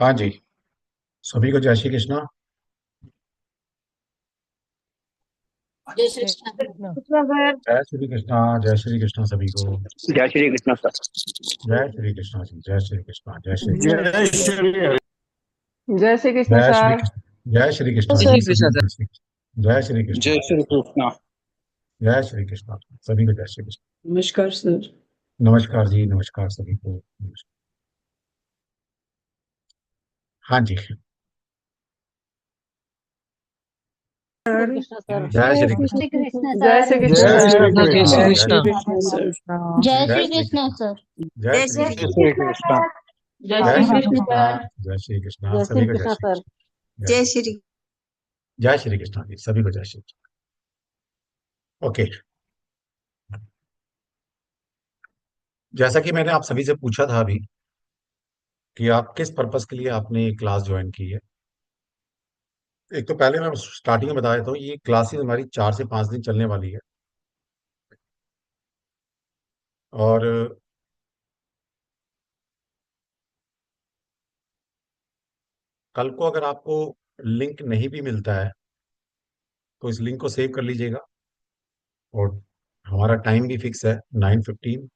हाँ जी। सभी को जय श्री कृष्णा। जय श्री कृष्ण। जय श्री कृष्णा। जय श्री कृष्णा सभी को। जय श्री कृष्ण सर। जय श्री कृष्णा जी। जय श्री कृष्णा। जय श्री कृष्णा। जय श्री जय श्री कृष्ण जय श्री सर। कृष्ण। जय श्री कृष्णा जय जी। श्री सभी कृष्ण को सर। जय श्री कृष्ण। जय श्री कृष्णा। जय श्री कृष्ण। जय श्री कृष्णा सभी को जय श्री कृष्ण। नमस्कार सर। नमस्कार जी। नमस्कार सभी को नमस्कार। हाँ जी। कृष्ण सर। जय जय श्री कृष्ण। श्री कृष्ण जय श्री सर। कृष्ण जय जय सर। श्री श्री जय कृष्णा। श्री कृष्ण। जय कृष्ण। श्री कृष्ण सर। जय जय श्री श्री कृष्ण कृष्णा। सर। जय श्री जय कृष्णा। श्री कृष्ण। जय जय श्री श्री कृष्ण कृष्णा। सर। जय श्री कृष्णा जय सभी श्री को जय कृष्ण श्री सर। कृष्ण। जय श्री जय श्री कृष्णा जी। सभी को जय श्री कृष्ण। ओके। जैसा कि मैंने आप सभी से पूछा था अभी कि आप किस पर्पस के लिए आपने ये क्लास ज्वाइन की है। एक तो पहले मैं स्टार्टिंग में बता देता हूँ, ये क्लासेस हमारी 4 से 5 दिन चलने वाली है। और कल को अगर आपको लिंक नहीं भी मिलता है तो इस लिंक को सेव कर लीजिएगा। और हमारा टाइम भी फिक्स है, 9:15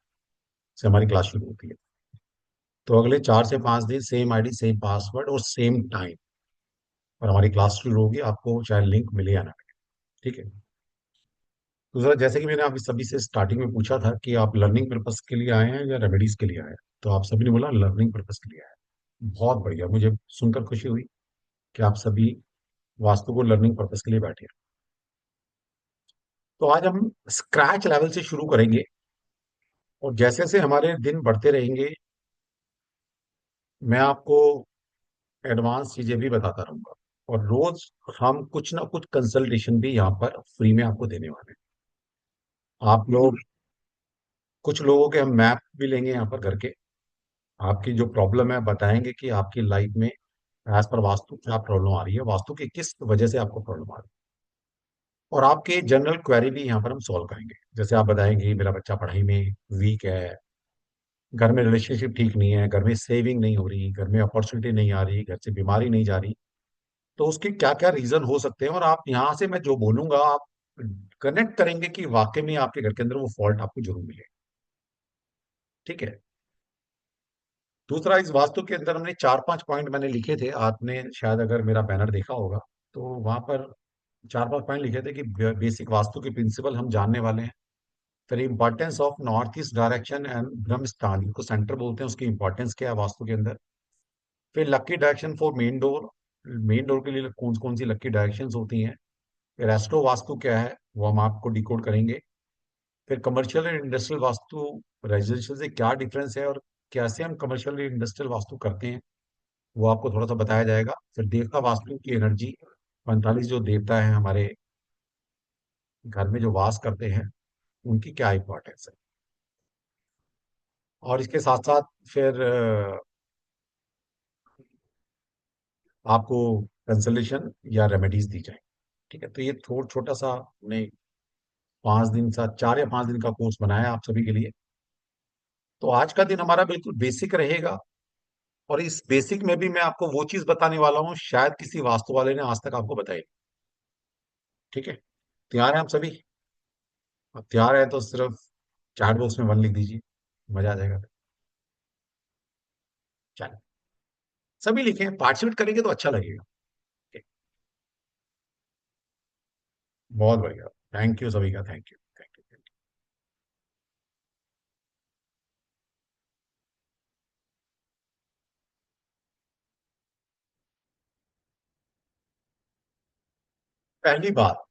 से हमारी क्लास शुरू होती है। तो अगले 4 से 5 दिन सेम आईडी, सेम पासवर्ड और सेम टाइम और हमारी क्लास शुरू होगी, आपको चाहे लिंक मिले या ना मिले। ठीक है। दूसरा, जैसे कि मैंने आप सभी से स्टार्टिंग में पूछा था कि आप लर्निंग पर्पस के लिए आए हैं या रेमेडीज के लिए आए हैं, तो आप सभी ने बोला लर्निंग पर्पस के लिए आए हैं। बहुत बढ़िया, मुझे सुनकर खुशी हुई कि आप सभी वास्तु को लर्निंग पर्पस के लिए बैठे हैं। तो आज हम स्क्रैच लेवल से शुरू करेंगे और जैसे जैसे हमारे दिन बढ़ते रहेंगे मैं आपको एडवांस चीजें भी बताता रहूंगा। और रोज हम कुछ ना कुछ कंसल्टेशन भी यहाँ पर फ्री में आपको देने वाले हैं। आप लोग, कुछ लोगों के हम मैप भी लेंगे यहाँ पर घर के, आपकी जो प्रॉब्लम है बताएंगे कि आपकी लाइफ में एज पर वास्तु क्या प्रॉब्लम आ रही है, वास्तु की किस वजह से आपको प्रॉब्लम आ रही है। और आपके जनरल क्वेरी भी यहाँ पर हम सॉल्व करेंगे। जैसे आप बताएंगे मेरा बच्चा पढ़ाई में वीक है, घर में रिलेशनशिप ठीक नहीं है, घर में सेविंग नहीं हो रही, घर में अपॉर्चुनिटी नहीं आ रही, घर से बीमारी नहीं जा रही, तो उसके क्या क्या रीजन हो सकते हैं। और आप यहाँ से मैं जो बोलूंगा आप कनेक्ट करेंगे कि वाकई में आपके घर के अंदर वो फॉल्ट आपको जरूर मिले। ठीक है। दूसरा, इस वास्तु के अंदर हमने 4-5 पॉइंट मैंने लिखे थे, आपने शायद अगर मेरा बैनर देखा होगा तो वहां पर 4-5 पॉइंट लिखे थे कि बेसिक वास्तु के प्रिंसिपल हम जानने वाले हैं। फिर importance of north east direction and ब्रह्म स्थान, जिसको सेंटर बोलते हैं, उसकी इंपॉर्टेंस क्या है वास्तु के अंदर। फिर lucky direction for main door, main door के लिए कौन कौन सी लक्की डायरेक्शंस होती हैं। फिर एस्ट्रो वास्तु क्या है वो हम आपको डिकोड करेंगे। फिर commercial and industrial vastu residential से क्या डिफरेंस है और कैसे हम कमर्शियल एंड इंडस्ट्रियल वास्तु करते हैं वो आपको थोड़ा सा बताया जाएगा। फिर देवता वास्तु की एनर्जी, 45 जो देवता हैं हमारे घर में जो वास करते हैं, उनकी क्या इंपॉर्टेंस है। और इसके साथ साथ फिर आपको कंसल्टेशन या रेमेडीज दी जाए। ठीक है। तो ये थोड़ा छोटा सा हमने 5 दिन सा 4 या 5 दिन का कोर्स बनाया आप सभी के लिए। तो आज का दिन हमारा बिल्कुल बेसिक रहेगा और इस बेसिक में भी मैं आपको वो चीज बताने वाला हूँ शायद किसी वास्तु वाले ने आज तक आपको बताई। ठीक है। तैयार हैं आप सभी? अब तैयार है तो सिर्फ चैट बॉक्स में 1 लिख दीजिए, मजा आ जाएगा। चलिए, सभी लिखें, पार्टिसिपेट करेंगे तो अच्छा लगेगा। Okay, बहुत बढ़िया। थैंक यू सभी का, थैंक यू थैंक यू। पहली बात,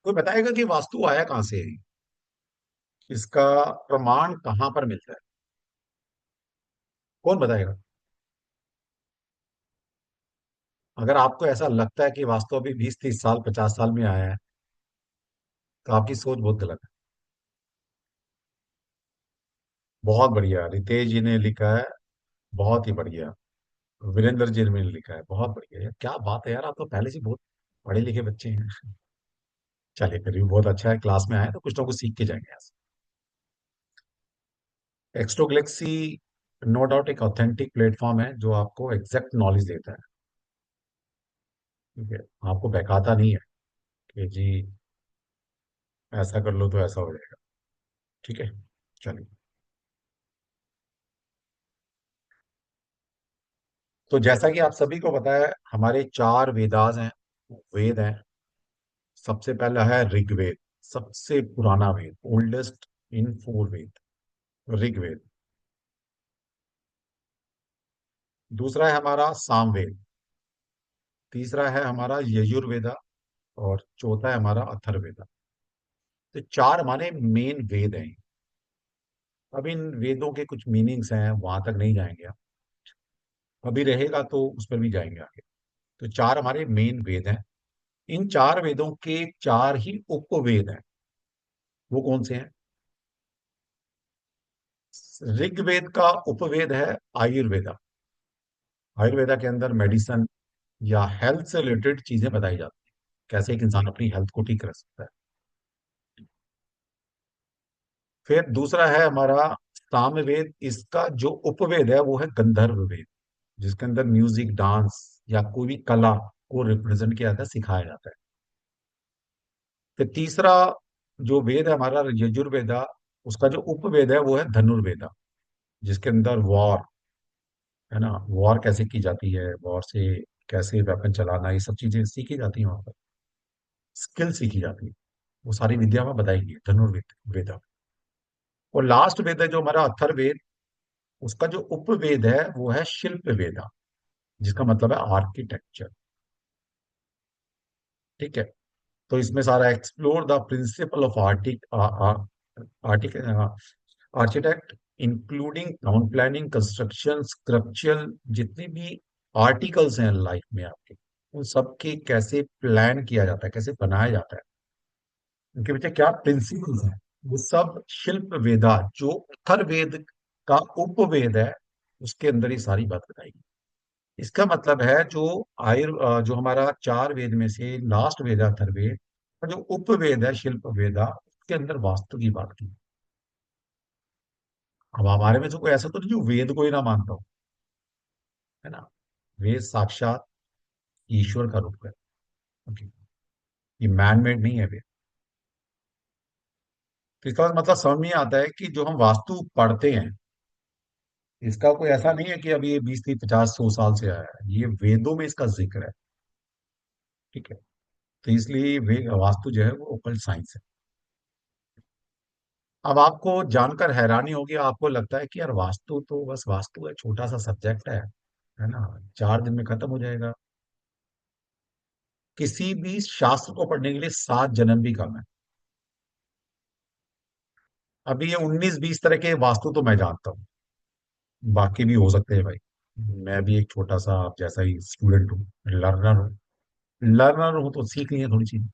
कोई बताएगा कि वास्तु आया कहां से है, इसका प्रमाण कहां पर मिलता है? कौन बताएगा? अगर आपको ऐसा लगता है कि वास्तु अभी 20-30 साल 50 साल में आया है तो आपकी सोच बहुत गलत है। बहुत बढ़िया, रितेश जी ने लिखा है, बहुत ही बढ़िया। वीरेंद्र जी ने लिखा है, बहुत बढ़िया यार, क्या बात है यार, आप तो पहले से बहुत पढ़े लिखे बच्चे हैं। चलिए, फिर भी बहुत अच्छा है, क्लास में आए तो कुछ ना कुछ सीख के जाएंगे यहाँ से। एक्स्ट्रो गैलेक्सी नो डाउट एक ऑथेंटिक प्लेटफॉर्म है जो आपको एग्जैक्ट नॉलेज देता है। ठीक है, आपको बहकाता नहीं है कि जी ऐसा कर लो तो ऐसा हो जाएगा। ठीक है, चलिए। तो जैसा कि आप सभी को पता है, हमारे चार वेदास हैं, वेद हैं। सबसे पहला है ऋग्वेद, सबसे पुराना वेद, ओल्डेस्ट इन फोर वेद, ऋग्वेद। दूसरा है हमारा सामवेद। तीसरा है हमारा यजुर्वेदा। और चौथा है हमारा अथर्ववेदा। तो चार हमारे मेन वेद हैं। अब इन वेदों के कुछ मीनिंग्स हैं, वहां तक नहीं जाएंगे आप। अभी रहेगा तो उस पर भी जाएंगे आगे। तो चार हमारे मेन वेद हैं। इन चार वेदों के चार ही उपवेद हैं। वो कौन से हैं? ऋग्वेद का उपवेद है आयुर्वेदा। आयुर्वेदा के अंदर मेडिसन या हेल्थ से रिलेटेड चीजें बताई जाती हैं, कैसे एक इंसान अपनी हेल्थ को ठीक कर सकता है। फिर दूसरा है हमारा सामवेद। इसका जो उपवेद है वो है गंधर्व वेद, जिसके अंदर म्यूजिक, डांस या कोई भी कला को रिप्रेजेंट किया जाता है, सिखाया जाता है। फिर तीसरा जो वेद है हमारा यजुर्वेदा, उसका जो उपवेद है वो है धनुर्वेदा, जिसके अंदर वॉर, है ना, वॉर कैसे की जाती है, वॉर से कैसे वेपन चलाना, ये सब चीजें सीखी जाती हैं वहां पर। स्किल सीखी जाती है, वो सारी विद्या में बताई गई है धनुर्वेद वेदा। और लास्ट वेद है जो हमारा अथर्ववेद, उसका जो उपवेद है वो है शिल्प वेदा, जिसका मतलब है आर्किटेक्चर। ठीक है। तो इसमें सारा एक्सप्लोर द प्रिंसिपल ऑफ आर्टिक architect, including town planning, construction, sculptural, जितने भी आर्टिकल्स हैं लाइफ में आपके, उन सब के कैसे प्लान किया जाता है, कैसे बनाया जाता है, उनके पीछे क्या प्रिंसिपल्स हैं, वो सब शिल्प वेदा, जो अथर्ववेद का उपवेद है, उसके अंदर ये सारी बात बताई गई। इसका मतलब है जो हमारा चार वेद में से लास्ट वेद है अथर्ववेद, और जो उपवेद है शिल्प वेदा, उसके अंदर वास्तु की बात की। अब हमारे में से कोई ऐसा तो नहीं जो वेद को ही ना मानता हो, है ना। वेद साक्षात ईश्वर का रूप है। ओके, ये मैन मेड नहीं है वेद। तो इसका मतलब समझ में आता है कि जो हम वास्तु पढ़ते हैं, इसका कोई ऐसा नहीं है कि अभी ये 20 30 50 100 साल से आया है, ये वेदों में इसका जिक्र है। ठीक है। तो इसलिए वे वास्तु जो है वो ओकल्ट साइंस है। अब आपको जानकर हैरानी होगी, आपको लगता है कि यार वास्तु तो बस वास्तु है, छोटा सा सब्जेक्ट है ना, 4 दिन में खत्म हो जाएगा। किसी भी शास्त्र को पढ़ने के लिए 7 जन्म भी कम है। अभी ये 19 20 तरह के वास्तु तो मैं जानता हूँ, बाकी भी हो सकते हैं भाई। मैं भी एक छोटा सा आप जैसा ही स्टूडेंट हूँ, लर्नर हूँ। लर्नर हूँ तो सीख लिए थोड़ी चीज।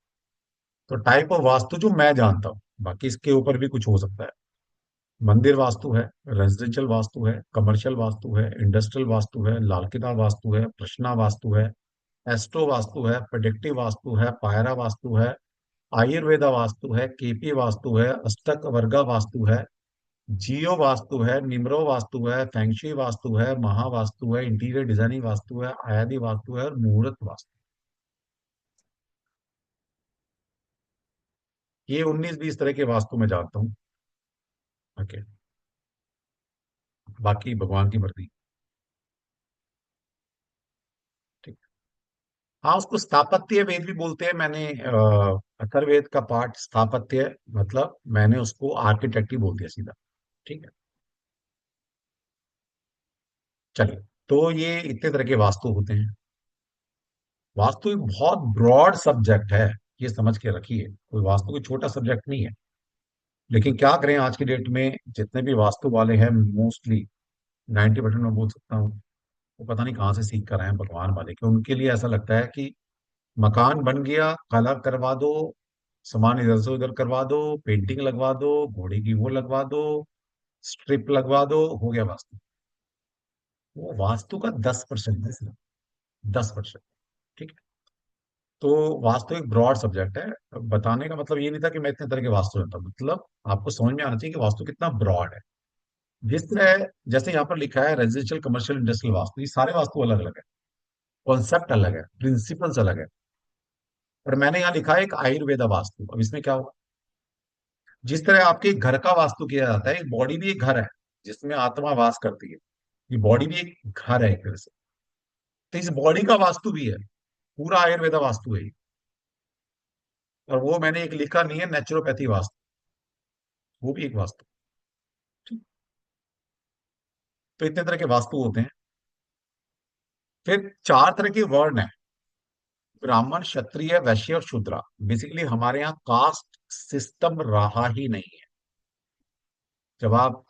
तो टाइप ऑफ वास्तु जो मैं जानता हूँ, बाकी इसके ऊपर भी कुछ हो सकता है। मंदिर वास्तु है, रेजिडेंशियल वास्तु है, कमर्शियल वास्तु है, इंडस्ट्रियल वास्तु है, लाल किला वास्तु है, प्रश्ना वास्तु है, एस्ट्रो वास्तु है, प्रेडिक्टिव वास्तु है, पायरा वास्तु है, आयुर्वेदा वास्तु है, केपी वास्तु है, अष्टक वर्गा वास्तु है, जियो वास्तु है, निम्रो वास्तु है, फेंगशी वास्तु है, महा वास्तु है, इंटीरियर डिजाइनिंग वास्तु है, आयादी वास्तु है और मुहूर्त वास्तु। ये 19 20 तरह के वास्तु मैं जानता हूँ। ओके, बाकी भगवान की मर्जी। ठीक। हाँ, उसको स्थापत्य वेद भी बोलते हैं। मैंने अथर्ववेद का पार्ट स्थापत्य, मतलब मैंने उसको आर्किटेक्ट ही बोल दिया सीधा। ठीक है, चलिए। तो ये इतने तरह के वास्तु होते हैं। वास्तु एक बहुत ब्रॉड सब्जेक्ट है, ये समझ के रखिए, कोई वास्तु कोई छोटा सब्जेक्ट नहीं है। लेकिन क्या करें, आज की डेट में जितने भी वास्तु वाले हैं, मोस्टली 90% मैं बोल सकता हूँ, वो पता नहीं कहाँ से सीख कर आए हैं भगवान वाले, कि उनके लिए ऐसा लगता है कि मकान बन गया, कलर करवा दो, सामान इधर से उधर करवा दो, पेंटिंग लगवा दो, घोड़े की वो लगवा दो, स्ट्रिप लगवा दो, हो गया वास्तु। वो वास्तु का 10% है सिर्फ, 10%। ठीक है। तो वास्तु एक ब्रॉड सब्जेक्ट है। बताने का मतलब ये नहीं था कि मैं इतने तरह के वास्तु जानता हूं, मतलब आपको समझ में आना चाहिए कि वास्तु कितना ब्रॉड है। जिस तरह जैसे यहाँ पर लिखा है रेजिडेंशियल कमर्शियल इंडस्ट्रियल वास्तु, ये सारे वास्तु अलग अलग है, कॉन्सेप्ट अलग है, प्रिंसिपल्स अलग है। पर मैंने यहाँ लिखा है एक आयुर्वेदा वास्तु। अब इसमें क्या होगा, जिस तरह आपके घर का वास्तु किया जाता है, एक बॉडी भी एक घर है जिसमें आत्मा वास करती है, ये बॉडी भी एक घर है एक तरह से। तो इस बॉडी का वास्तु भी है, पूरा आयुर्वेदा वास्तु है ये। और वो मैंने एक लिखा नहीं है नेचुरोपैथी वास्तु, वो भी एक वास्तु। ठीक? तो इतने तरह के वास्तु होते हैं। फिर चार तरह के वर्ण है, ब्राह्मण, क्षत्रिय, वैश्य और शूद्रा। बेसिकली हमारे यहाँ कास्ट सिस्टम रहा ही नहीं है। जब आप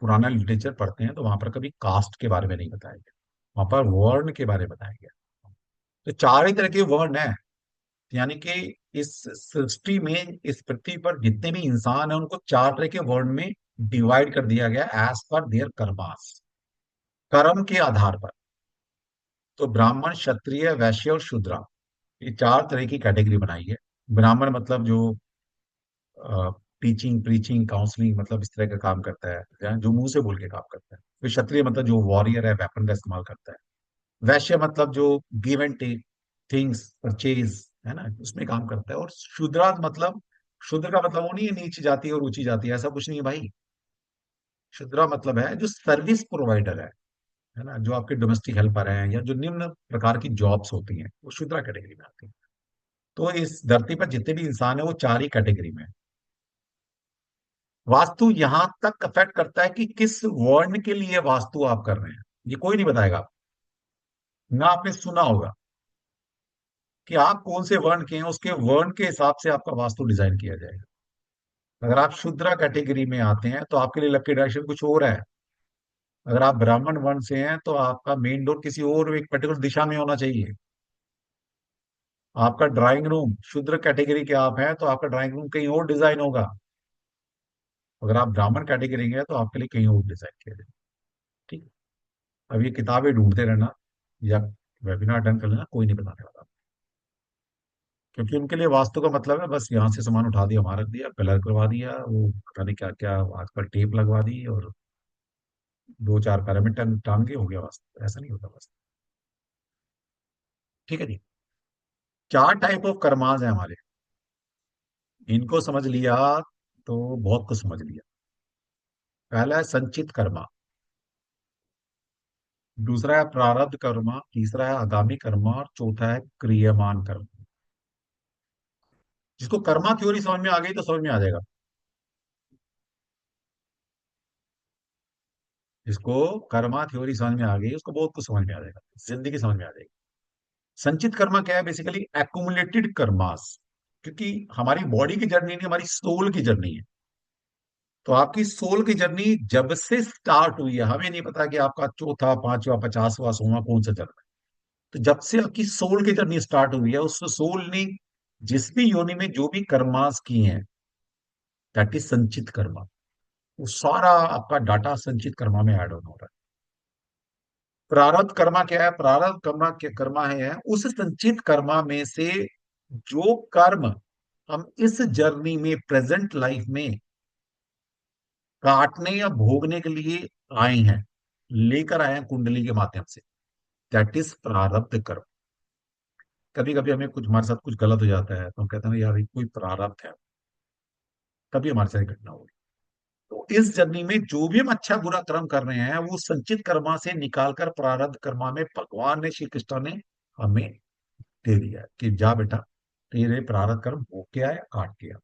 पुराना लिटरेचर पढ़ते हैं तो वहां पर कभी कास्ट के बारे में नहीं बताया गया, वहां पर वर्ण के बारे में बताया गया। तो चार ही तरह के वर्ण है, यानी कि इस सृष्टि में, इस पृथ्वी पर जितने भी इंसान हैं उनको चार तरह के वर्ण में डिवाइड कर दिया गया एज पर देयर कर्मास, कर्म के आधार पर। तो ब्राह्मण, क्षत्रिय, वैश्य और शूद्रा, ये चार तरह की कैटेगरी बनाई है। ब्राह्मण मतलब जो टीचिंग, प्रीचिंग, काउंसलिंग, मतलब इस तरह का काम करता है, जो मुंह से बोल के काम करता है। फिर क्षत्रिय मतलब जो वॉरियर है, वेपन का इस्तेमाल करता है। वैश्य मतलब जो give and take, things purchase, है ना, उसमें काम करता है। और शूद्रा मतलब, शूद्र का मतलब वो नहीं है नीची जाति और ऊंची जाति, ऐसा कुछ नहीं है भाई। शूद्रा मतलब है जो सर्विस प्रोवाइडर है ना, जो आपके डोमेस्टिक हेल्पर हैं या जो निम्न प्रकार की जॉब्स होती हैं, वो शूद्रा कैटेगरी में आती है। तो इस धरती पर जितने भी इंसान है वो चार ही कैटेगरी में है। वास्तु यहां तक अफेक्ट करता है कि किस वर्ण के लिए वास्तु आप कर रहे हैं, ये कोई नहीं बताएगा। ना आपने सुना होगा कि आप कौन से वर्ण के हैं, उसके वर्ण के हिसाब से आपका वास्तु डिजाइन किया जाएगा। अगर आप शूद्रा कैटेगरी में आते हैं तो आपके लिए लकी डायरेक्शन कुछ और है। अगर आप ब्राह्मण वर्ण से हैं तो आपका मेन डोर किसी और एक पर्टिकुलर दिशा में होना चाहिए। आपका ड्राइंग रूम, शूद्र कैटेगरी के आप हैं तो आपका ड्राइंग रूम कहीं और डिजाइन होगा। अगर आप ब्राह्मण कैटेगरी के हैं तो आपके लिए कहीं और डिजाइन किया जाएगा। ठीक है? अब ये किताबें ढूंढते रहना या वेबिनार अटेंड कर लेना, कोई नहीं बताने वाला। क्योंकि उनके लिए वास्तु का मतलब है बस यहाँ से सामान उठा दिया, वहां रख दिया, कलर करवा दिया, वो पता नहीं क्या क्या आजकल टेप लगवा दी और दो चार पैरामीटर टांग के हो गया वास्तु। ऐसा नहीं होता वास्तु। ठीक है जी। चार टाइप ऑफ कर्माज है हमारे, इनको समझ लिया तो बहुत कुछ समझ लिया। पहला है संचित कर्मा, दूसरा है प्रारब्ध कर्मा, तीसरा है आगामी कर्मा और चौथा है क्रियमान कर्म। जिसको कर्मा थ्योरी समझ में आ गई तो समझ में आ जाएगा। जिसको कर्मा थ्योरी समझ में आ गई उसको बहुत कुछ समझ में आ जाएगा, जिंदगी समझ में आ जाएगी। संचित कर्मा क्या है, बेसिकली एक्यूमुलेटेड कर्मास। क्योंकि हमारी बॉडी की जर्नी नहीं, हमारी सोल की जर्नी है। तो आपकी सोल की जर्नी जब से स्टार्ट हुई है, हमें नहीं पता कि आपका चौथा, पांचवा, 50वां, 100वां कौन सा जन्म है। तो जब से आपकी सोल की जर्नी स्टार्ट हुई है, उस सोल ने जिस भी योनि में जो भी कर्मास किए हैं, दैट इज संचित कर्मा। वो सारा आपका डाटा संचित कर्मा में ऐड होना हो रहा है। प्रारब्ध कर्मा क्या है, प्रारब्ध कर्मा क्या कर्मा है, उस संचित कर्मा में से जो कर्म हम इस जर्नी में, प्रेजेंट लाइफ में काटने या भोगने के लिए आए हैं, लेकर आए हैं कुंडली के माध्यम से, दैट इज प्रारब्ध कर्म। कभी कभी हमें कुछ, हमारे साथ कुछ गलत हो जाता है तो हम कहते हैं यार ये कोई प्रारब्ध है, तभी हमारे साथ ये घटना हुई। तो इस जर्नी में जो भी हम अच्छा बुरा कर्म कर रहे हैं वो संचित कर्मा से निकालकर प्रारब्ध कर्मा में भगवान ने, श्री कृष्ण ने हमें दे दिया है कि जा बेटा तेरे प्रारब्ध कर्म हो के आया, काट के आ।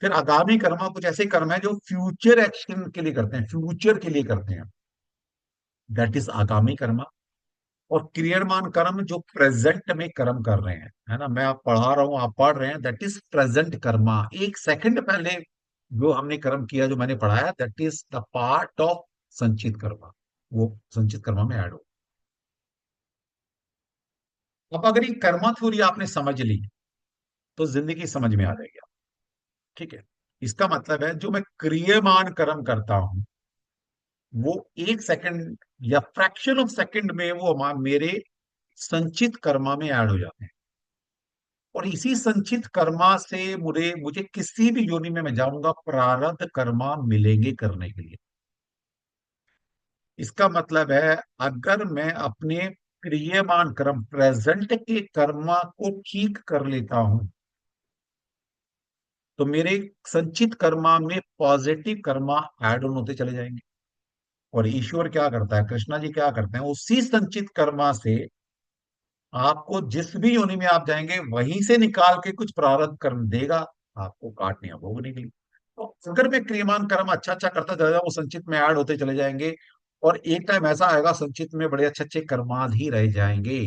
फिर आगामी कर्मा कुछ ऐसे कर्म है जो फ्यूचर एक्शन के लिए करते हैं, फ्यूचर के लिए करते हैं, दैट इज आगामी कर्मा। और क्रियमाण कर्म जो प्रेजेंट में कर्म कर रहे हैं, है ना, मैं आप पढ़ा रहा हूं, आप पढ़ रहे हैं, दैट इज प्रेजेंट कर्मा। एक सेकंड पहले जो हमने कर्म किया, जो मैंने पढ़ाया, that is the part of संचित कर्मा, वो संचित कर्मा में ऐड हो। अब अगर ये कर्मा थ्योरी आपने समझ ली तो जिंदगी समझ में आ जाएगी। ठीक है? इसका मतलब है जो मैं क्रियमान कर्म करता हूं वो एक सेकंड या फ्रैक्शन ऑफ सेकंड में वो मेरे संचित कर्मा में ऐड हो जाते हैं। और इसी संचित कर्मा से मुझे मुझे किसी भी योनि में मैं जाऊंगा प्रारब्ध कर्मा मिलेंगे करने के लिए। इसका मतलब है अगर मैं अपने क्रियमान कर्म प्रेजेंट के कर्मा को ठीक कर लेता हूं तो मेरे संचित कर्मा में पॉजिटिव कर्मा ऐड ऑन होते चले जाएंगे। और ईश्वर क्या करता है, कृष्णा जी क्या करते हैं, उसी संचित कर्मा से आपको जिस भी योनि में आप जाएंगे वहीं से निकाल के कुछ प्रारब्ध कर्म देगा आपको काटने या भोगने के लिए। तो अगर मैं क्रियमान कर्म अच्छा अच्छा करता चला जाऊं वो संचित में ऐड होते चले जाएंगे। और एक टाइम ऐसा आएगा संचित में बड़े अच्छे अच्छे कर्माध ही रह जाएंगे।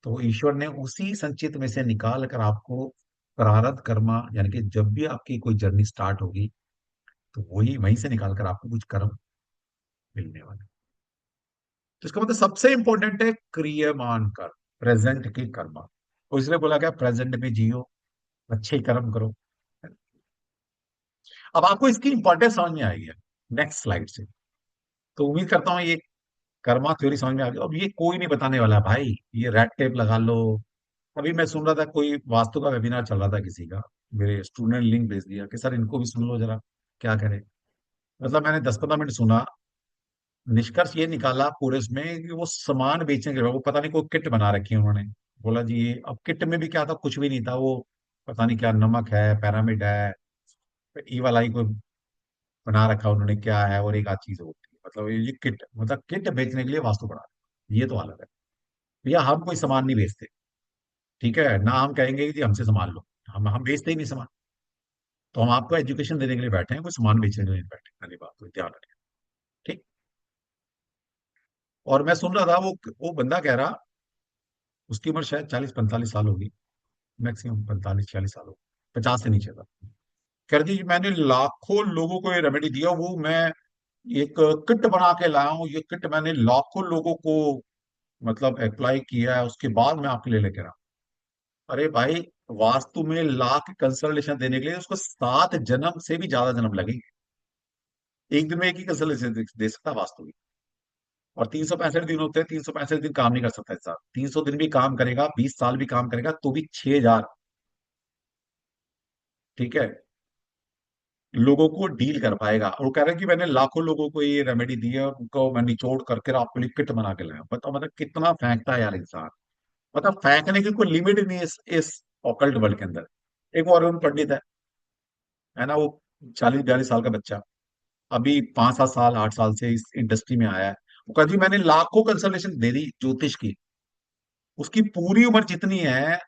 तो ईश्वर ने उसी संचित में से निकाल कर आपको प्रारब्ध कर्मा यानी कि जब भी आपकी कोई जर्नी स्टार्ट होगी तो वही वहीं से निकाल कर आपको कुछ कर्म मिलने वाले। तो इसका मतलब सबसे इंपॉर्टेंट है क्रियमान कर्म, प्रेजेंट की कर्म। तो इसलिए बोला गया प्रेजेंट में जियो, अच्छे कर्म करो। अब आपको इसकी इंपॉर्टेंस समझ में आएगी नेक्स्ट स्लाइड से। तो उम्मीद करता हूँ ये कर्मा थ्योरी समझ में आ गई। अब ये कोई नहीं बताने वाला भाई, ये रेड टेप लगा लो। अभी मैं सुन रहा था कोई वास्तु का वेबिनार चल रहा था किसी का, मेरे स्टूडेंट लिंक भेज दिया कि सर इनको भी सुन लो जरा क्या करें। मतलब मैंने 10-15 मिनट सुना, निष्कर्ष ये निकाला पूरे इसमें कि वो सामान बेचने के लिए वो पता नहीं कोई किट बना रखी है उन्होंने। बोला जी ये अब किट में भी क्या था, कुछ भी नहीं था वो, पता नहीं क्या नमक है, पैरामिड है, ई वाला ही कोई बना रखा उन्होंने क्या है, और एक आध चीज होती है। मतलब ये किट, मतलब किट बेचने के लिए वास्तु बना रखा है। ये तो हालत है भैया। हम कोई सामान नहीं बेचते, ठीक है ना, हम कहेंगे कि जी हमसे सामान लो। हम बेचते ही नहीं सामान। तो हम आपको एजुकेशन देने के लिए बैठे हैं, कोई सामान बेचने के लिए नहीं बैठे। पहली बात तो ध्यान रखें। ठीक। और मैं सुन रहा था वो बंदा कह रहा, उसकी उम्र शायद 40-45 साल होगी, मैक्सिमम 45-46 साल होगी, 50 से नीचे था। कह रही थी मैंने लाखों लोगों को ये रेमेडी दिया, वो मैं एक किट बना के लाया हूँ, ये किट मैंने लाखों लोगों को मतलब अप्लाई किया है, उसके बाद मैं आपके लिए लेके रहा। अरे भाई, वास्तु में लाख कंसल्टेशन देने के लिए उसको 7 जन्म से भी ज्यादा जन्म लगेंगे। एक दिन में एक ही कंसल्टेशन दे सकता है वास्तु की। और 365 दिन होते हैं, 365 दिन काम नहीं कर सकता इंसान। 300 दिन भी काम करेगा, 20 साल भी काम करेगा तो भी 6,000, ठीक है, लोगों को डील कर पाएगा। और वो कह रहा है कि मैंने लाखों लोगों को ये रेमेडी दी है, उनको मैं निचोड़ करके आपके लिए किट बना के लाया। बताओ मतलब कितना फेंकता है यार इंसान। मतलब फेंकने की कोई लिमिट नहीं है इस ऑकल्ट वर्ल्ड के अंदर। एक वो अरुण पंडित है ना, वो 40-42 साल का बच्चा, अभी 5-7 साल 8 साल से इस इंडस्ट्री में आया है। वो कभी मैंने लाखों कंसल्टेशन दे दी ज्योतिष की, उसकी पूरी उम्र जितनी है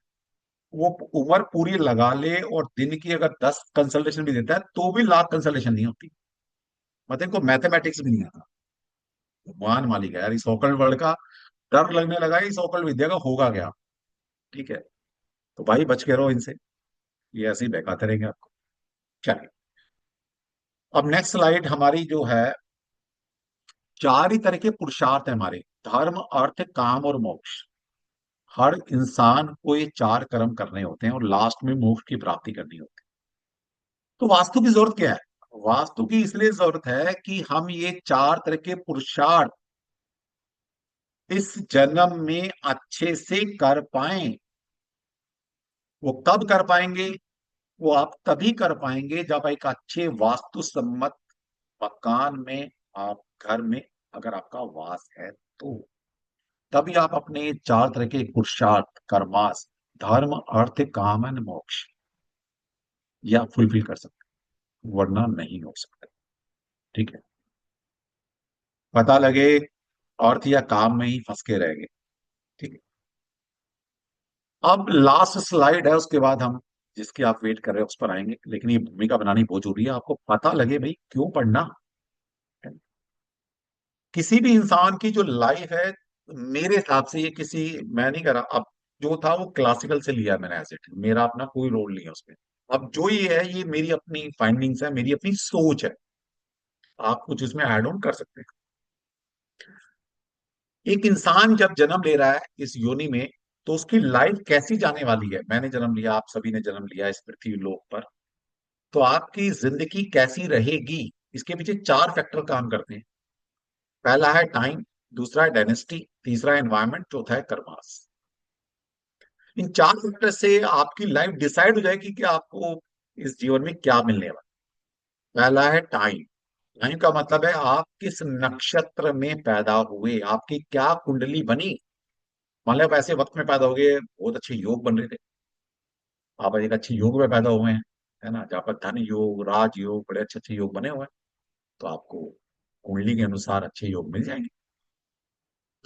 वो उम्र पूरी लगा ले और दिन की अगर 10 कंसल्टेशन भी देता है तो भी लाख कंसल्टेशन नहीं होती। मतलब इनको मैथमेटिक्स भी नहीं आता। भगवान मालिक है यार इस ओकल्ट वर्ल्ड का। डर लगने लगा है इस ओकल्ट विद्या का होगा क्या। ठीक है, तो भाई बच के रहो इनसे, ये ऐसे ही बहकाते रहेंगे आपको। चलिए, अब नेक्स्ट स्लाइड हमारी जो है, 4 ही तरह के पुरुषार्थ है हमारे, धर्म अर्थ काम और मोक्ष। हर इंसान को ये 4 कर्म करने होते हैं और लास्ट में मोक्ष की प्राप्ति करनी होती है। तो वास्तु की जरूरत क्या है, वास्तु की इसलिए जरूरत है कि हम ये 4 तरह के पुरुषार्थ इस जन्म में अच्छे से कर पाए। वो कब कर पाएंगे, वो आप तभी कर पाएंगे जब एक अच्छे वास्तु सम्मत मकान में, आप घर में अगर आपका वास है तो तभी आप अपने 4 तरह के पुरुषार्थ कर्मास, धर्म अर्थ काम एंड मोक्ष या फुलफिल कर सकते, वरना नहीं हो सकता। ठीक है, पता लगे अर्थ या काम में ही फंस के रह गए। ठीक है, अब लास्ट स्लाइड है, उसके बाद हम जिसकी आप वेट कर रहे हो उस पर आएंगे। लेकिन ये भूमिका बनानी बहुत जरूरी है, आपको पता लगे भाई क्यों पढ़ना। किसी भी इंसान की जो लाइफ है, मेरे हिसाब से ये किसी, मैं नहीं कर रहा अब, जो था वो क्लासिकल से लिया मैंने एसिड, मेरा अपना कोई रोल नहीं है उसमें। अब जो ये है ये मेरी अपनी फाइंडिंग्स है, मेरी अपनी सोच है, आप कुछ इसमें ऐड ऑन कर सकते हैं। एक इंसान जब जन्म ले रहा है इस योनि में तो उसकी लाइफ कैसी जाने वाली है। मैंने जन्म लिया, आप सभी ने जन्म लिया इस पृथ्वी लोक पर, तो आपकी जिंदगी कैसी रहेगी, इसके पीछे 4 फैक्टर काम करते हैं। पहला है टाइम, दूसरा है डायनेस्टी, तीसरा है एनवायरमेंट, चौथा है कर्मास। इन 4 फैक्टर से आपकी लाइफ डिसाइड हो जाएगी कि आपको इस जीवन में क्या मिलने वाला है। पहला है टाइम। टाइम का मतलब है आप किस नक्षत्र में पैदा हुए, आपकी क्या कुंडली बनी। मान लो आप ऐसे वक्त में पैदा हो गए, बहुत अच्छे योग बन रहे थे, आप एक अच्छे योग में पैदा हुए हैं, है ना, जहाँ पर धन योग, राज योग, बड़े अच्छे अच्छे योग बने हुए हैं, तो आपको कुंडली के अनुसार अच्छे योग मिल जाएंगे।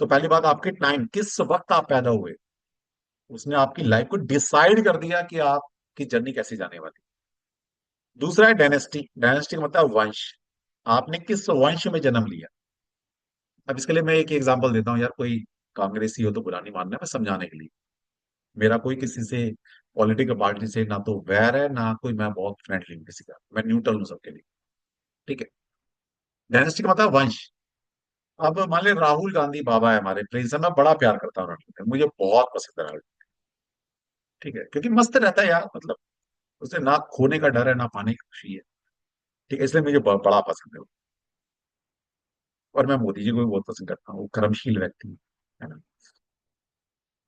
तो पहली बात, आपके टाइम, किस वक्त आप पैदा हुए, उसने आपकी लाइफ को डिसाइड कर दिया कि आपकी जर्नी कैसे जाने वाली। दूसरा है डायनेस्टी। डायनेस्टी का मतलब वंश, आपने किस वंश में जन्म लिया। अब इसके लिए मैं एक एग्जांपल देता हूँ यार, कोई कांग्रेसी हो तो बुरा नहीं मानना, मैं समझाने के लिए। मेरा कोई किसी से, पॉलिटिकल पार्टी से ना तो वैर है, ना कोई मैं बहुत फ्रेंडली हूँ किसी का, मैं न्यूट्रल हूँ सबके लिए। ठीक है। डायनेस्टी का मतलब वंश। अब मान लीजिए राहुल गांधी बाबा है हमारे प्रेसिडेंट, मैं बड़ा प्यार करता हूँ राहुल गांधी, मुझे बहुत पसंद है राहुल। ठीक है, क्योंकि मस्त रहता है यार, मतलब उसे ना खोने का डर है ना पाने की खुशी है। ठीक है, इसलिए मुझे बड़ा पसंद है वो। और मैं मोदी जी को भी बहुत पसंद करता हूँ, वो कर्मशील व्यक्ति है ना।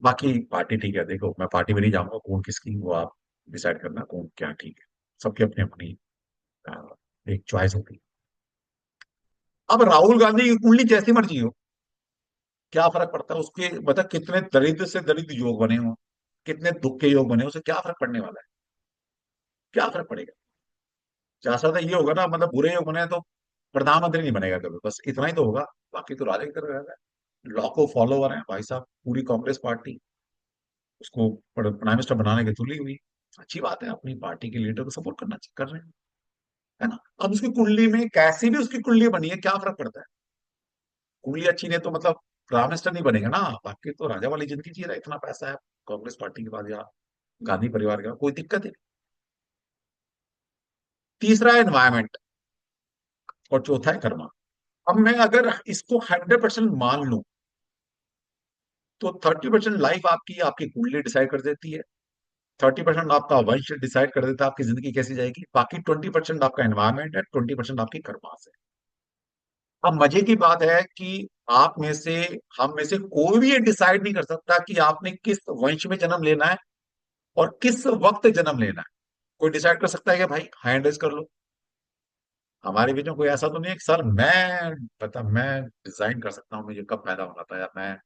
बाकी पार्टी ठीक है, देखो मैं पार्टी में नहीं जाऊंगा, कौन किसकी वो आप डिसाइड करना, कौन क्या ठीक है। सबकी अपनी अपनी अ, एक चॉइस होती है। अब राहुल गांधी की कुंडली जैसी मर्जी हो, क्या फर्क पड़ता है उसके, मतलब कितने दरिद्र से दरिद्र योग बने हो, कितने दुख के योग बने हो, उसे क्या फर्क पड़ने वाला है, क्या फर्क पड़ेगा। ज्यादा से ज्यादा ये होगा ना, मतलब बुरे योग बने तो प्रधानमंत्री नहीं बनेगा कभी, बस इतना ही तो होगा। बाकी तो राजा की तरह रहेगा। लाखों फॉलोवर हैं भाई साहब, पूरी कांग्रेस पार्टी उसको प्राइम मिनिस्टर बनाने की तुली हुई। अच्छी बात है, अपनी पार्टी के लीडर को सपोर्ट करना कर रहे हैं, है ना। अब उसकी कुंडली में कैसी भी उसकी कुंडली बनी है, क्या फर्क पड़ता है। कुंडली अच्छी नहीं तो मतलब प्राइम मिनिस्टर नहीं बनेगा ना। बाकी तो राजा वाली जिंदगी जी रहा है, इतना पैसा है कांग्रेस पार्टी के पास या गांधी परिवार का, कोई दिक्कत नहीं। तीसरा है एनवायरमेंट, और चौथा है कर्मा। अब मैं अगर इसको 100% मान लूं, तो 30% लाइफ आपकी आपकी कुंडली डिसाइड कर देती है, 30% आपका वंश डिसाइड कर देता है आपकी जिंदगी कैसी जाएगी, बाकी 20% आपका एनवायरमेंट है, 20% आपकी कर्मा है। अब मजे की बात है कि आप में से, हम में से कोई भी ये डिसाइड नहीं कर सकता कि आपने किस वंश में जन्म लेना है और किस वक्त जन्म लेना है। कोई डिसाइड कर सकता है कि भाई हैंड रेज कर लो। हमारे बीच में कोई ऐसा तो नहीं है कि सर मैं डिजाइन कर सकता हूँ मुझे कब पैदा होना था, या मैं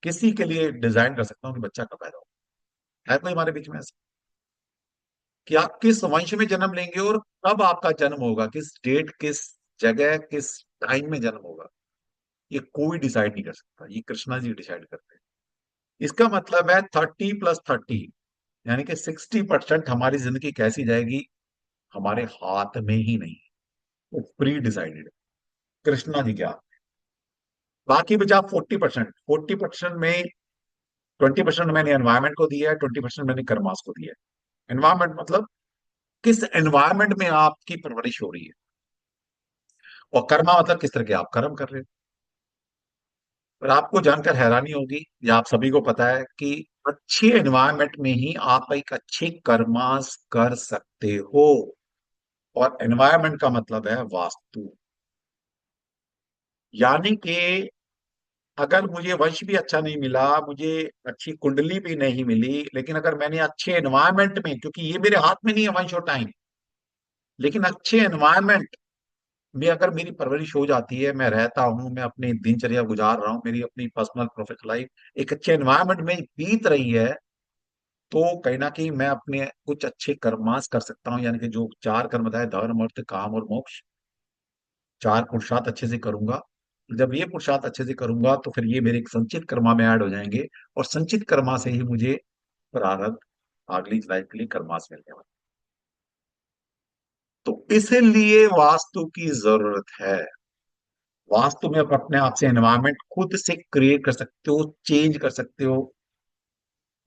किसी के लिए डिजाइन कर सकता हूँ कि बच्चा कब पैदा हो। है कोई हमारे बीच में ऐसा कि आप किस वंश में जन्म लेंगे और कब आपका जन्म होगा, किस डेट, किस जगह, किस टाइम में जन्म होगा, ये कोई डिसाइड नहीं कर सकता, ये कृष्णा जी डिसाइड करते हैं। इसका मतलब है 30+30, यानी कि 60% हमारी जिंदगी कैसी जाएगी हमारे हाथ में ही नहीं, वो प्री डिसाइडेड कृष्णा जी क्या। बाकी बचा 40%, 40% में 20% मैंने एनवायरमेंट को दिया है, 20% मैंने कर्मास को दिया है। एनवायरमेंट मतलब किस एनवायरमेंट में आपकी परवरिश हो रही है, और कर्मा मतलब किस तरह के आप कर्म कर रहे हो। और आपको जानकर हैरानी होगी, या आप सभी को पता है कि अच्छे एनवायरमेंट में ही आप एक अच्छे कर्मास कर सकते हो। और एनवायरमेंट का मतलब है वास्तु, यानी कि अगर मुझे वंश भी अच्छा नहीं मिला, मुझे अच्छी कुंडली भी नहीं मिली, लेकिन अगर मैंने अच्छे एनवायरमेंट में, क्योंकि ये मेरे हाथ में नहीं है वंश और टाइम, लेकिन अच्छे एनवायरमेंट में अगर मेरी परवरिश हो जाती है, मैं रहता हूँ, मैं अपनी दिनचर्या गुजार रहा हूँ, मेरी अपनी पर्सनल प्रोफेशनल लाइफ एक अच्छे एनवायरमेंट में बीत रही है, तो कहीं ना कहीं मैं अपने कुछ अच्छे कर्मास कर सकता हूँ। यानी कि जो 4 कर्म बताए, धर्म अर्थ काम और मोक्ष, 4 पुरुषार्थ अच्छे से करूंगा। जब ये पुरुषार्थ अच्छे से करूंगा तो फिर ये मेरे एक संचित कर्मा में ऐड हो जाएंगे, और संचित कर्मा से ही मुझे प्रारब्ध अगली लाइफ के लिए कर्मास मिलने वाला। तो इसलिए वास्तु की जरूरत है। वास्तु में आप अपने आप से एनवायरमेंट खुद से क्रिएट कर सकते हो, चेंज कर सकते हो,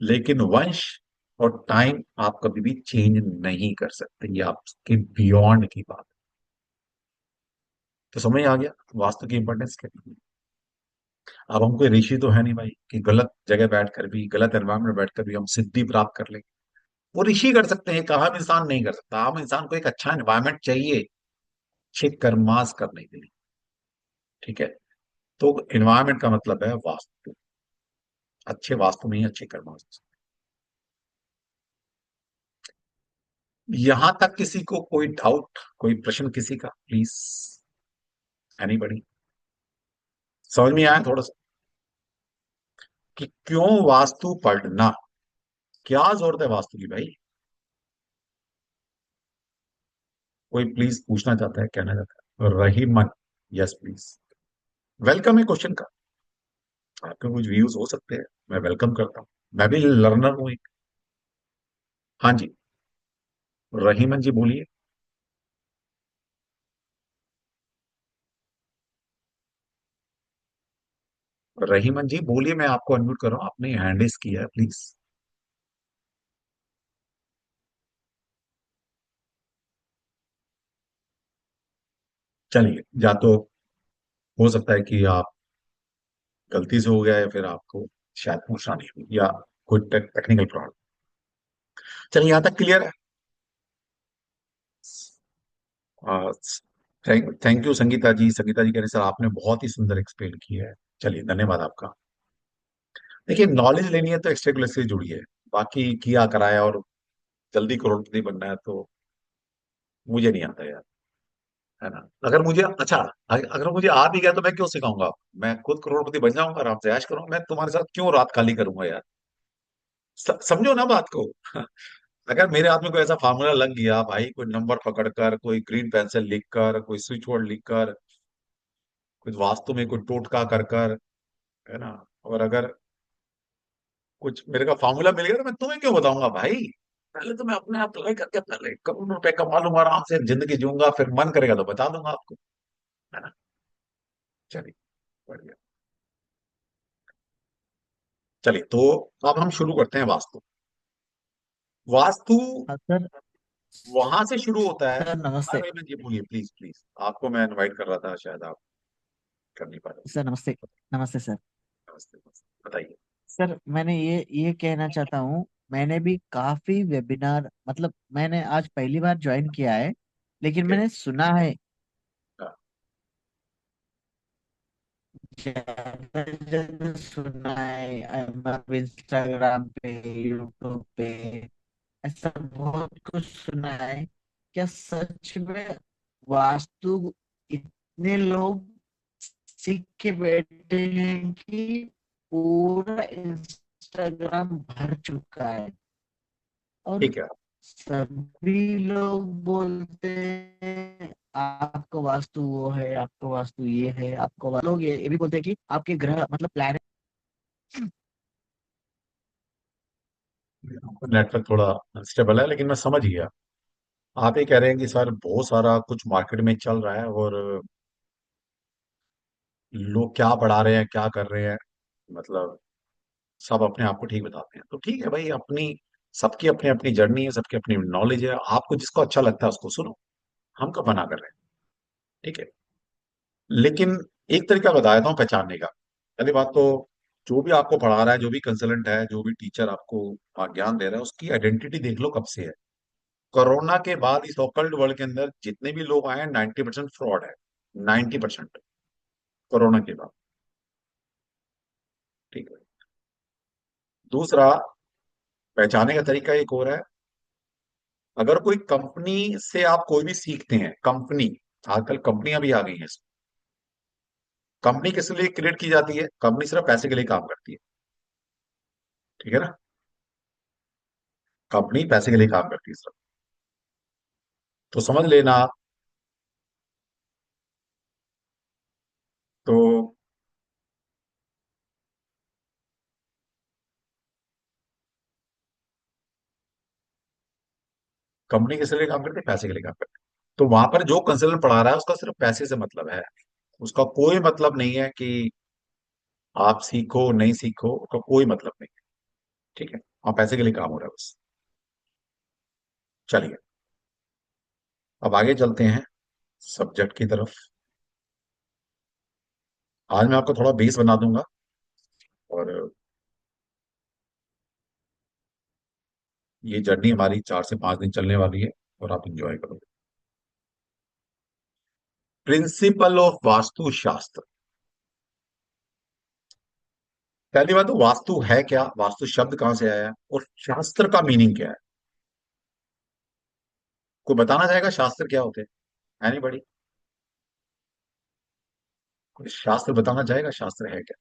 लेकिन वंश और टाइम आप कभी भी चेंज नहीं कर सकते, ये आपके बियॉन्ड की बात है। तो समझ आ गया वास्तु की इंपॉर्टेंस क्या है। अब हम कोई ऋषि तो है नहीं भाई कि गलत जगह बैठकर भी, गलत एनवायरमेंट में बैठकर भी हम सिद्धि प्राप्त कर लेंगे। वो ऋषि कर सकते हैं, एक आम इंसान नहीं कर सकता। आम इंसान को एक अच्छा एनवायरमेंट चाहिए अच्छे कर्मास करने के लिए। ठीक है, तो एनवायरमेंट का मतलब है वास्तु, अच्छे वास्तु में ही अच्छे कर्मास। यहां तक किसी को कोई डाउट, कोई प्रश्न किसी का, प्लीज, एनीबडी? समझ में आया थोड़ा सा कि क्यों वास्तु पढ़ना? क्या जरूरत है वास्तु की भाई? कोई प्लीज पूछना चाहता है, कहना चाहता है? Rahiman, yes please. वेलकम है क्वेश्चन का। आपके कुछ व्यूज हो सकते हैं, मैं वेलकम करता हूँ। मैं भी लर्नर हूँ एक। हाँ जी, रहीमन जी बोलिए। रहीमन जी बोलिए, मैं आपको अनम्यूट कर रहा हूँ, आपने हैंड रेज किया है, प्लीज। चलिए, या तो हो सकता है कि आप गलती से हो गया है, फिर आपको शायद पूछना नहीं हुई, या कोई टेक्निकल प्रॉब्लम। चलिए, यहां तक क्लियर है। थैंक यू संगीता जी। संगीता जी कह रहे सर आपने बहुत ही सुंदर एक्सप्लेन किया है। चलिए, धन्यवाद आपका। देखिए, नॉलेज लेनी है तो एक्स्ट्रा करिकुलर से जुड़ी है। बाकी किया कराया और जल्दी करोड़पति बनना है तो मुझे नहीं आता यार, है ना? अगर मुझे अच्छा, अगर मुझे आ भी गया तो मैं क्यों सिखाऊंगा? मैं खुद करोड़पति बन जाऊंगा, आराम से ऐश करूंगा। मैं तुम्हारे साथ क्यों रात खाली करूंगा यार? समझो ना बात को। अगर मेरे हाथ में कोई ऐसा फार्मूला लग गया भाई, कोई नंबर पकड़कर, कोई ग्रीन पेंसिल लिखकर, कोई स्विच वर्ड लिखकर, कुछ वास्तु में कोई टोटका कर कर, है ना? और अगर कुछ मेरे का फार्मूला मिल गया तो मैं तुम्हें क्यों बताऊंगा भाई? पहले तो मैं अपने आप ट्राई करके पहले करोड़ रुपए कमा लूंगा, आराम से जिंदगी जीऊंगा, फिर मन करेगा तो बता दूंगा आपको, है ना? चलिए, बढ़िया। चलिए, तो अब हम शुरू करते हैं वास्तु। वास्तु हाँ सर। वहां से शुरू होता है। सर नमस्ते। अरे मैं जी बोलिए, प्लीज प्लीज। आपको मैं इनवाइट कर रहा था, शायद आप कर नहीं पा रहे। सर नमस्ते। नमस्ते सर। नमस्ते नमस्ते, बताइए। सर मैंने ये कहना चाहता हूँ, मैंने भी काफी वेबिनार, मतलब मैंने आज पहली बार ज्वाइन किया है, लेकिन ओके। मैंने सुना है, हाँ, ज्यादा ज्यादा सुना है, मतलब इंस्टाग्राम पे, यूट्यूब पे, ऐसा बहुत कुछ सुना है। क्या सच में वास्तु इतने लोग सीख के बैठे हैं कि पूरा इंस्टाग्राम भर चुका है, और ठीक है। सभी लोग बोलते हैं आपको वास्तु वो है, आपको वास्तु ये है, लोग ये भी बोलते हैं कि आपके ग्रह मतलब प्लैनेट। नेटवर्क थोड़ा स्टेबल है, लेकिन मैं समझ गया। आप ये कह रहे हैं कि सर बहुत सारा कुछ मार्केट में चल रहा है और लोग क्या बढ़ा रहे हैं, क्या कर रहे हैं, मतलब सब अपने आप को ठीक बताते हैं। तो ठीक है भाई, अपनी सबकी अपनी अपनी जर्नी है, सबकी अपनी नॉलेज है। आपको जिसको अच्छा लगता है उसको सुनो, हम कब मना कर रहे हैं? ठीक है। लेकिन एक तरीका बता देता हूँ पहचानने का। पहली बात तो, जो भी आपको पढ़ा रहा है, जो भी कंसल्टेंट है, जो भी टीचर आपको ज्ञान दे रहा है, उसकी आइडेंटिटी देख लो कब से है। कोरोना के बाद इस ऑकल्ट वर्ल्ड के अंदर जितने भी लोग आए हैं, 90% फ्रॉड है। 90% कोरोना के बाद। ठीक है। दूसरा, पहचाने का तरीका एक और है। अगर कोई कंपनी से आप कोई भी सीखते हैं, कंपनी, आजकल कंपनियां भी आ गई हैं। कंपनी किस लिए क्रिएट की जाती है? कंपनी सिर्फ पैसे के लिए काम करती है। ठीक है ना? कंपनी पैसे के लिए काम करती है सिर्फ। तो समझ लेना आप। तो कंपनी किस लिए काम करती है? पैसे के लिए काम करती है। तो वहां पर जो कंसल्टेंट पढ़ा रहा है उसका सिर्फ पैसे से मतलब है। उसका कोई मतलब नहीं है कि आप सीखो नहीं सीखो, उसका कोई मतलब नहीं है। ठीक है? वहां पैसे के लिए काम हो रहा है बस। चलिए, अब आगे चलते हैं सब्जेक्ट की तरफ। आज मैं आपको थोड़ा बेस बना दूंगा, और ये जर्नी हमारी 4 से 5 दिन चलने वाली है, और आप इंजॉय करोगे। प्रिंसिपल ऑफ वास्तुशास्त्र। पहली बात तो, वास्तु है क्या, वास्तु शब्द कहां से आया है, और शास्त्र का मीनिंग क्या है? कोई बताना चाहेगा शास्त्र क्या होते हैं? एनीबॉडी? कोई शास्त्र बताना चाहेगा, शास्त्र है क्या?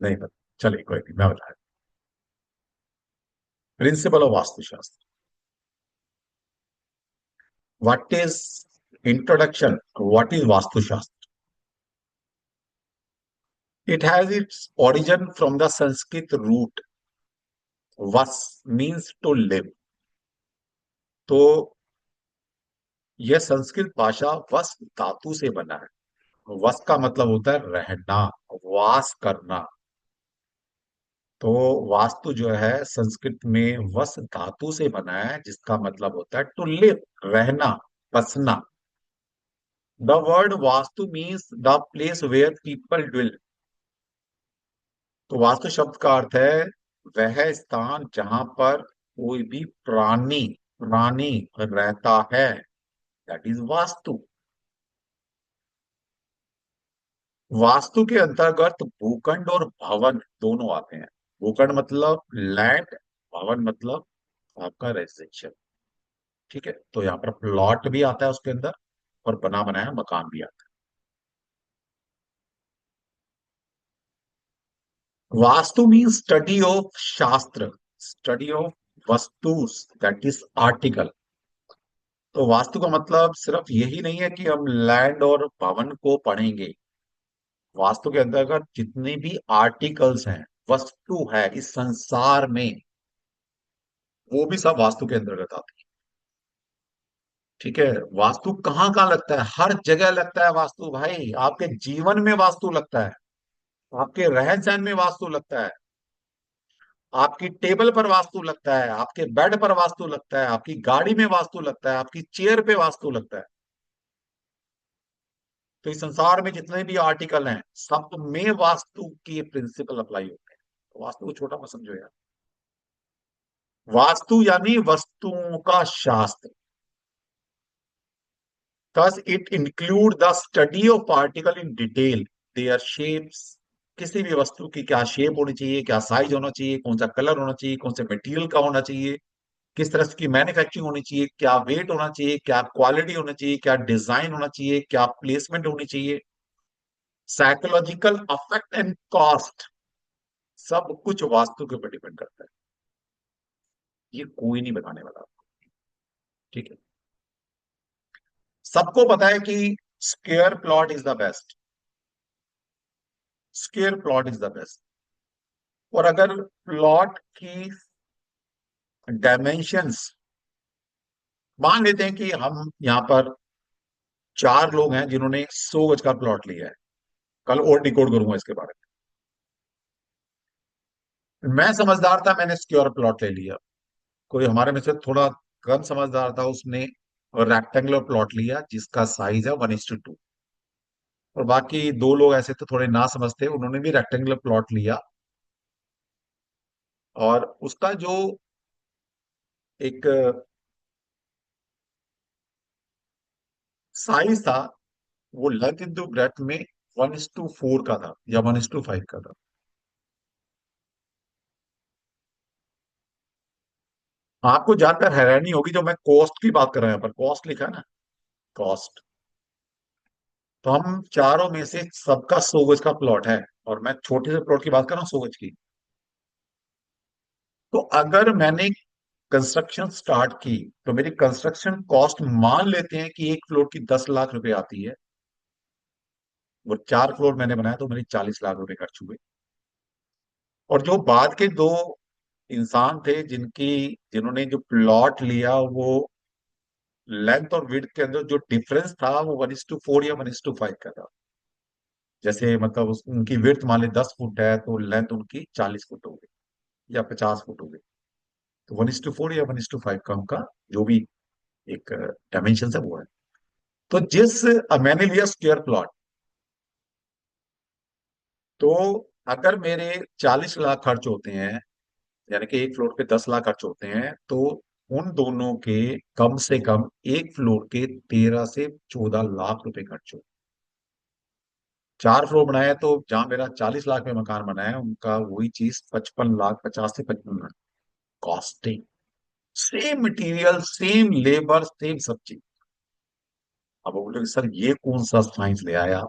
नहीं पता? चलिए कोई नहीं, मैं बता। Principle of Vastushastra. What is introduction, what is Vastushastra? It has its origin from the Sanskrit root was, means to live। तो यह संस्कृत भाषा वस धातु से बना है। वस का मतलब होता है रहना, वास करना। तो वास्तु जो है संस्कृत में वस धातु से बना है, जिसका मतलब होता है टू लिव, रहना, बसना। The word vastu means the place where people dwell. तो वास्तु शब्द का अर्थ है वह स्थान जहां पर कोई भी प्राणी प्राणी रहता है, दैट इज वास्तु। वास्तु के अंतर्गत भूखंड और भवन दोनों आते हैं। भूखंड मतलब लैंड, भवन मतलब आपका रेजिडेंशियल। ठीक है, तो यहाँ पर प्लॉट भी आता है उसके अंदर, और बना बनाया मकान भी आता है। वास्तु मीन्स स्टडी ऑफ शास्त्र, स्टडी ऑफ वस्तु, दैट इज आर्टिकल। तो वास्तु का मतलब सिर्फ यही नहीं है कि हम लैंड और भवन को पढ़ेंगे। वास्तु के अंतर्गत जितने भी आर्टिकल्स हैं, वस्तु है इस संसार में, वो भी सब वास्तु के अंतर्गत आते हैं। ठीक है, वास्तु कहाँ कहाँ लगता है? हर जगह लगता है वास्तु भाई। आपके जीवन में वास्तु लगता है, आपके रहन सहन में वास्तु लगता है, आपकी टेबल पर वास्तु लगता है, आपके बेड पर वास्तु लगता है, आपकी गाड़ी में वास्तु लगता है, आपकी चेयर पे वास्तु लगता है। तो इस संसार में जितने भी आर्टिकल हैं, सब में वास्तु की प्रिंसिपल अप्लाई होते हैं। तो वास्तु को छोटा मत समझो यार। वास्तु यानी वस्तुओं का शास्त्र। Thus, it include the study of particle in detail, their shapes। किसी भी वस्तु की क्या शेप होनी चाहिए, क्या साइज होना चाहिए, कौन सा कलर होना चाहिए, कौन से मटेरियल का होना चाहिए, किस तरह की मैन्युफैक्चरिंग होनी चाहिए, क्या वेट होना चाहिए, क्या क्वालिटी होना चाहिए, क्या डिजाइन होना चाहिए, क्या प्लेसमेंट होनी चाहिए, साइकोलॉजिकल अफेक्ट एंड कॉस्ट, सब कुछ वास्तु के ऊपर डिपेंड करता है। ये कोई नहीं बताने वाला आपको। ठीक है, सबको पता है कि square plot is the best, square plot is the best. और अगर प्लॉट की डायमेंशंस, मान लेते हैं कि हम यहाँ पर 4 लोग हैं जिन्होंने 100 गज का प्लॉट लिया है। कल और डिकोड करूंगा इसके बारे में। मैं समझदार था, मैंने स्क्वायर प्लॉट ले लिया। कोई हमारे में से थोड़ा कम समझदार था, उसने रेक्टेंगुलर प्लॉट लिया जिसका साइज है 1:2। और बाकी 2 लोग ऐसे थे थोड़े ना समझते, उन्होंने भी रेक्टेंगुलर प्लॉट लिया। और उसका जो एक साइज था, वो लेंथ इंटू ब्रेथ में 1:4 का था या 1:5 का था। आपको जानकर हैरानी होगी, जो मैं कॉस्ट की बात कर रहा हूं, यहाँ पर कॉस्ट लिखा है ना, कॉस्ट। तो हम चारों में से सबका 100 गज का प्लॉट है, और मैं छोटे से प्लॉट की बात कर रहा हूँ, 100 गज की। तो अगर मैंने कंस्ट्रक्शन स्टार्ट की, तो मेरी कंस्ट्रक्शन कॉस्ट मान लेते हैं कि एक फ्लोर की 10 लाख रुपए आती है। वो 4 फ्लोर मैंने बनाया तो मेरी 40 लाख रुपए खर्च हुए। और जो बाद के 2 इंसान थे जिन्होंने जो प्लॉट लिया, वो लेंथ और विड्थ के अंदर जो डिफरेंस था वो 1:4 या 1:5 का था। जैसे मतलब उनकी विड्थ मान ली 10 फुट है, तो लेंथ उनकी 40 फुट हो गई या 50 फुट हो गई। तो 1:4 या 1:5 का उनका जो भी एक डायमेंशन है वो है। तो अब मैंने लिया स्क्वायर प्लॉट, तो अगर मेरे 40 लाख खर्च होते हैं, यानी कि एक फ्लोर पे 10 लाख खर्च होते हैं, तो उन दोनों के कम से कम एक फ्लोर के 13 से 14 लाख रुपए खर्च हो। 4 फ्लोर बनाया, तो जहां मेरा 40 लाख में मकान बनाया, उनका वही चीज 55 लाख, 50 से 55 lakh. Costing, same material, same labour, same सब चीज। अब वो बोले सर ये कौन सा साइंस ले आया,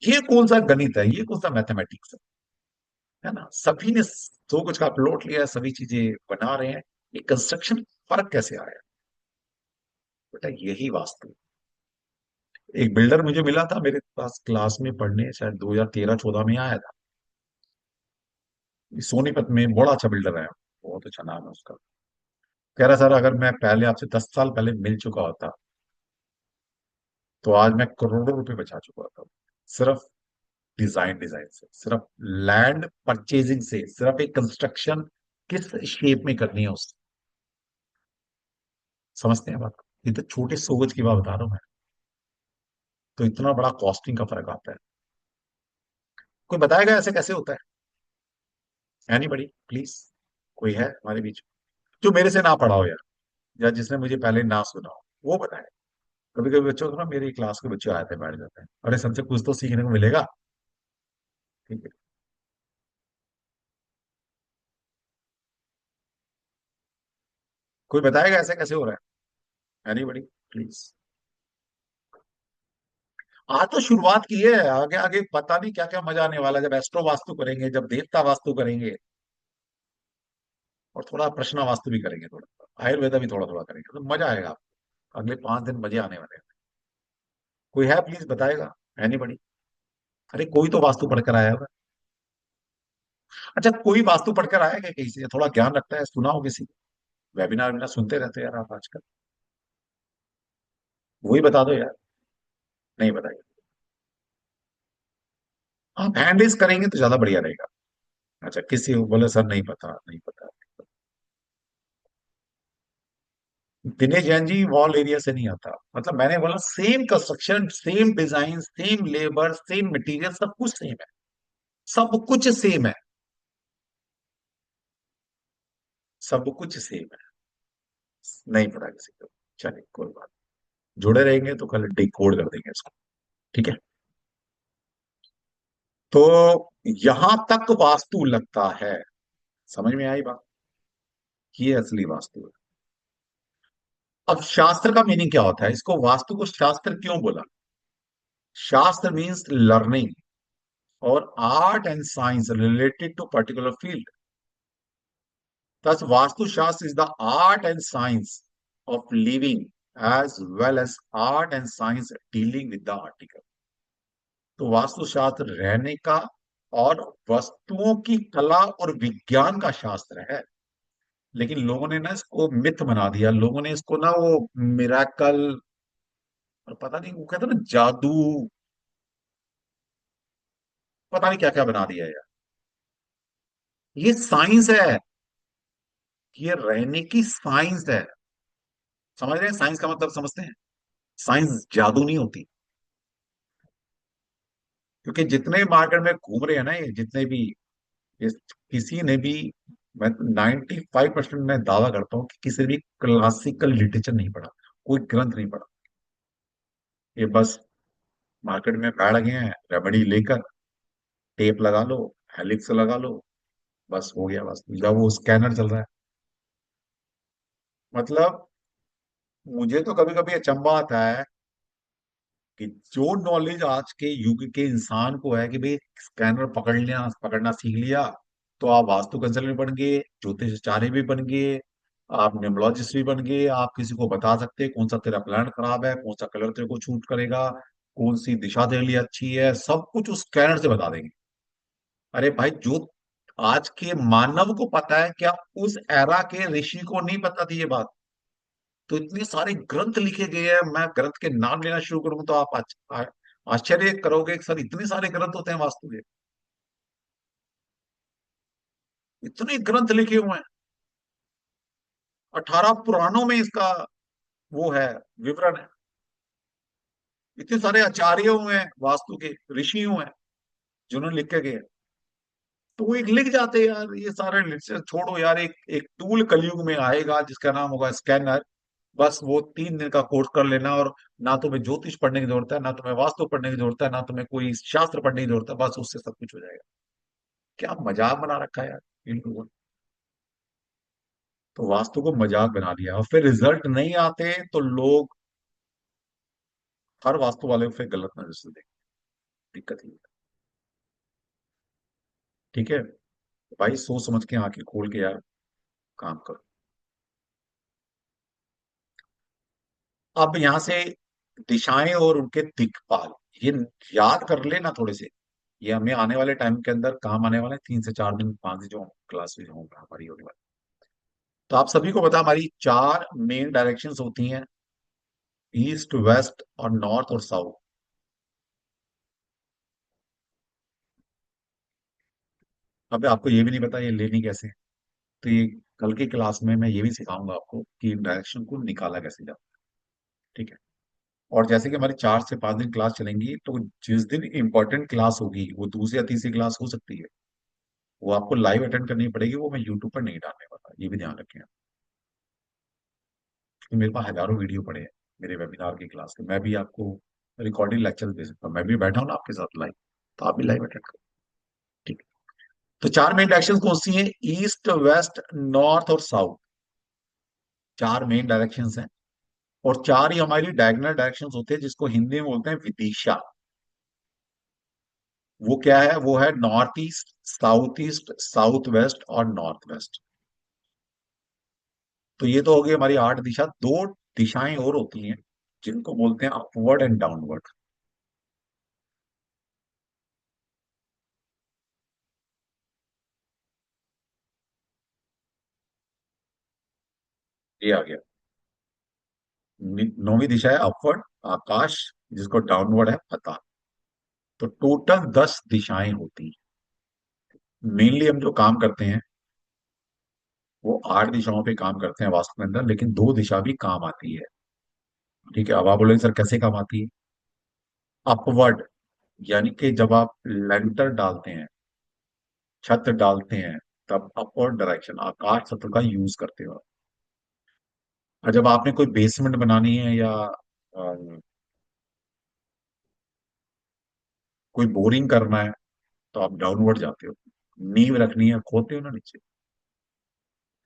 ये कौन सा गणित है, ये कौन सा मैथमेटिक्स है ना? सभी ने दो कुछ का प्लॉट लिया है, सभी चीजें बना रहे हैं, ये कंस्ट्रक्शन फर्क कैसे आया? बेटा यही वास्तु। एक बिल्डर मुझे मिला था मेरे पास क्लास में पढ़ने, शायद 2013-14 में आया था। सोनीपत में बड़ा अच्छा बिल्डर है, बहुत अच्छा नाम है उसका। कह रहा सर अगर मैं पहले आपसे 10 साल पहले मिल चुका होता तो आज मैं करोड़ों रुपए बचा चुका था, सिर्फ डिजाइन डिजाइन से, सिर्फ लैंड परचेजिंग से, सिर्फ एक कंस्ट्रक्शन किस शेप में करनी है उस। समझते हैं बात? ये तो छोटे सोच की बात बता रहा हूं मैं। तो इतना बड़ा कॉस्टिंग का फर्क आता है। कोई बताएगा ऐसे कैसे होता है? Anybody please? कोई है हमारे बीच जो मेरे से ना पढ़ा हो यार, या जिसने मुझे पहले ना सुना हो, वो बताए। कभी कभी बच्चों को ना, मेरी क्लास के बच्चे आते हैं, बैठ जाते हैं, अरे सबसे कुछ तो सीखने को मिलेगा। ठीक है, कोई बताएगा ऐसे कैसे हो रहा है? Anybody please? आज तो शुरुआत की है, आगे आगे पता नहीं क्या क्या मजा आने वाला है, जब एस्ट्रो वास्तु करेंगे, जब देवता वास्तु करेंगे, और थोड़ा प्रश्न वास्तु भी करेंगे, थोड़ा आयुर्वेदा भी थोड़ा थोड़ा करेंगे, तो मजा आएगा आपको। अगले 5 दिन मजे आने वाले हैं। कोई है प्लीज बताएगा? एनीबडी? अरे कोई तो वास्तु पढ़कर आया होगा। अच्छा कोई वास्तु पढ़कर आया क्या कहीं से? थोड़ा ज्ञान रखता है, सुना हो किसी? वेबिनार वेबिनार सुनते रहते हैं यार आप आजकल। वही बता दो यार। नहीं बताइए। आप हैंड रेज करेंगे तो ज्यादा बढ़िया रहेगा। अच्छा किसी को बोले सर नहीं पता, नहीं पता। दिनेश जैन जी वॉल एरिया से नहीं आता, मतलब मैंने बोला same construction, same design, same labour, same material, सब कुछ सेम है, सब कुछ सेम है, सब कुछ सेम है। नहीं पता किसी को। चलिए कोई बात नहीं। जुड़े रहेंगे तो कल डिकोड कर देंगे इसको। ठीक है। तो यहां तक वास्तु लगता है, समझ में आई बात? ये असली वास्तु है। अब शास्त्र का मीनिंग क्या होता है? इसको वास्तु को शास्त्र क्यों बोला? शास्त्र मीन्स लर्निंग और art and science related to particular field. Thus, Vastu Shastra is the art and science of living as well as art and science dealing with the article. तो वास्तु शास्त्र रहने का और वस्तुओं की कला और विज्ञान का शास्त्र है। लेकिन लोगों ने ना इसको मिथ बना दिया, लोगों ने इसको ना वो मिराकल, और पता नहीं वो कहते हैं ना जादू, पता नहीं क्या क्या बना दिया यार। ये साइंस है, ये रहने की साइंस है। समझ रहे हैं? साइंस का मतलब समझते हैं? साइंस जादू नहीं होती। क्योंकि जितने मार्केट में घूम रहे हैं ना, ये जितने भी, ये किसी ने भी, मैं 95% मैं दावा करता हूँ कि किसी ने भी क्लासिकल लिटरेचर नहीं पढ़ा, कोई ग्रंथ नहीं पढ़ा। ये बस मार्केट में बैठ गए हैं, रेमेडी लेकर, टेप लगा लो, हेलिक्स लगा लो, बस हो गया। बस जब वो स्कैनर चल रहा है, मतलब मुझे तो कभी कभी अचंभा आता है कि जो नॉलेज आज के युग के इंसान को है कि भाई स्कैनर पकड़ना सीख लिया तो आप वास्तु कंसल्टेंट बन गए, ज्योतिषाचार्य भी बन गए, आप न्यूमरोलॉजिस्ट भी बन गए, आप किसी को बता सकते हैं कौन सा तेरा प्लान खराब है, कौन सा कलर तेरे को छूट करेगा, कौन सी दिशा तेरे लिए अच्छी है, सब कुछ उस स्कैनर से बता देंगे। अरे भाई जो आज के मानव को पता है, क्या उस एरा के ऋषि को नहीं पता थी ये बात? तो इतने सारे ग्रंथ लिखे गए हैं, मैं ग्रंथ के नाम लेना शुरू करूं तो आप आश्चर्य करोगे कि सर इतने सारे ग्रंथ होते हैं वास्तु के। इतने ग्रंथ लिखे हुए हैं, 18 पुराणों में इसका वो है, विवरण है। इतने सारे आचार्य हुए हैं वास्तु के, ऋषि हुए हैं जिन्होंने लिख के गए हैं। तो वो एक लिख जाते हैं यार, ये सारे लिटरेचर छोड़ो यार, एक एक टूल कलयुग में आएगा जिसका नाम होगा स्कैनर। बस वो 3 दिन का कोर्स कर लेना, और ना तुम्हें ज्योतिष पढ़ने की जरूरत है, ना तुम्हें वास्तु पढ़ने की जरूरत है, ना तुम्हें कोई शास्त्र पढ़ने की जरूरत है, बस उससे सब कुछ हो जाएगा। क्या मजाक बना रखा है यार इन लोगों ने। तो वास्तु को मजाक बना दिया, और फिर रिजल्ट नहीं आते तो लोग हर वास्तु वाले को फिर गलत नजर से देखते। दिक्कत ही है। ठीक है भाई, सोच समझ के आंखें खोल के यार काम करो। अब यहां से दिशाएं और उनके दिक्पाल, ये याद कर लेना थोड़े से। ये हमें आने वाले टाइम के अंदर काम आने वाले हैं, 3 से 4 दिन 5 दिन जो क्लासेस होंगे हमारी होने वाली। तो आप सभी को पता है, हमारी 4 मेन डायरेक्शंस होती हैं, ईस्ट वेस्ट और नॉर्थ और साउथ। अब आपको ये भी नहीं पता ये लेनी कैसे है। तो ये कल की क्लास में मैं ये भी सिखाऊंगा आपको कि इन डायरेक्शन को निकाला कैसे जाता है। ठीक है। और जैसे कि हमारी 4 से 5 दिन क्लास चलेंगी, तो जिस दिन इंपॉर्टेंट क्लास होगी वो दूसरी या तीसरी क्लास हो सकती है, वो आपको लाइव अटेंड करनी पड़ेगी, वो मैं यूट्यूब पर नहीं डालने वाला, ये भी ध्यान रखें। क्योंकि मेरे पास हजारों वीडियो पड़े हैं मेरे वेबिनार की क्लास के, मैं भी आपको रिकॉर्डिंग लेक्चर दे सकता हूँ, मैं भी बैठा हूँ ना आपके साथ लाइव, तो आप भी लाइव अटेंड करो। ठीक है। तो 4 मेन डायरेक्शन कौन सी है? ईस्ट वेस्ट नॉर्थ और साउथ, 4 मेन डायरेक्शन हैं। और 4 ही हमारी डायगोनल डायरेक्शन होते हैं, जिसको हिंदी में बोलते हैं विदिशा। वो क्या है? वो है नॉर्थ ईस्ट साउथ वेस्ट और नॉर्थ वेस्ट। तो ये तो हो गई हमारी 8 दिशा। 2 दिशाएं और होती हैं जिनको बोलते हैं अपवर्ड एंड डाउनवर्ड। ये आ गया। 9वीं दिशा है अपवर्ड, आकाश, जिसको डाउनवर्ड है पता। तो टोटल 10 दिशाएं होती हैं। मेनली हम जो काम करते हैं वो 8 दिशाओं पे काम करते हैं वास्तु के अंदर, लेकिन 2 दिशा भी काम आती है। ठीक है। अब आप बोलेंगे सर कैसे काम आती है? अपवर्ड, यानी कि जब आप लेंटर डालते हैं, छत डालते हैं, तब अपवर्ड डायरेक्शन आकाश छत्र का यूज करते हो। और जब आपने कोई बेसमेंट बनानी है या कोई बोरिंग करना है, तो आप डाउनवर्ड जाते हो। नींव रखनी है, खोदते हो ना नीचे,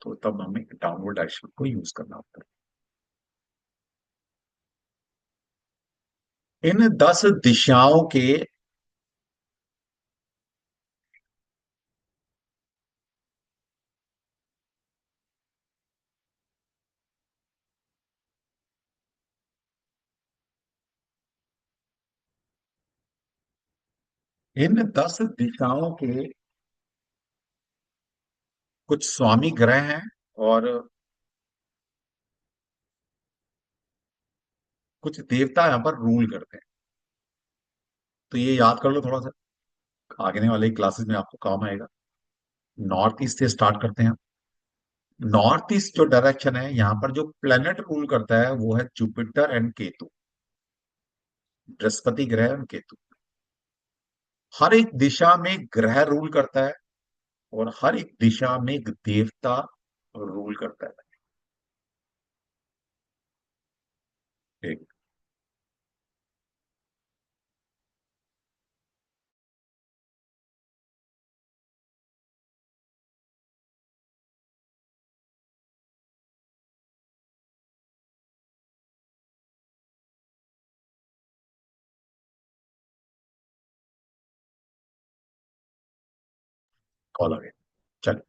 तो तब हमें डाउनवर्ड डायरेक्शन को यूज करना होता है। इन 10 दिशाओं के, इन 10 दिशाओं के कुछ स्वामी ग्रह हैं, और कुछ देवता यहाँ पर रूल करते हैं। तो ये याद कर लो थोड़ा सा, आगे वाले क्लासेस में आपको काम आएगा। नॉर्थ ईस्ट से स्टार्ट करते हैं। नॉर्थ ईस्ट जो डायरेक्शन है, यहाँ पर जो प्लेनेट रूल करता है वो है जुपिटर एंड केतु, बृहस्पति ग्रह एंड केतु। हर एक दिशा में ग्रह रूल करता है, और हर एक दिशा में एक देवता रूल करता है। एक कॉल आ गया। चलो,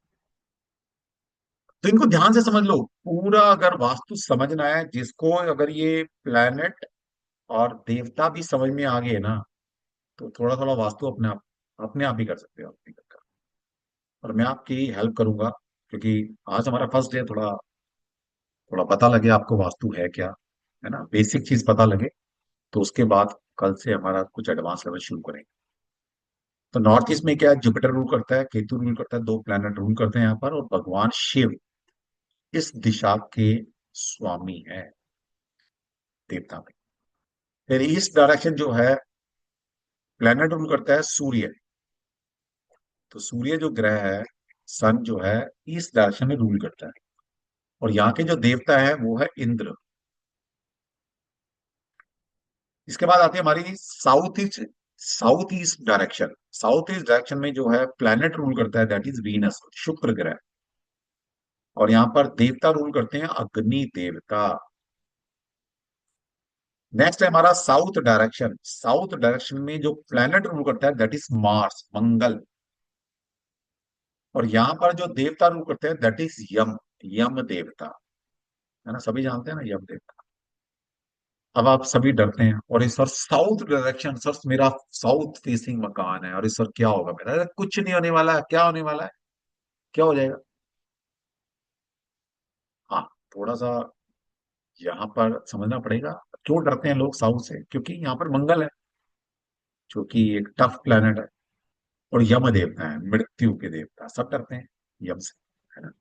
तो इनको ध्यान से समझ लो पूरा। अगर वास्तु समझना है जिसको, अगर ये प्लेनेट और देवता भी समझ में आ गए ना, तो थोड़ा थोड़ा वास्तु अपने आप ही कर सकते हो अपने घर का। और मैं आपकी हेल्प करूंगा, क्योंकि आज हमारा फर्स्ट डे, थोड़ा थोड़ा पता लगे आपको वास्तु है क्या, है ना, बेसिक चीज पता लगे। तो उसके बाद कल से हमारा कुछ एडवांस लेवल शुरू करेंगे। तो नॉर्थ ईस्ट में क्या है? जुपिटर रूल करता है, केतु रूल करता है, 2 प्लैनेट रूल करते हैं यहाँ पर, और भगवान शिव इस दिशा के स्वामी है, देवता में। फिर ईस्ट डायरेक्शन जो है, प्लैनेट रूल करता है सूर्य। तो सूर्य जो ग्रह है, सन जो है, ईस्ट डायरेक्शन में रूल करता है। और यहाँ के जो देवता है वो है इंद्र। इसके बाद आती है हमारी south east direction. South east direction में जो है प्लैनेट रूल करता है, दैट इज वीनस, शुक्र ग्रह। और यहाँ पर देवता रूल करते हैं अग्नि देवता। नेक्स्ट है हमारा साउथ डायरेक्शन। साउथ डायरेक्शन में जो प्लेनेट रूल करता है दैट इज मार्स, मंगल। और यहाँ पर जो देवता रूल करते हैं दैट इज यम, यम देवता। है ना, सभी जानते हैं ना यम देवता। अब आप सभी डरते हैं और इस सर साउथ डायरेक्शन, सर मेरा साउथ फेसिंग मकान है और इस सर क्या होगा मेरा? अरे कुछ नहीं होने वाला है। क्या होने वाला है? क्या हो जाएगा? हाँ, थोड़ा सा यहाँ पर समझना पड़ेगा। क्यों डरते हैं लोग साउथ से? क्योंकि यहाँ पर मंगल है, जो कि एक टफ प्लेनेट है। और यम देवता है, मृत्यु के देवता। सब डरते हैं यम से, है ना।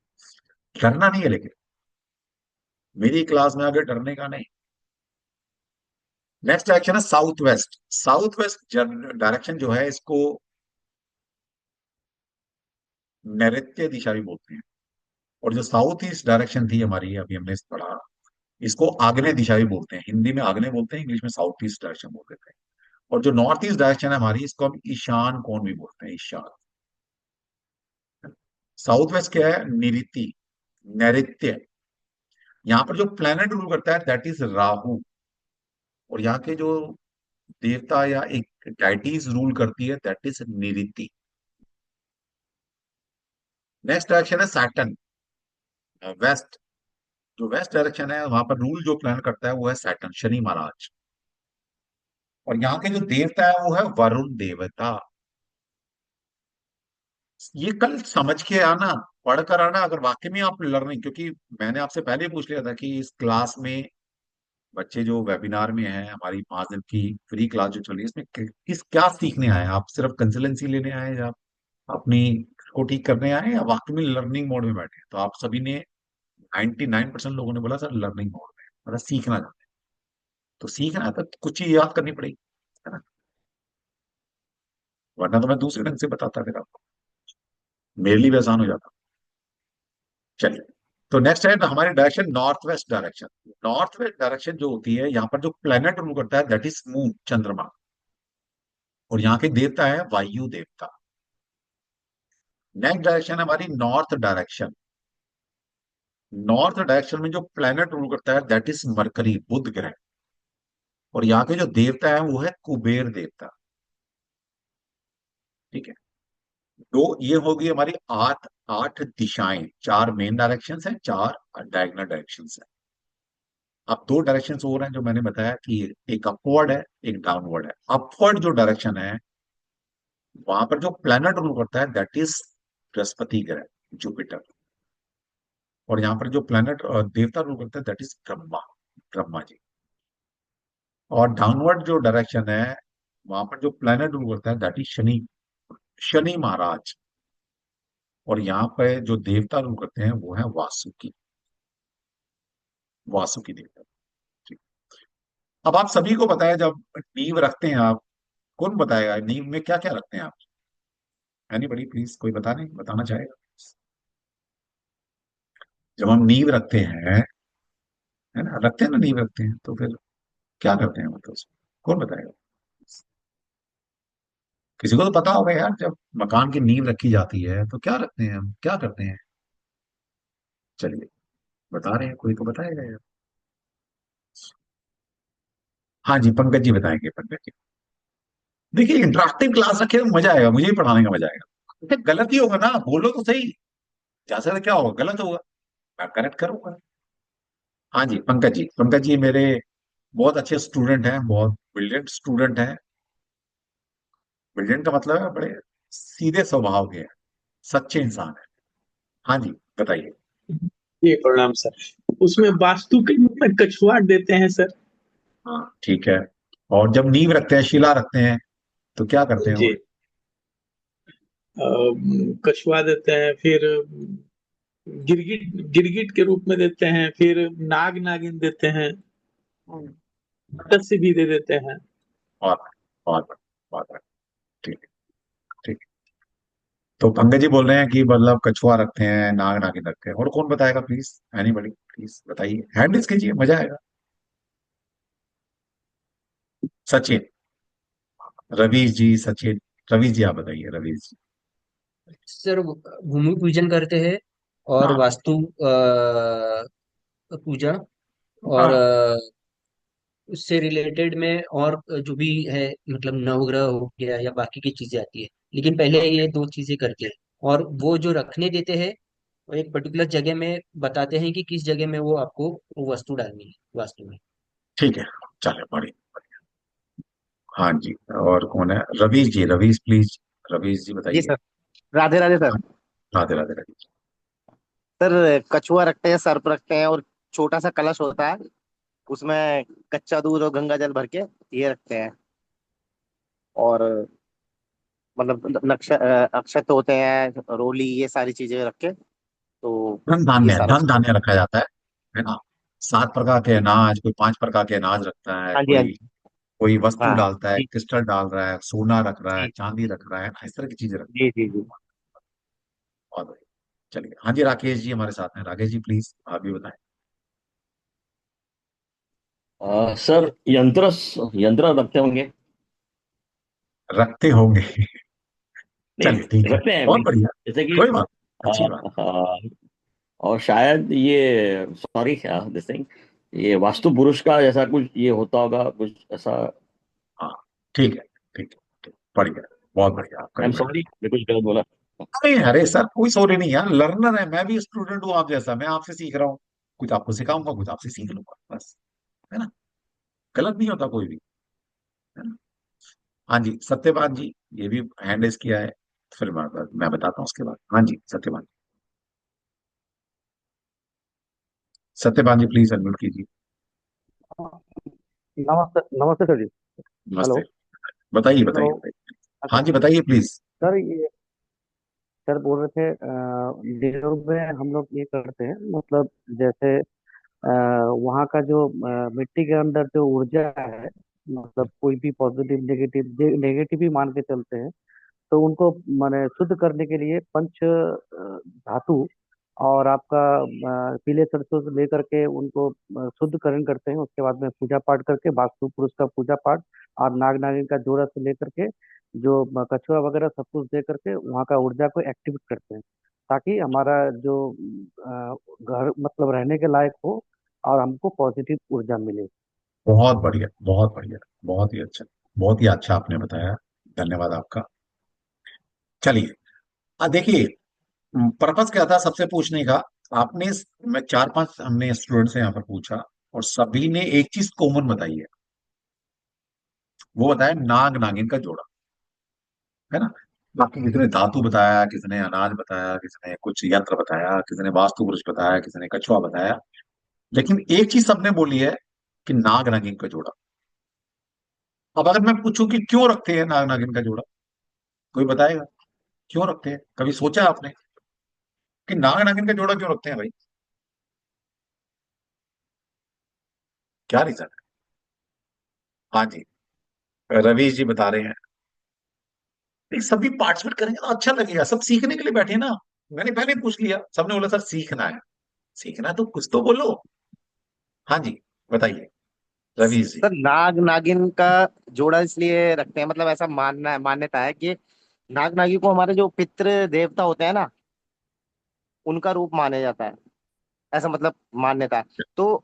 डरना नहीं है लेकिन, मेरी क्लास में आगे डरने का नहीं। नेक्स्ट डायरेक्शन है south west. South west direction जो है इसको नैऋत्य दिशा भी बोलते हैं। और जो साउथ ईस्ट डायरेक्शन थी हमारी, अभी हमने पढ़ा, इसको आग्नेय दिशा भी बोलते हैं। हिंदी में आग्नेय बोलते हैं, इंग्लिश में साउथ ईस्ट डायरेक्शन बोल देते हैं। और जो नॉर्थ ईस्ट डायरेक्शन है हमारी, इसको हम ईशान कोण भी बोलते हैं, ईशान। साउथ वेस्ट क्या है? निरिति, नैऋत्य। यहाँ पर जो प्लेनेट रूल करता है दैट इज राहु। और यहाँ के जो देवता या एक डाइटीज रूल करती है दैट इज निरिति। नेक्स्ट डायरेक्शन है सैटर्न, वेस्ट। जो वेस्ट डायरेक्शन है वहां पर रूल जो प्लान करता है वो है सैटर्न, शनि महाराज। और यहाँ के जो देवता है वो है वरुण देवता। ये कल समझ के आना, पढ़ कर आना, अगर वाकई में आप लर्निंग, क्योंकि मैंने आपसे पहले ही पूछ लिया था कि इस क्लास में बच्चे जो वेबिनार में हैं, हमारी 5 दिन की फ्री क्लास जो चल रही है, इसमें किस क्या सीखने आए हैं? आप सिर्फ कंसल्टेंसी लेने आए हैं, या अपनी को ठीक करने आए हैं, या वाकई में लर्निंग मोड में बैठे हैं? तो आप सभी ने 99% लोगों ने बोला सर लर्निंग मोड में, मतलब सीखना चाहते हैं। तो सीखना है तो कुछ चीज याद करनी पड़ेगी, है ना। वरना तो मैं दूसरे ढंग से बताता फिर आपको, मेरे लिए भी आसान हो जाता। चलिए, तो नेक्स्ट है हमारी direction north west direction. North west direction जो होती है, यहाँ पर जो प्लेनेट रूल करता है दैट इज मून, चंद्रमा। और यहाँ के देवता है वायु देवता। नेक्स्ट डायरेक्शन है हमारी नॉर्थ डायरेक्शन। नॉर्थ डायरेक्शन में जो प्लेनेट रूल करता है दैट इज मरकरी, बुध ग्रह। और यहाँ के जो देवता है वो है कुबेर देवता। ठीक है। तो ये होगी हमारी आठ आठ दिशाएं। चार मेन डायरेक्शंस हैं, चार डायगोनल डायरेक्शंस हैं। अब दो डायरेक्शंस और हैं जो मैंने बताया कि एक अपवर्ड है, एक डाउनवर्ड है। अपवर्ड जो डायरेक्शन है वहां पर जो प्लैनेट रूल करता है दैट इज बृहस्पति ग्रह, जुपिटर। और यहाँ पर जो प्लैनेट देवता रूल करता है दैट इज ब्रह्मा, ब्रह्मा जी। और डाउनवर्ड जो डायरेक्शन है वहां पर जो प्लैनेट रूल करता है दैट इज शनि, शनि महाराज। और यहाँ पे जो देवता रूल करते हैं वो है वासुकी, वासुकी देवता। ठीक। अब आप सभी को पता है, जब नींव रखते हैं आप, कौन बताएगा नींव में क्या क्या रखते हैं आप? एनीबडी प्लीज, कोई बताना चाहेगा? जब हम नींव रखते हैं, है ना, रखते हैं ना, नींव रखते हैं, तो फिर क्या करते हैं मतलब उसमें? कौन बताएगा? किसी को तो पता होगा यार, जब मकान की नींव रखी जाती है तो क्या रखते हैं हम, क्या करते हैं? चलिए, बता रहे हैं, कोई तो बताएगा यार। हाँ जी, पंकज जी बताएंगे, पंकज जी। देखिए, इंटरेक्टिव क्लास रखे तो मजा आएगा, मुझे ही पढ़ाने का मजा आएगा। तो गलत ही होगा ना, बोलो तो सही। जैसा क्या होगा, गलत होगा, मैं करेक्ट करूंगा। हाँ जी, पंकज जी, पंकज जी मेरे बहुत अच्छे स्टूडेंट हैं, बहुत ब्रिलियंट स्टूडेंट हैं। ब्रिलियंट का मतलब है बड़े सीधे स्वभाव के हैं, सच्चे इंसान है। हाँ जी, बताइए। जी प्रणाम सर। उसमें वास्तु के रूप में कछुआ देते हैं सर। हाँ ठीक है। और जब नींव रखते हैं, शिला रखते हैं, तो क्या करते हैं जी। वो? कछुआ देते हैं, फिर गिरगिट, गिरगिट के रूप में देते हैं, फिर नाग नागिन देते हैं, मत्स्य भी दे देते हैं। और और ठीक है, ठीक है। तो पंकज जी बोल रहे हैं कि मतलब कछुआ रखते हैं, नाग नागिन रखते हैं। और कौन बताएगा प्लीज? एनीबडी प्लीज बताइए, हैंड रेज कीजिए, मजा आएगा। सचिन, रवीश जी, सचिन, रवीश जी आप बताइए, रवीश जी। सर भूमि पूजन करते हैं। और हाँ वास्तु पूजा, और हाँ। उससे रिलेटेड में और जो भी है, मतलब नवग्रह हो गया या बाकी की चीजें आती है। लेकिन पहले ये दो चीजें करते हैं, और वो जो रखने देते हैं वो एक पर्टिकुलर जगह में बताते हैं कि किस जगह में वो आपको वो वस्तु डालनी है वास्तु में। ठीक है, चलो बढ़िया। हाँ जी, और कौन है? रवीश जी, रवीश प्लीज। रवीश जी जी बताइए। सर। राधे राधे सर। हाँ, राधे राधे रवीश। सर कछुआ रखते हैं, सर्प रखते हैं, और छोटा सा कलश होता है, उसमें कच्चा दूध और गंगा जल भर के ये रखते हैं। और मतलब अक्षत होते हैं, रोली, ये सारी चीजें रख के, तो ये सारा धन चीजें। धान्य रखा जाता है ना? 7 प्रकार के अनाज, कोई 5 प्रकार के अनाज रखता है, हाँ जी, हाँ कोई जी। कोई वस्तु हाँ डालता है, जी क्रिस्टल डाल रहा है, सोना रख रहा है, जी चांदी रख रहा है ना, इस तरह की चीजें रखता जी जी जी। है। बहुत बढ़िया। चलिए, हाँ जी, राकेश जी हमारे साथ हैं। राकेश जी प्लीज, आप भी बताएं। सर यंत्र रखते होंगे। रखते होंगे। नहीं, चलिए ठीक है, रखते हैं बहुत मीन्स, बढ़िया। जैसे कि कोई बात, अ, अच्छी बात। और शायद ये, सॉरी दिस थिंग, ये वास्तु पुरुष का जैसा कुछ ये होता होगा कुछ ऐसा। हाँ ठीक है, ठीक है, ठीक, बढ़िया, बहुत बढ़िया, आपका आई भी एम बढ़िया। सॉरी, मैं कुछ गलत बोला। अरे अरे सर, कोई सॉरी नहीं यार, लर्नर है, मैं भी स्टूडेंट हूँ आप जैसा, मैं आपसे सीख रहा हूँ। कुछ आपको सिखाऊंगा, कुछ आपसे सीख लूंगा, बस। है ना? गलत नहीं होता कोई भी। है ना? हाँ जी, सत्यपाल जी, ये भी हैंड रेस किया है। फिर मैं बताता हूँ उसके बाद। हाँ जी, सत्यपाल। सत्यपाल जी प्लीज अनम्यूट कीजिए। नमस्ते नमस्ते सर जी। नमस्ते। हेलो। बताइए हेलो। बताइए बताइए। हाँ अच्छा जी, बताइए प्लीज। सर, ये सर बोल रहे थे लेह में हम लोग ये करते हैं, मतलब जैसे वहाँ का जो मिट्टी के अंदर जो ऊर्जा है, मतलब कोई भी पॉजिटिव नेगेटिव नेगेटिव ही मान के चलते हैं, तो उनको माने शुद्ध करने के लिए पंच धातु और आपका पीले सरसों से लेकर के उनको शुद्धकरण करते हैं। उसके बाद में पूजा पाठ करके वास्तु पुरुष का पूजा पाठ और नाग नागिन का जोड़ा से लेकर के जो कछुआ वगैरह सब कुछ दे करके वहाँ का ऊर्जा को एक्टिवेट करते हैं, ताकि हमारा जो घर मतलब रहने के लायक हो और हमको पॉजिटिव ऊर्जा मिले। बहुत बढ़िया, बहुत बढ़िया, बहुत ही अच्छा, बहुत ही अच्छा आपने बताया। धन्यवाद आपका। चलिए, देखिए, पर्पस क्या था सबसे पूछने का? आपने, मैं 4-5 हमने स्टूडेंट से यहाँ पर पूछा, और सभी ने एक चीज कॉमन बताई है। वो बताया नाग नागिन का जोड़ा। है ना? बाकी किसी ने धातु बताया, किसी ने अनाज बताया, किसी ने कुछ यंत्र बताया, किसी ने वास्तु पुरुष बताया, किसी ने कछुआ बताया। लेकिन एक चीज सबने बोली है कि नाग नागिन का जोड़ा। अब अगर मैं पूछूं कि क्यों रखते हैं नाग नागिन का जोड़ा, कोई बताएगा? क्यों रखते हैं? कभी सोचा आपने कि नाग नागिन का जोड़ा क्यों रखते हैं भाई? क्या रीजन है? हाँ जी, रवीश जी बता रहे हैं। नहीं, सभी पार्टिसिपेट करेंगे तो अच्छा लगेगा, सब सीखने के लिए बैठे हैं ना। मैंने पहले ही पूछ लिया, सबने बोला सर सीखना है। सीखना है तो कुछ तो बोलो। हाँ जी, बताइए रवीश जी। सर नाग नागिन का जोड़ा इसलिए रखते हैं, मतलब ऐसा मानना है, मान्यता है कि नाग नागिन को हमारे जो पितृ देवता होते हैं ना, उनका रूप माना जाता है, ऐसा मतलब मान्यता है। तो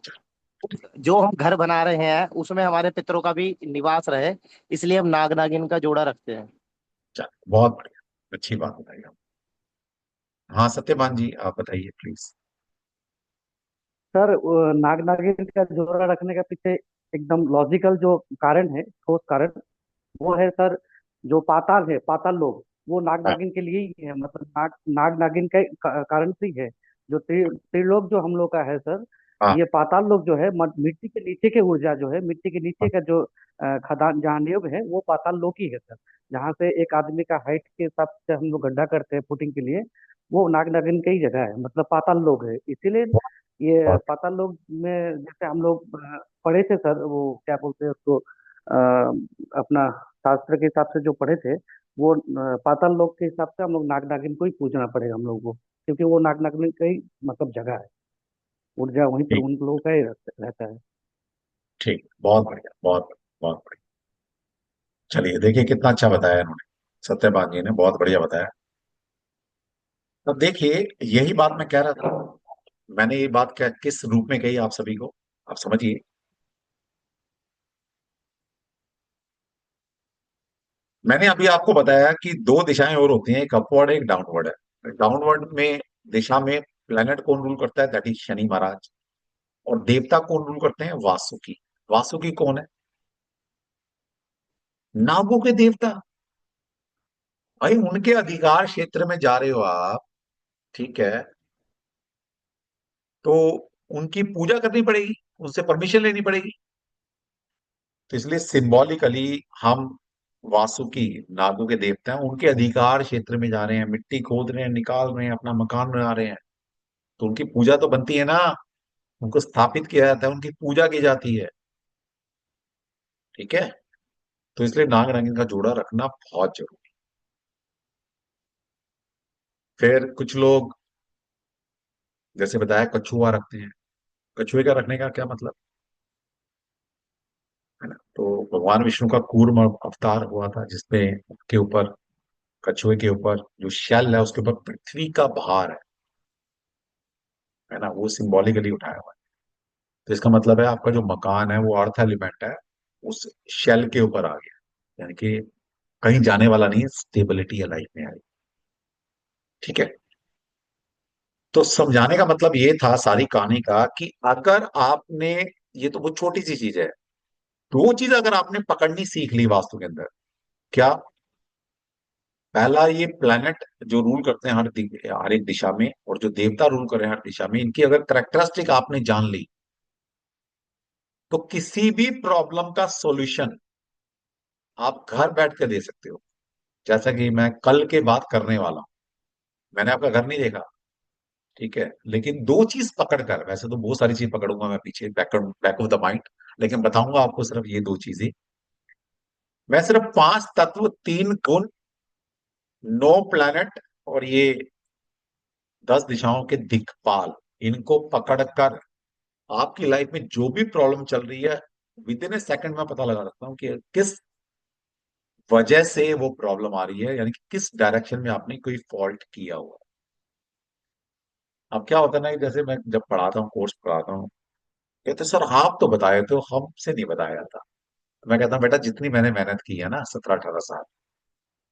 जो हम घर बना रहे हैं उसमें हमारे पितरों का भी निवास रहे, इसलिए हम नाग नागिन का जोड़ा रखते हैं। चल, बहुत बढ़िया, अच्छी बात बताई आप। हाँ सत्यवान जी, आप बताइए प्लीज। सर नाग नागिन का जोड़ा रखने का पीछे एकदम लॉजिकल जो कारण है, ठोस कारण, वो है सर, जो पाताल है, पाताल लोग, वो नाग हाँ नागिन के लिए ही है, मतलब नाग नाग नागिन के कारण से ही है। जो त्रिलोक जो हम लोग का है सर, हाँ ये पाताल लोग जो है मिट्टी के नीचे के ऊर्जा जो है, मिट्टी के नीचे हाँ, का जो खदान जहाँ नींव है, वो पाताल लोक ही है सर। जहाँ से एक आदमी का हाइट के हिसाब से हम लोग गड्ढा करते हैं फुटिंग के लिए, वो नाग नागिन का ही जगह है, मतलब पाताल लोग है, इसीलिए बहुत ये बहुत पाताल लोक में जैसे हम लोग पढ़े थे सर, वो क्या बोलते हैं उसको, अपना शास्त्र के हिसाब से जो पढ़े थे, वो पाताल लोक के हिसाब से हम लोग नाग नागिन को ही पूजना पड़ेगा हम लोगों को, क्योंकि वो नाग नागिन का ही मतलब जगह है, ऊर्जा वहीं पर ठीक, उन लोगों का ही रहता है। ठीक, बहुत बढ़िया, बहुत बढ़िया, बहुत बढ़िया। चलिए, देखिए कितना अच्छा बताया इन्होंने। सत्यवान जी ने बहुत बढ़िया बताया। तो देखिए, यही बात मैं कह रहा था। मैंने ये बात क्या किस रूप में कही आप सभी को, आप समझिए। मैंने अभी आपको बताया कि दो दिशाएं और होती हैं, एक अपवर्ड एक डाउनवर्ड है। डाउनवर्ड में दिशा में प्लेनेट कौन रूल करता है? दैट इज शनि महाराज। और देवता कौन रूल करते हैं? वासुकी। वासुकी कौन है? नागों के देवता। भाई उनके अधिकार क्षेत्र में जा रहे हो आप, ठीक है, तो उनकी पूजा करनी पड़ेगी, उनसे परमिशन लेनी पड़ेगी। तो इसलिए सिंबॉलिकली हम वासुकी, नागों के देवता हैं, उनके अधिकार क्षेत्र में जा रहे हैं, मिट्टी खोद रहे हैं, निकाल रहे हैं, अपना मकान बना रहे हैं, तो उनकी पूजा तो बनती है ना। उनको स्थापित किया जाता है, उनकी पूजा की जाती है। ठीक है। तो इसलिए नाग नागिन का जोड़ा रखना बहुत जरूरी। फिर कुछ लोग जैसे बताया कछुआ रखते हैं। कछुए का रखने का क्या मतलब है ना? तो भगवान विष्णु का कूर्म अवतार हुआ था, जिसपे उसके ऊपर, कछुए के ऊपर जो शैल है उसके ऊपर पृथ्वी का भार है ना, वो सिंबॉलिकली उठाया हुआ है। तो इसका मतलब है आपका जो मकान है वो अर्थ एलिमेंट है, उस शेल के ऊपर आ गया, यानी कि कहीं जाने वाला नहीं है, स्टेबिलिटी है लाइफ में आई। ठीक है। तो समझाने का मतलब ये था सारी कहानी का कि अगर आपने, ये तो बहुत छोटी सी चीज है, दो चीज अगर आपने पकड़नी सीख ली वास्तु के अंदर, क्या? पहला, ये प्लेनेट जो रूल करते हैं हर एक दिशा में, और जो देवता रूल कर रहे हैं हर दिशा में, इनकी अगर करेक्टरिस्टिक आपने जान ली, तो किसी भी प्रॉब्लम का सॉल्यूशन आप घर बैठ के दे सकते हो। जैसा कि मैं कल के बात करने वाला हूं। मैंने आपका घर नहीं देखा, ठीक है, लेकिन दो चीज पकड़कर, वैसे तो बहुत सारी चीज पकड़ूंगा मैं पीछे, बैक ऑफ द माइंड, लेकिन बताऊंगा आपको सिर्फ ये दो चीजें। मैं सिर्फ पांच तत्व, तीन गुण, नो प्लैनेट, और ये 10 दिशाओं के दिक्पाल, इनको पकड़कर आपकी लाइफ में जो भी प्रॉब्लम चल रही है, विद इन ए सेकंड में पता लगा सकता हूँ कि किस वजह से वो प्रॉब्लम आ रही है, यानी कि किस डायरेक्शन में आपने कोई फॉल्ट किया हुआ है। अब क्या होता है ना कि जैसे मैं जब पढ़ाता हूँ, कोर्स पढ़ाता हूँ, कहते सर आप तो बताए तो हमसे नहीं बताया जाता। तो मैं कहता हूँ बेटा, जितनी मैंने मेहनत की है ना 17-18 साल,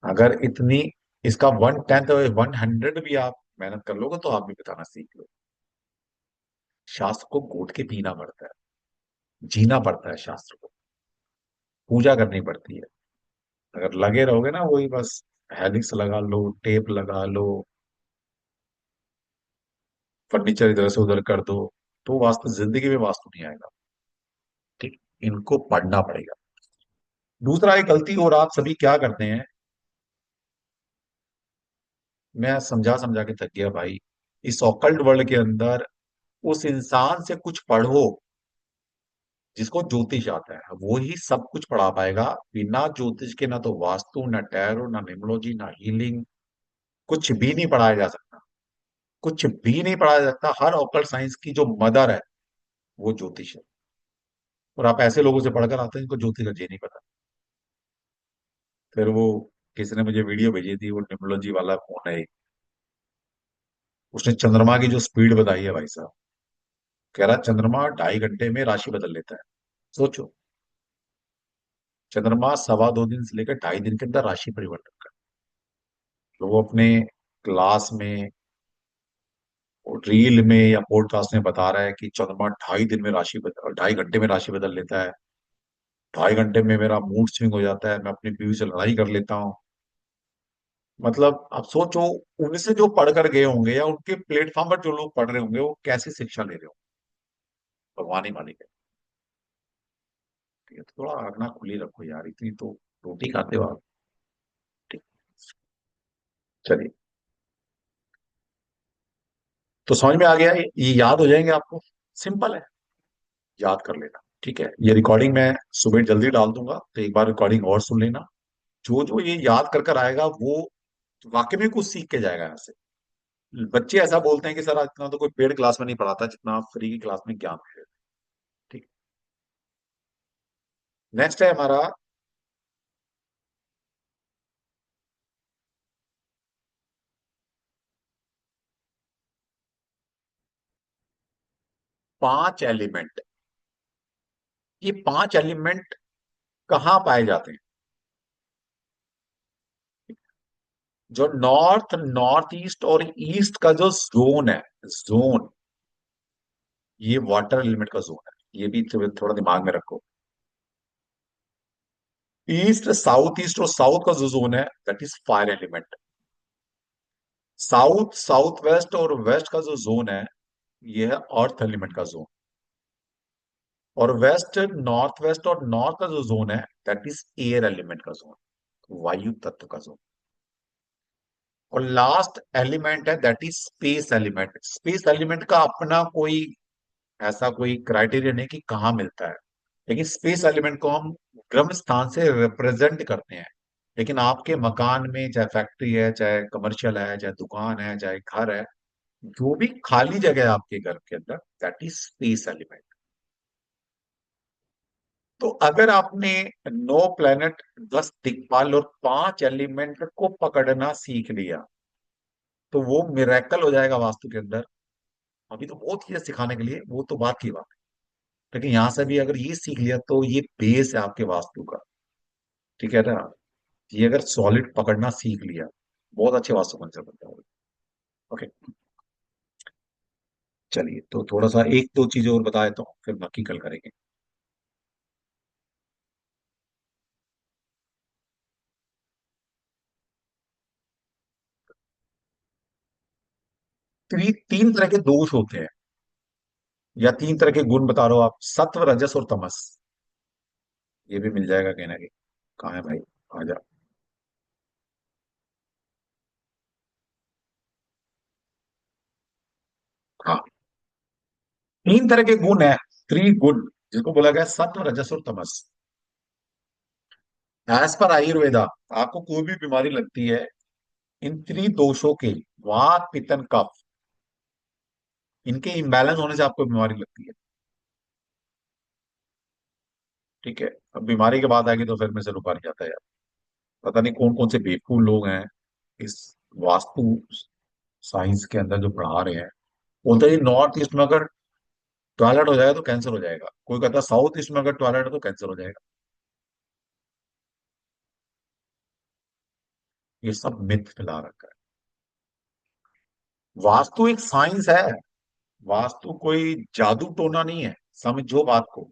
अगर इतनी, इसका 1/10 और 100 भी आप मेहनत कर लोगे तो आप भी बताना सीख लो। शास्त्र को घोट के पीना पड़ता है, जीना पड़ता है शास्त्र को, पूजा करनी पड़ती है। अगर लगे रहोगे ना वही बस, हेलिक्स लगा लो, टेप लगा लो, फर्नीचर इधर से उधर कर दो, तो वास्तु जिंदगी में वास्तु नहीं आएगा। ठीक। इनको पढ़ना पड़ेगा। दूसरा, एक गलती और आप सभी क्या करते हैं, मैं समझा समझा के थक गया भाई। इस ऑकल्ट वर्ल्ड के अंदर उस इंसान से कुछ पढ़ो जिसको ज्योतिष आता है, वो ही सब कुछ पढ़ा पाएगा। बिना ज्योतिष के ना तो वास्तु, ना टैरो, ना न्यूमरोलॉजी, ना हीलिंग, कुछ भी नहीं पढ़ाया जा सकता। कुछ भी नहीं पढ़ाया जा सकता। हर ऑकल्ट साइंस की जो मदर है वो ज्योतिष है। और आप ऐसे लोगों से पढ़कर आते हैं जिनको ज्योतिष का जे नहीं पता। फिर वो, किसी ने मुझे वीडियो भेजी थी, वो न्यूमरोलॉजी वाला कौन है, उसने चंद्रमा की जो स्पीड बताई है भाई साहब, कह रहा चंद्रमा 2.5 घंटे में राशि बदल लेता है। सोचो, चंद्रमा 2.25 दिन से लेकर 2.5 दिन के अंदर राशि परिवर्तन करता है। तो वो अपने क्लास में, रील में या पॉडकास्ट में बता रहा है कि चंद्रमा 2.5 दिन में 2.5 घंटे में राशि बदल लेता है। 2.5 घंटे में मेरा मूड स्विंग हो जाता है, मैं अपनी बीवी से लड़ाई कर लेता हूँ। मतलब आप सोचो, उनसे जो पढ़ कर गए होंगे या उनके प्लेटफॉर्म पर जो लोग पढ़ रहे होंगे, वो कैसी शिक्षा ले रहे होंगे, भगवान ही मालिक है। ठीक है, तो थोड़ा आगना खुली रखो यार, इतनी तो रोटी खाते हो आप। ठीक। चलिए, तो समझ में आ गया, ये याद हो जाएंगे आपको। सिंपल है, याद कर लेना। ठीक है, ये रिकॉर्डिंग मैं सुबह जल्दी डाल दूंगा, तो एक बार रिकॉर्डिंग और सुन लेना। जो जो ये याद कर कर आएगा वो वाकई में कुछ सीख के जाएगा यहाँ से। बच्चे ऐसा बोलते हैं कि सर इतना तो कोई पेड क्लास में नहीं पढ़ाता जितना आप फ्री की क्लास में ज्ञान दे रहे हो। ठीक। नेक्स्ट है हमारा पांच एलिमेंट, ये पांच एलिमेंट कहाँ पाए जाते हैं? जो नॉर्थ, नॉर्थ ईस्ट और ईस्ट का जो जोन है, जोन, ये वाटर एलिमेंट का जोन है, ये भी थोड़ा दिमाग में रखो। ईस्ट, साउथ ईस्ट और साउथ का जो जोन है that is fire element. South, south west और वेस्ट का जो जोन है ये है अर्थ एलिमेंट का जोन। और वेस्ट, नॉर्थ वेस्ट और नॉर्थ का जो जोन है दैट इज एयर एलिमेंट का जोन, वायु तत्व का जोन। और लास्ट एलिमेंट है that is space element. Space element का अपना कोई ऐसा कोई क्राइटेरिया नहीं कि कहाँ मिलता है, लेकिन स्पेस एलिमेंट को हम क्रम स्थान से रिप्रेजेंट करते हैं। लेकिन आपके मकान में चाहे फैक्ट्री है, चाहे कमर्शियल है, चाहे दुकान है, चाहे घर है, जो भी खाली जगह है आपके घर के अंदर दैट इज स्पेस एलिमेंट। तो अगर आपने 9 प्लेनेट, 10 दिक्पाल और पांच एलिमेंट को पकड़ना सीख लिया तो वो मिरेकल हो जाएगा वास्तु के अंदर। अभी तो बहुत चीजें सिखाने के लिए, वो तो बात की बात है, लेकिन यहां से भी अगर ये सीख लिया तो ये बेस है आपके वास्तु का। ठीक है ना? ये अगर सॉलिड पकड़ना सीख लिया, बहुत अच्छे वास्तु बन सकता है। ओके, चलिए तो थोड़ा सा एक दो चीजें और बता देता हूँ, फिर बाकी कल करेंगे। तीन तरह के दोष होते हैं, या तीन तरह के गुण बता रहे हो आप, सत्व, रजस और तमस। ये भी मिल जाएगा कहना कि कहाँ है भाई, आ जा। हाँ, तीन तरह के गुण है, त्रिगुण, जिसको बोला गया सत्व, रजस और तमस। एज पर आयुर्वेदा, आपको कोई भी बीमारी लगती है, इन त्रिदोषों के, वात, पित्तन, कफ, इनके इम्बैलेंस होने से आपको बीमारी लगती है। ठीक है, अब बीमारी की बात आएगी तो फिर मेरे से रुका नहीं जाता यार। पता नहीं कौन कौन से बेवकूफ लोग हैं इस वास्तु साइंस के अंदर जो पढ़ा रहे हैं। बोलते हैं नॉर्थ ईस्ट में अगर टॉयलेट हो जाएगा तो कैंसर हो जाएगा, कोई कहता है साउथ ईस्ट में अगर टॉयलेट हो तो कैंसर हो जाएगा। ये सब मिथ फैला रखा है। वास्तु एक साइंस है, वास्तु कोई जादू टोना नहीं है, समझो बात को।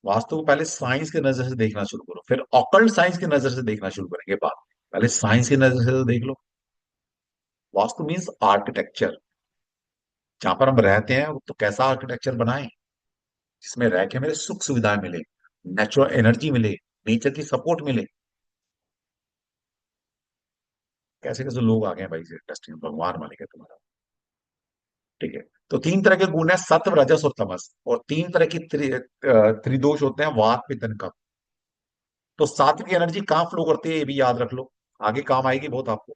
वास्तु को पहले साइंस के नजर से देखना शुरू करो, फिर ऑकल्ट साइंस की नजर से देखना शुरू करेंगे बात। पहले साइंस की नजर से तो देख लो। Vastu means architecture. जहां पर हम रहते हैं तो कैसा आर्किटेक्चर बनाएं जिसमें रह के हमें सुख सुविधाएं मिले, नेचुरल एनर्जी मिले, नेचर की सपोर्ट मिले। कैसे कैसे लोग आ गए हैं भाई इस इंडस्ट्री में, भगवान मानेगा तुम्हारा। ठीक है, तो तीन तरह के गुण है, सत्व, रजस और तमस। और तीन तरह की त्रिदोष होते हैं, वात, पित्त, कफ। तो सात्विक एनर्जी कहाँ फ्लो करती है ये भी याद रख लो, आगे काम आएगी बहुत आपको।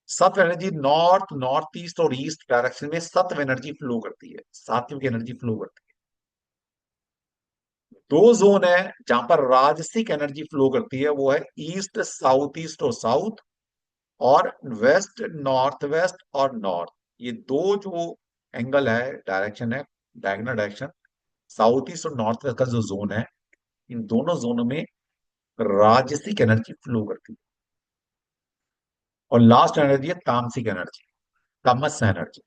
सत्व एनर्जी नॉर्थ, नॉर्थ ईस्ट और ईस्ट डायरेक्शन में सत्व एनर्जी फ्लो करती है, सात्विक एनर्जी फ्लो करती है। दो जोन है जहां पर राजसिक एनर्जी फ्लो करती है, वो है ईस्ट, साउथ ईस्ट और साउथ, और वेस्ट, नॉर्थ वेस्ट और नॉर्थ। ये दो जो एंगल है, डायरेक्शन है, डायगोनल डायरेक्शन, साउथ ईस्ट और नॉर्थ वेस्ट का जो जोन है, इन दोनों जोनों में राजसिक एनर्जी फ्लो करती है। और लास्ट एनर्जी है तामसिक एनर्जी, तमस एनर्जी।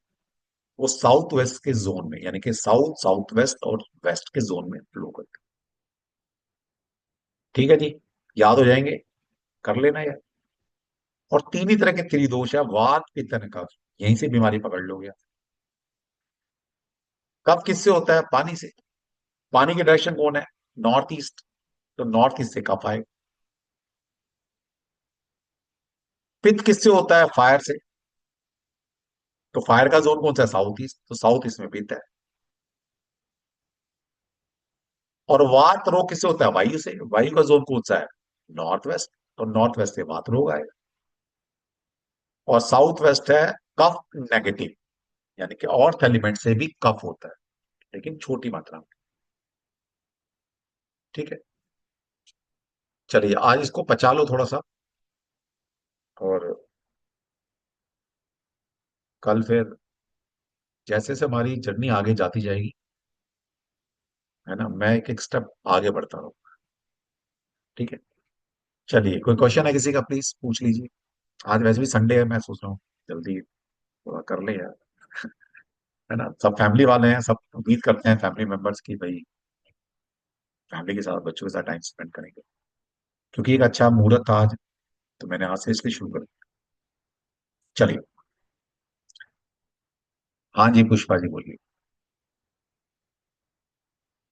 वो साउथ वेस्ट के जोन में, यानी कि साउथ, साउथ वेस्ट और वेस्ट के जोन में फ्लो करती है। ठीक है जी, याद हो जाएंगे, कर लेना यार। और तीन ही तरह के त्रिदोष है, वात, पित्त, कफ। यहीं से बीमारी पकड़ लोगे। कफ किससे होता है? पानी से। पानी की डायरेक्शन कौन है? नॉर्थ ईस्ट, तो नॉर्थ ईस्ट से कफ आए। पित्त किससे होता है? फायर से, तो फायर का जोन कौन सा है? साउथ ईस्ट, तो साउथ ईस्ट में पित्त है। और वात रोग किससे होता है? वायु से, वायु का जोन कौन सा है? नॉर्थ वेस्ट, तो नॉर्थ वेस्ट से वात रोग आएगा। और साउथ वेस्ट है कफ नेगेटिव, यानी कि अर्थ एलिमेंट से भी कफ होता है, लेकिन छोटी मात्रा में। ठीक है, चलिए आज इसको पचा लो थोड़ा सा, और कल फिर जैसे जैसे हमारी जर्नी आगे जाती जाएगी, है ना, मैं एक एक स्टेप आगे बढ़ता रहूँ। ठीक है। चलिए, कोई क्वेश्चन है किसी का, प्लीज पूछ लीजिए। आज वैसे भी संडे है, मैं सोच रहा हूँ जल्दी थोड़ा कर ले यार। है ना, सब फैमिली वाले हैं, सब उम्मीद करते हैं फैमिली मेंबर्स की भाई फैमिली के साथ, बच्चों के साथ टाइम स्पेंड करेंगे, क्योंकि एक अच्छा मुहूर्त था आज, तो मैंने आज से इसलिए शुरू कर दिया। चलिए। हाँ जी, पुष्पा जी बोलिए,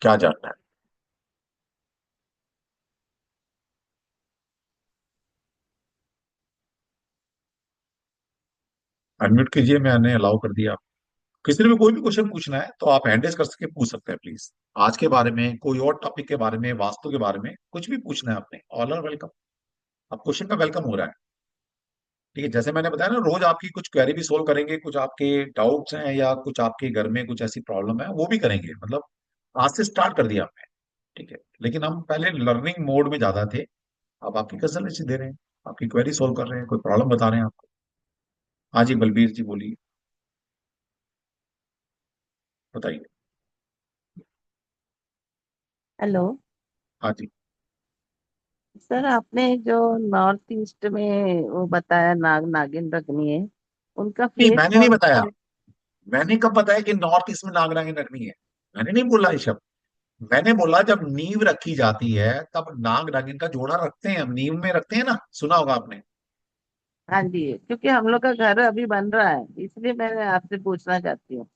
क्या जानना है? अनम्यूट कीजिए, मैंने अलाउ कर दिया। किसी ने भी कोई भी क्वेश्चन पूछना है तो आप हैंड रेज कर सके पूछ सकते हैं प्लीज। आज के बारे में, कोई और टॉपिक के बारे में, वास्तु के बारे में कुछ भी पूछना है आपने, ऑल आर वेलकम। अब क्वेश्चन का वेलकम हो रहा है। ठीक है, जैसे मैंने बताया ना, रोज आपकी कुछ क्वेरी भी सोल्व करेंगे, कुछ आपके डाउट्स हैं या कुछ आपके घर में कुछ ऐसी प्रॉब्लम है वो भी करेंगे, मतलब आज से स्टार्ट कर दिया हमने। ठीक है, लेकिन हम पहले लर्निंग मोड में ज्यादा थे, अब आपकी कंसल्टेंसी दे रहे हैं, आपकी क्वेरी सोल्व कर रहे हैं, कोई प्रॉब्लम बता रहे हैं आपको। हाँ जी, बलबीर जी बोलिए, बताइए। हेलो हाँ जी। सर, आपने जो नॉर्थ ईस्ट में वो बताया नाग नागिन रखनी है, उनका नहीं, फेस मैंने नहीं कौन बताया। सा है? मैंने कब बताया कि नॉर्थ ईस्ट में नाग नागिन रखनी है? मैंने नहीं बोला ये शब्द। मैंने बोला जब नींव रखी जाती है तब नाग नागिन का जोड़ा रखते हैं, हम नींव में रखते हैं ना, सुना होगा आपने। हाँ जी, क्योंकि हम लोग का घर अभी बन रहा है, इसलिए मैंने आपसे पूछना चाहती हूँ।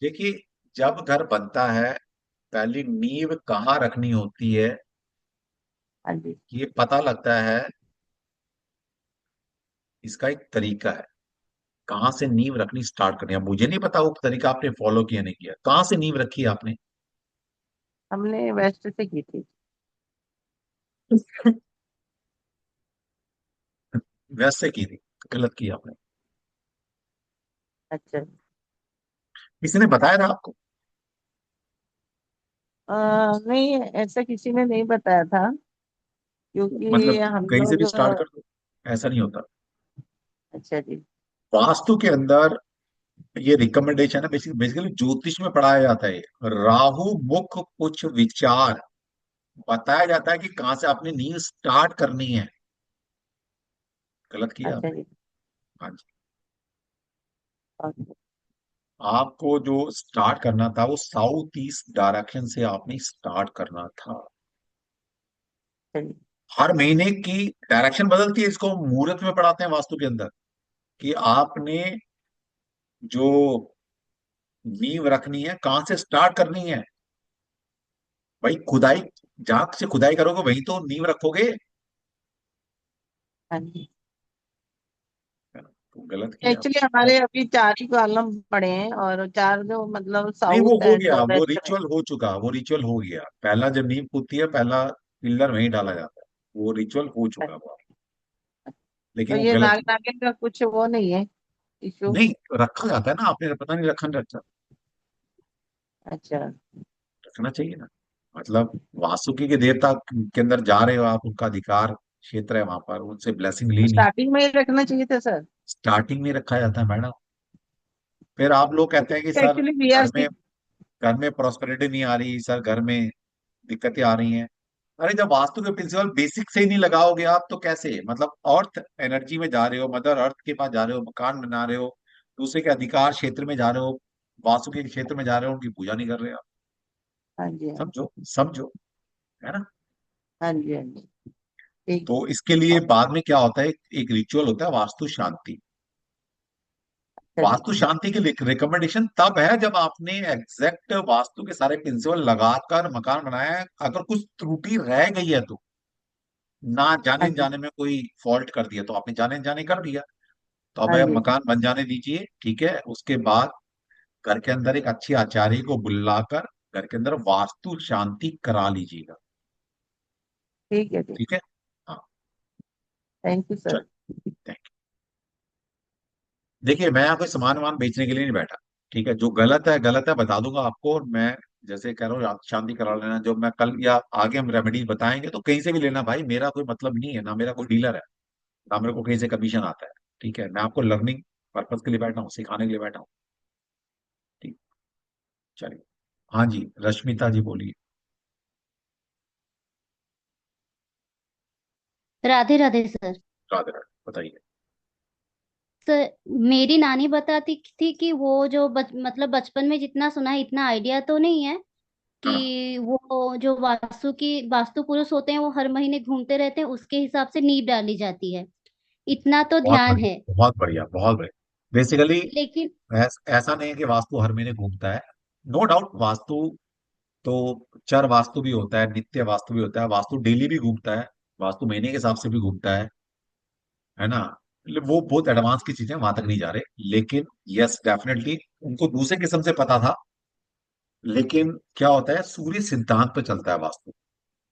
देखिए, जब घर बनता है पहली नींव कहाँ रखनी होती है, हाँ जी। ये पता लगता है। इसका एक तरीका है, कहाँ से नींव रखनी स्टार्ट करनी है। अब मुझे नहीं पता वो तरीका आपने फॉलो किया नहीं किया, कहाँ से नींव रखी है आपने? हमने वेस्ट से की थी। वैसे की थी, गलत किया आपने। अच्छा। किसी ने बताया था आपको? नहीं, ऐसा किसी ने नहीं बताया था, क्योंकि मतलब हम कहीं से लोग भी स्टार्ट कर दो, ऐसा नहीं होता। अच्छा जी। वास्तु के अंदर ये रिकमेंडेशन है, बेसिकली ज्योतिष में पढ़ाया जाता है। राहु मुख कुछ विचार, बताया जाता है कि कहाँ से आपने नींव स्टार्ट करनी है। गलत किया अच्छा आपने। जी। हाँ जी। अच्छा आपको जो स्टार्ट करना था वो साउथ ईस्ट डायरेक्शन से आपने स्टार्ट करना था। जी। हर महीने की डायरेक्शन बदलती है, इसको मुहूर्त में पढ़ाते हैं वास्तु के अंदर, कि आपने जो नींव रखनी है कहाँ से स्टार्ट करनी है। भाई खुदाई, जहां से खुदाई करोगे वहीं तो नींव रखोगे। हाँ जी। है ना? तो गलत किया एक्चुअली आपने। हमारे अभी 4 ही कॉलम पड़े हैं, और 4 जो मतलब नहीं, वो साउथ हो एंड गया, वो वेस्ट में। रिचुअल हो चुका, वो रिचुअल हो गया। पहला जब नींव खुदती है, पहला पिलर वहीं डाला जाता है, वो रिचुअल हो चुका वो। तो लेकिन वो ये गलत नाग है। नागिन का कुछ वो नहीं है, इशू? नहीं, रखा जाता है ना, आपने पता नहीं रखा नहीं रखा। अच्छा। रखना चाहिए ना, मतलब वासुकी के देवता के अंदर जा रहे हो आप, उनका अधिकार क्षेत्र है वहां पर, उनसे ब्लेसिंग तो लेनी। स्टार्टिंग में ही रखना चाहिए था सर। स्टार्टिंग में रखा जाता है मैडम। फिर आप लोग कहते हैं कि सर एक्चुअली वी आर घर में प्रॉस्पेरिटी नहीं आ रही सर, घर में दिक्कतें आ रही हैं। अरे जब वास्तु के प्रिंसिपल बेसिक से ही नहीं लगाओगे आप तो कैसे, मतलब अर्थ एनर्जी में जा रहे हो, मदर अर्थ के पास जा रहे हो, मकान बना रहे हो, दूसरे के अधिकार क्षेत्र में जा रहे हो, वास्तु के क्षेत्र में जा रहे हो, उनकी पूजा नहीं कर रहे आप। हाँ जी, हाँ जी। समझो, समझो, है ना। हाँ जी, हाँ जी। ठीक तो इसके है। लिए बाद में क्या होता है, एक रिचुअल होता है वास्तु शांति। अच्छा जी। वास्तु शांति की रिकमेंडेशन तब है जब आपने एग्जैक्ट वास्तु के सारे प्रिंसिपल लगाकर मकान बनाया है। अगर कुछ त्रुटि रह गई है तो, ना हाँ जाने जी, जाने में कोई फॉल्ट कर दिया तो आपने जाने जाने कर दिया, तो अब हाँ जी। मकान बन जाने दीजिए। ठीक है, उसके बाद घर के अंदर एक अच्छी आचार्य को बुलाकर घर के अंदर वास्तु शांति करा लीजिएगा। ठीक है जी। ठीक है। हाँ। Thank you sir. चल, thank you। देखिए, मैं यहाँ कोई सामान वामान बेचने के लिए नहीं बैठा। ठीक है, जो गलत है बता दूंगा आपको, और मैं जैसे कह रहा हूँ आप शांति करा लेना, जो मैं कल या आगे हम रेमेडीज बताएंगे तो कहीं से भी लेना भाई, मेरा कोई मतलब नहीं है, ना मेरा कोई डीलर है, ना मेरे को कहीं से कमीशन आता है। ठीक है, मैं आपको लर्निंग पर्पज के लिए बैठा हूँ, सिखाने के लिए बैठा हूँ। चलिए। हाँ जी, रश्मिता जी बोलिए। राधे राधे सर। राधे राधे, बताइए। सर, मेरी नानी बताती थी कि वो जो मतलब बचपन में जितना सुना है इतना आइडिया तो नहीं है हाँ, कि वो जो वास्तु पुरुष होते हैं वो हर महीने घूमते रहते हैं, उसके हिसाब से नींव डाली जाती है, इतना तो बहुत ध्यान बढ़िया, है। बहुत बढ़िया, बहुत बढ़िया। बेसिकली लेकिन ऐसा नहीं है कि वास्तु हर महीने घूमता है। नो डाउट, वास्तु तो चर वास्तु भी होता है, नित्य वास्तु भी होता है, वास्तु डेली भी घूमता है, वास्तु महीने के हिसाब से भी घूमता है ना। वो बहुत एडवांस की चीजें, वहां तक नहीं जा रहे, लेकिन यस डेफिनेटली उनको दूसरे किस्म से पता था। लेकिन क्या होता है, सूर्य सिद्धांत पे चलता है वास्तु।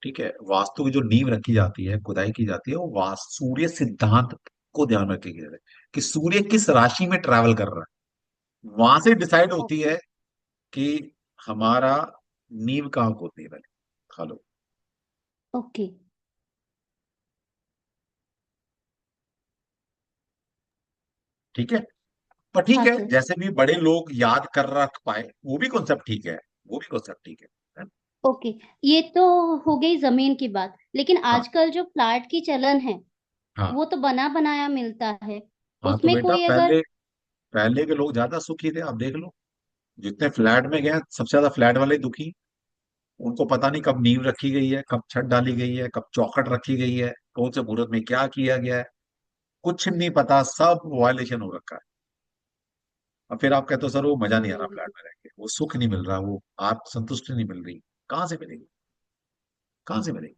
ठीक है, वास्तु की जो नींव रखी जाती है, खुदाई की जाती है, वो सूर्य सिद्धांत को ध्यान रखी गई है कि सूर्य किस राशि में ट्रैवल कर रहा है, वहां से डिसाइड होती है कि हमारा नींव कहाँ खोदनी है पहले। हेलो। ओके। ठीक है, पर ठीक हाँ है, सर। जैसे भी बड़े लोग याद कर रख पाए, वो भी कॉन्सेप्ट ठीक है, वो भी कॉन्सेप्ट ठीक है। ओके, ये तो हो गई जमीन की बात, लेकिन हाँ आजकल जो फ्लैट की चलन है हाँ वो तो बना बनाया मिलता है। हाँ, तो उसमें बेटा कोई अगर पहले पहले के लोग ज्यादा सुखी थे, आप देख लो। जितने फ्लैट में गए सबसे ज्यादा फ्लैट वाले दुखी। उनको पता नहीं कब नींव रखी गई है, कब छत डाली गई है, कब चौखट रखी गई है, कौन से मुहूर्त में क्या किया गया है, कुछ नहीं पता, सब वायलेशन हो रखा है। अब फिर आप कहते हो सर वो मजा नहीं आ रहा फ्लैट में रह के, वो सुख नहीं मिल रहा, वो आत्म संतुष्टि नहीं मिल रही। कहाँ से मिलेगी, कहाँ से मिलेगी?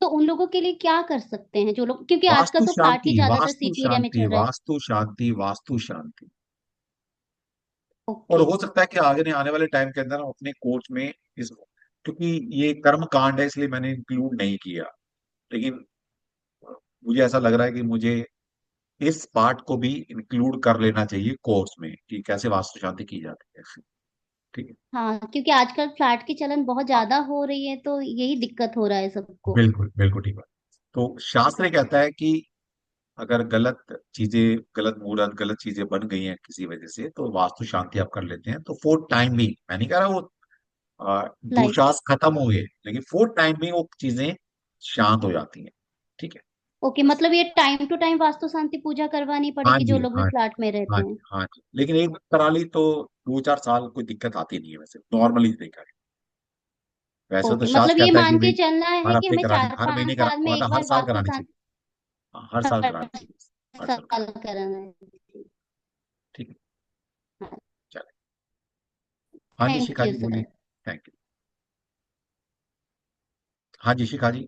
तो उन लोगों के लिए क्या कर सकते हैं जो लोग, क्योंकि आजकल वास्तु तो फ्लैट ही शांति, ज्यादातर वास्तु सिटी एरिया में शांति, चल रहा है। वास्तु शांति, वास्तु शांति। और ओके। हो सकता है कि आगे आने वाले टाइम के अंदर हम अपने कोर्स में इस, क्योंकि ये कर्म कांड है इसलिए मैंने इंक्लूड नहीं किया, लेकिन मुझे ऐसा लग रहा है कि मुझे इस पार्ट को भी इंक्लूड कर लेना चाहिए कोर्स में कि कैसे वास्तु शांति की जाती है। ठीक है। हाँ, क्योंकि आजकल फ्लैट की चलन बहुत हाँ, ज्यादा हो रही है तो यही दिक्कत हो रहा है सबको। बिल्कुल बिल्कुल ठीक है। तो शास्त्र ये कहता है कि अगर गलत चीजें, गलत मुहूर्त, गलत चीजें बन गई हैं किसी वजह से, तो वास्तु शांति आप कर लेते हैं, तो फोर टाइम भी, मैं नहीं कह रहा वो लाइक। दोषास खत्म हो गए, लेकिन फोर टाइम भी वो चीजें शांत हो जाती हैं। ठीक है। ओके, बस। मतलब ये टाइम टू टाइम वास्तु शांति पूजा करवानी हाँ पड़ेगी जो जी, लोग भी हाँ जी, फ्लैट में हाँ रहते हैं। जी, हाँ जी, लेकिन एक बार करा ली तो 2-4 साल कोई दिक्कत आती नहीं है, वैसे नॉर्मली देखा है। वैसे तो ओके, मतलब शास्त्र ये कहता है कि मान के भाई चलना है हर कि हफ्ते हमें करानी, चार हर पांच महीने करा, साल में एक मतलब हर बार साल वास्तु करानी चाहिए। शांति। हाँ, हर साल हर करानी चाहिए, हर साल साल करानी। करना है। ठीक है। चले। हाँ जी, थैंक शिखा यू जी बोलिए। सर। Thank you. हाँ जी, शिखा जी,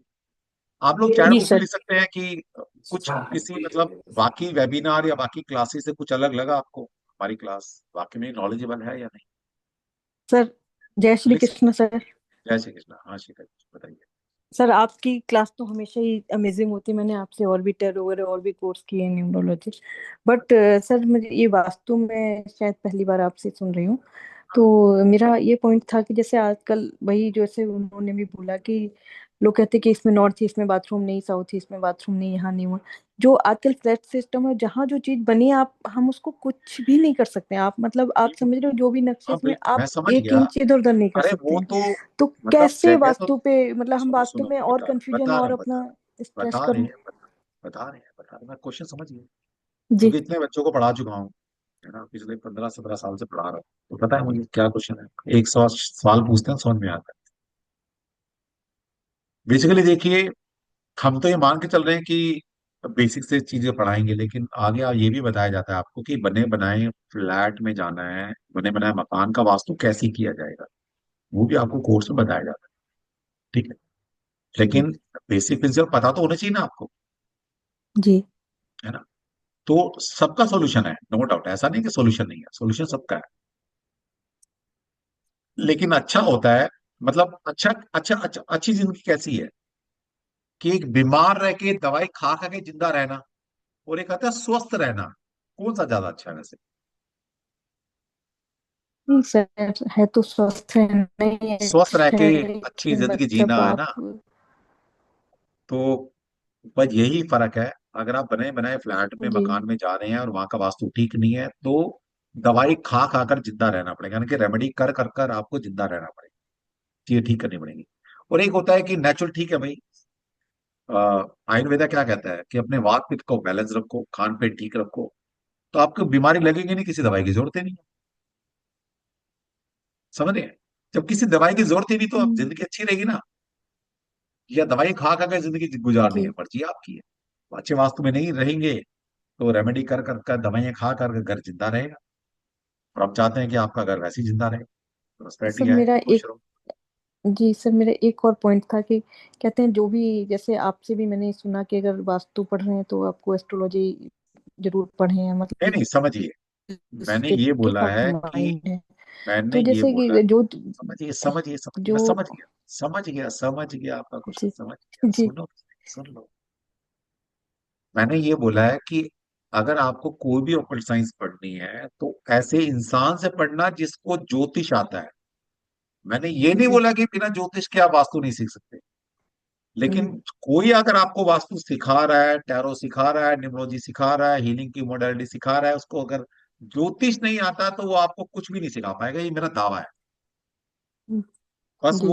आप लोग चैट जी बॉक्स में सर। लिख सकते हैं कि कुछ किसी मतलब बाकी वेबिनार या बाकी क्लासेस से कुछ अलग लगा आपको, हमारी क्लास वाकई में नॉलेजेबल है या नहीं? सर जय श्री लिख सकते कृष्ण सर। हैं। जय श्री कृष्ण। हाँ शिखा जी बताइए। सर आपकी क्लास तो हमेशा ही अमेजिंग होती है, मैंने आपसे और भी टेरो वगैरह और भी कोर्स किए हैं न्यूमरोलॉजी। बट सर मुझे ये वास्तु में शायद पहली बार आपसे सुन रही हूँ। तो मेरा ये पॉइंट था कि जैसे आजकल वही जैसे उन्होंने भी बोला कि लोग कहते हैं कि इसमें नॉर्थ ईस्ट में बाथरूम नहीं, साउथ ईस्ट में बाथरूम नहीं, यहाँ नहीं हुआ। जो आजकल फ्लैट सिस्टम है, जहाँ जो चीज बनी है आप हम उसको कुछ भी नहीं कर सकते हैं। आप मतलब आप बिल्कुल। समझ रहे हो, जो भी नक्शे हाँ इसमें मैं आप समझ एक गया। इंच इधर उधर नहीं कर अरे सकते वो हैं। तो तो मतलब कैसे जगह तो, वास्तु पे मतलब हम सुनो वास्तु सुनो में और कंफ्यूजन बता रहे और हैं, अपना स्ट्रेस बता रहे करूं। हैं, बता रहे हैं, मैं क्वेश्चन समझिए। जी। क्योंकि इतने बच्चों को पढ़ा चुका हूँ, है ना, पिछले 15-17 साल से पढ़ा रहा हूँ, तो पता है मुझे क्या क्वेश्चन है। एक सवाल पूछते हैं, समझ में आता है। बेसिकली देखिए, हम तो ये मान के चल रहे हैं कि बेसिक से चीजें पढ़ाएंगे, लेकिन आगे ये भी बताया जाता है आपको कि बने बनाए फ्लैट में जाना है, बने बनाए मकान का वास्तु कैसे किया जाएगा, वो भी आपको कोर्स में बताया जाता है। ठीक है, जी। लेकिन बेसिक प्रिंसिपल पता तो होना चाहिए ना आपको, जी। है ना। तो सबका सॉल्यूशन है, नो डाउट, ऐसा नहीं कि सॉल्यूशन नहीं है, सॉल्यूशन सबका है। लेकिन अच्छा होता है, मतलब अच्छी जिंदगी कैसी है कि एक बीमार रह के दवाई खा खा के जिंदा रहना, और एक आता है स्वस्थ रहना, कौन सा ज्यादा अच्छा है वैसे? नहीं सर, है तो स्वस्थ रहना ही स्वस्थ रह अच्छा के है, अच्छी लेकिन जिंदगी मतलब जीना, है आप। ना। तो बस यही फर्क है। अगर आप बने बनाए फ्लैट में, जी। मकान में जा रहे हैं और वहां का वास्तु ठीक नहीं है, तो दवाई खा खा कर जिंदा रहना पड़ेगा, यानी कि रेमेडी कर कर कर आपको जिंदा रहना पड़ेगा, चीजें ठीक करनी पड़ेंगी। और एक होता है कि नेचुरल, ठीक है भाई, आयुर्वेदा क्या कहता है कि अपने वात पित्त को बैलेंस रखो, खान पे ठीक रखो, तो आपको बीमारी लगेगी नहीं, किसी दवाई की जरूरत ही नहीं है। समझ रहे हैं? जब किसी दवाई की जरूरत ही नहीं, तो आप हम्म, जिंदगी अच्छी रहेगी ना। या दवाई खा खा के जिंदगी गुजारनी है, जी मर्जी आपकी है। तो अच्छे वास्तु में नहीं रहेंगे तो रेमेडी कर कर कर, दवाइयां खा कर घर जिंदा रहेगा। और आप चाहते हैं कि आपका घर वैसे ही जिंदा रहे, सर प्रॉस्पेरिटी आए, मेरा खुश एक रहो। जी सर मेरा एक और पॉइंट था कि कहते हैं जो भी जैसे आपसे भी मैंने सुना कि अगर वास्तु पढ़ रहे हैं तो आपको एस्ट्रोलॉजी जरूर पढ़े, नहीं मतलब नहीं, समझिए, मैंने ये स्टेट बोला ऑफ है कि, माइंड है। मैंने तो ये जैसे बोला, कि जो समझिए समझिए समझिए, जो मैं समझ गया, समझ गया, समझ गया आपका क्वेश्चन, जी समझ गया, जी सुनो, सुन लो। मैंने ये बोला है कि अगर आपको कोई भी ऑकल्ट साइंस पढ़नी है तो ऐसे इंसान से पढ़ना जिसको ज्योतिष आता है। मैंने ये नहीं जी बोला कि बिना ज्योतिष के आप वास्तु नहीं सीख सकते। लेकिन हम्म, कोई अगर आपको वास्तु सिखा रहा है, टैरो सिखा रहा है, न्यूमरोलॉजी सिखा रहा है, हीलिंग की मोडालिटी सिखा रहा है, उसको अगर ज्योतिष नहीं आता तो वो आपको कुछ भी नहीं सिखा पाएगा, ये मेरा दावा है। बस जी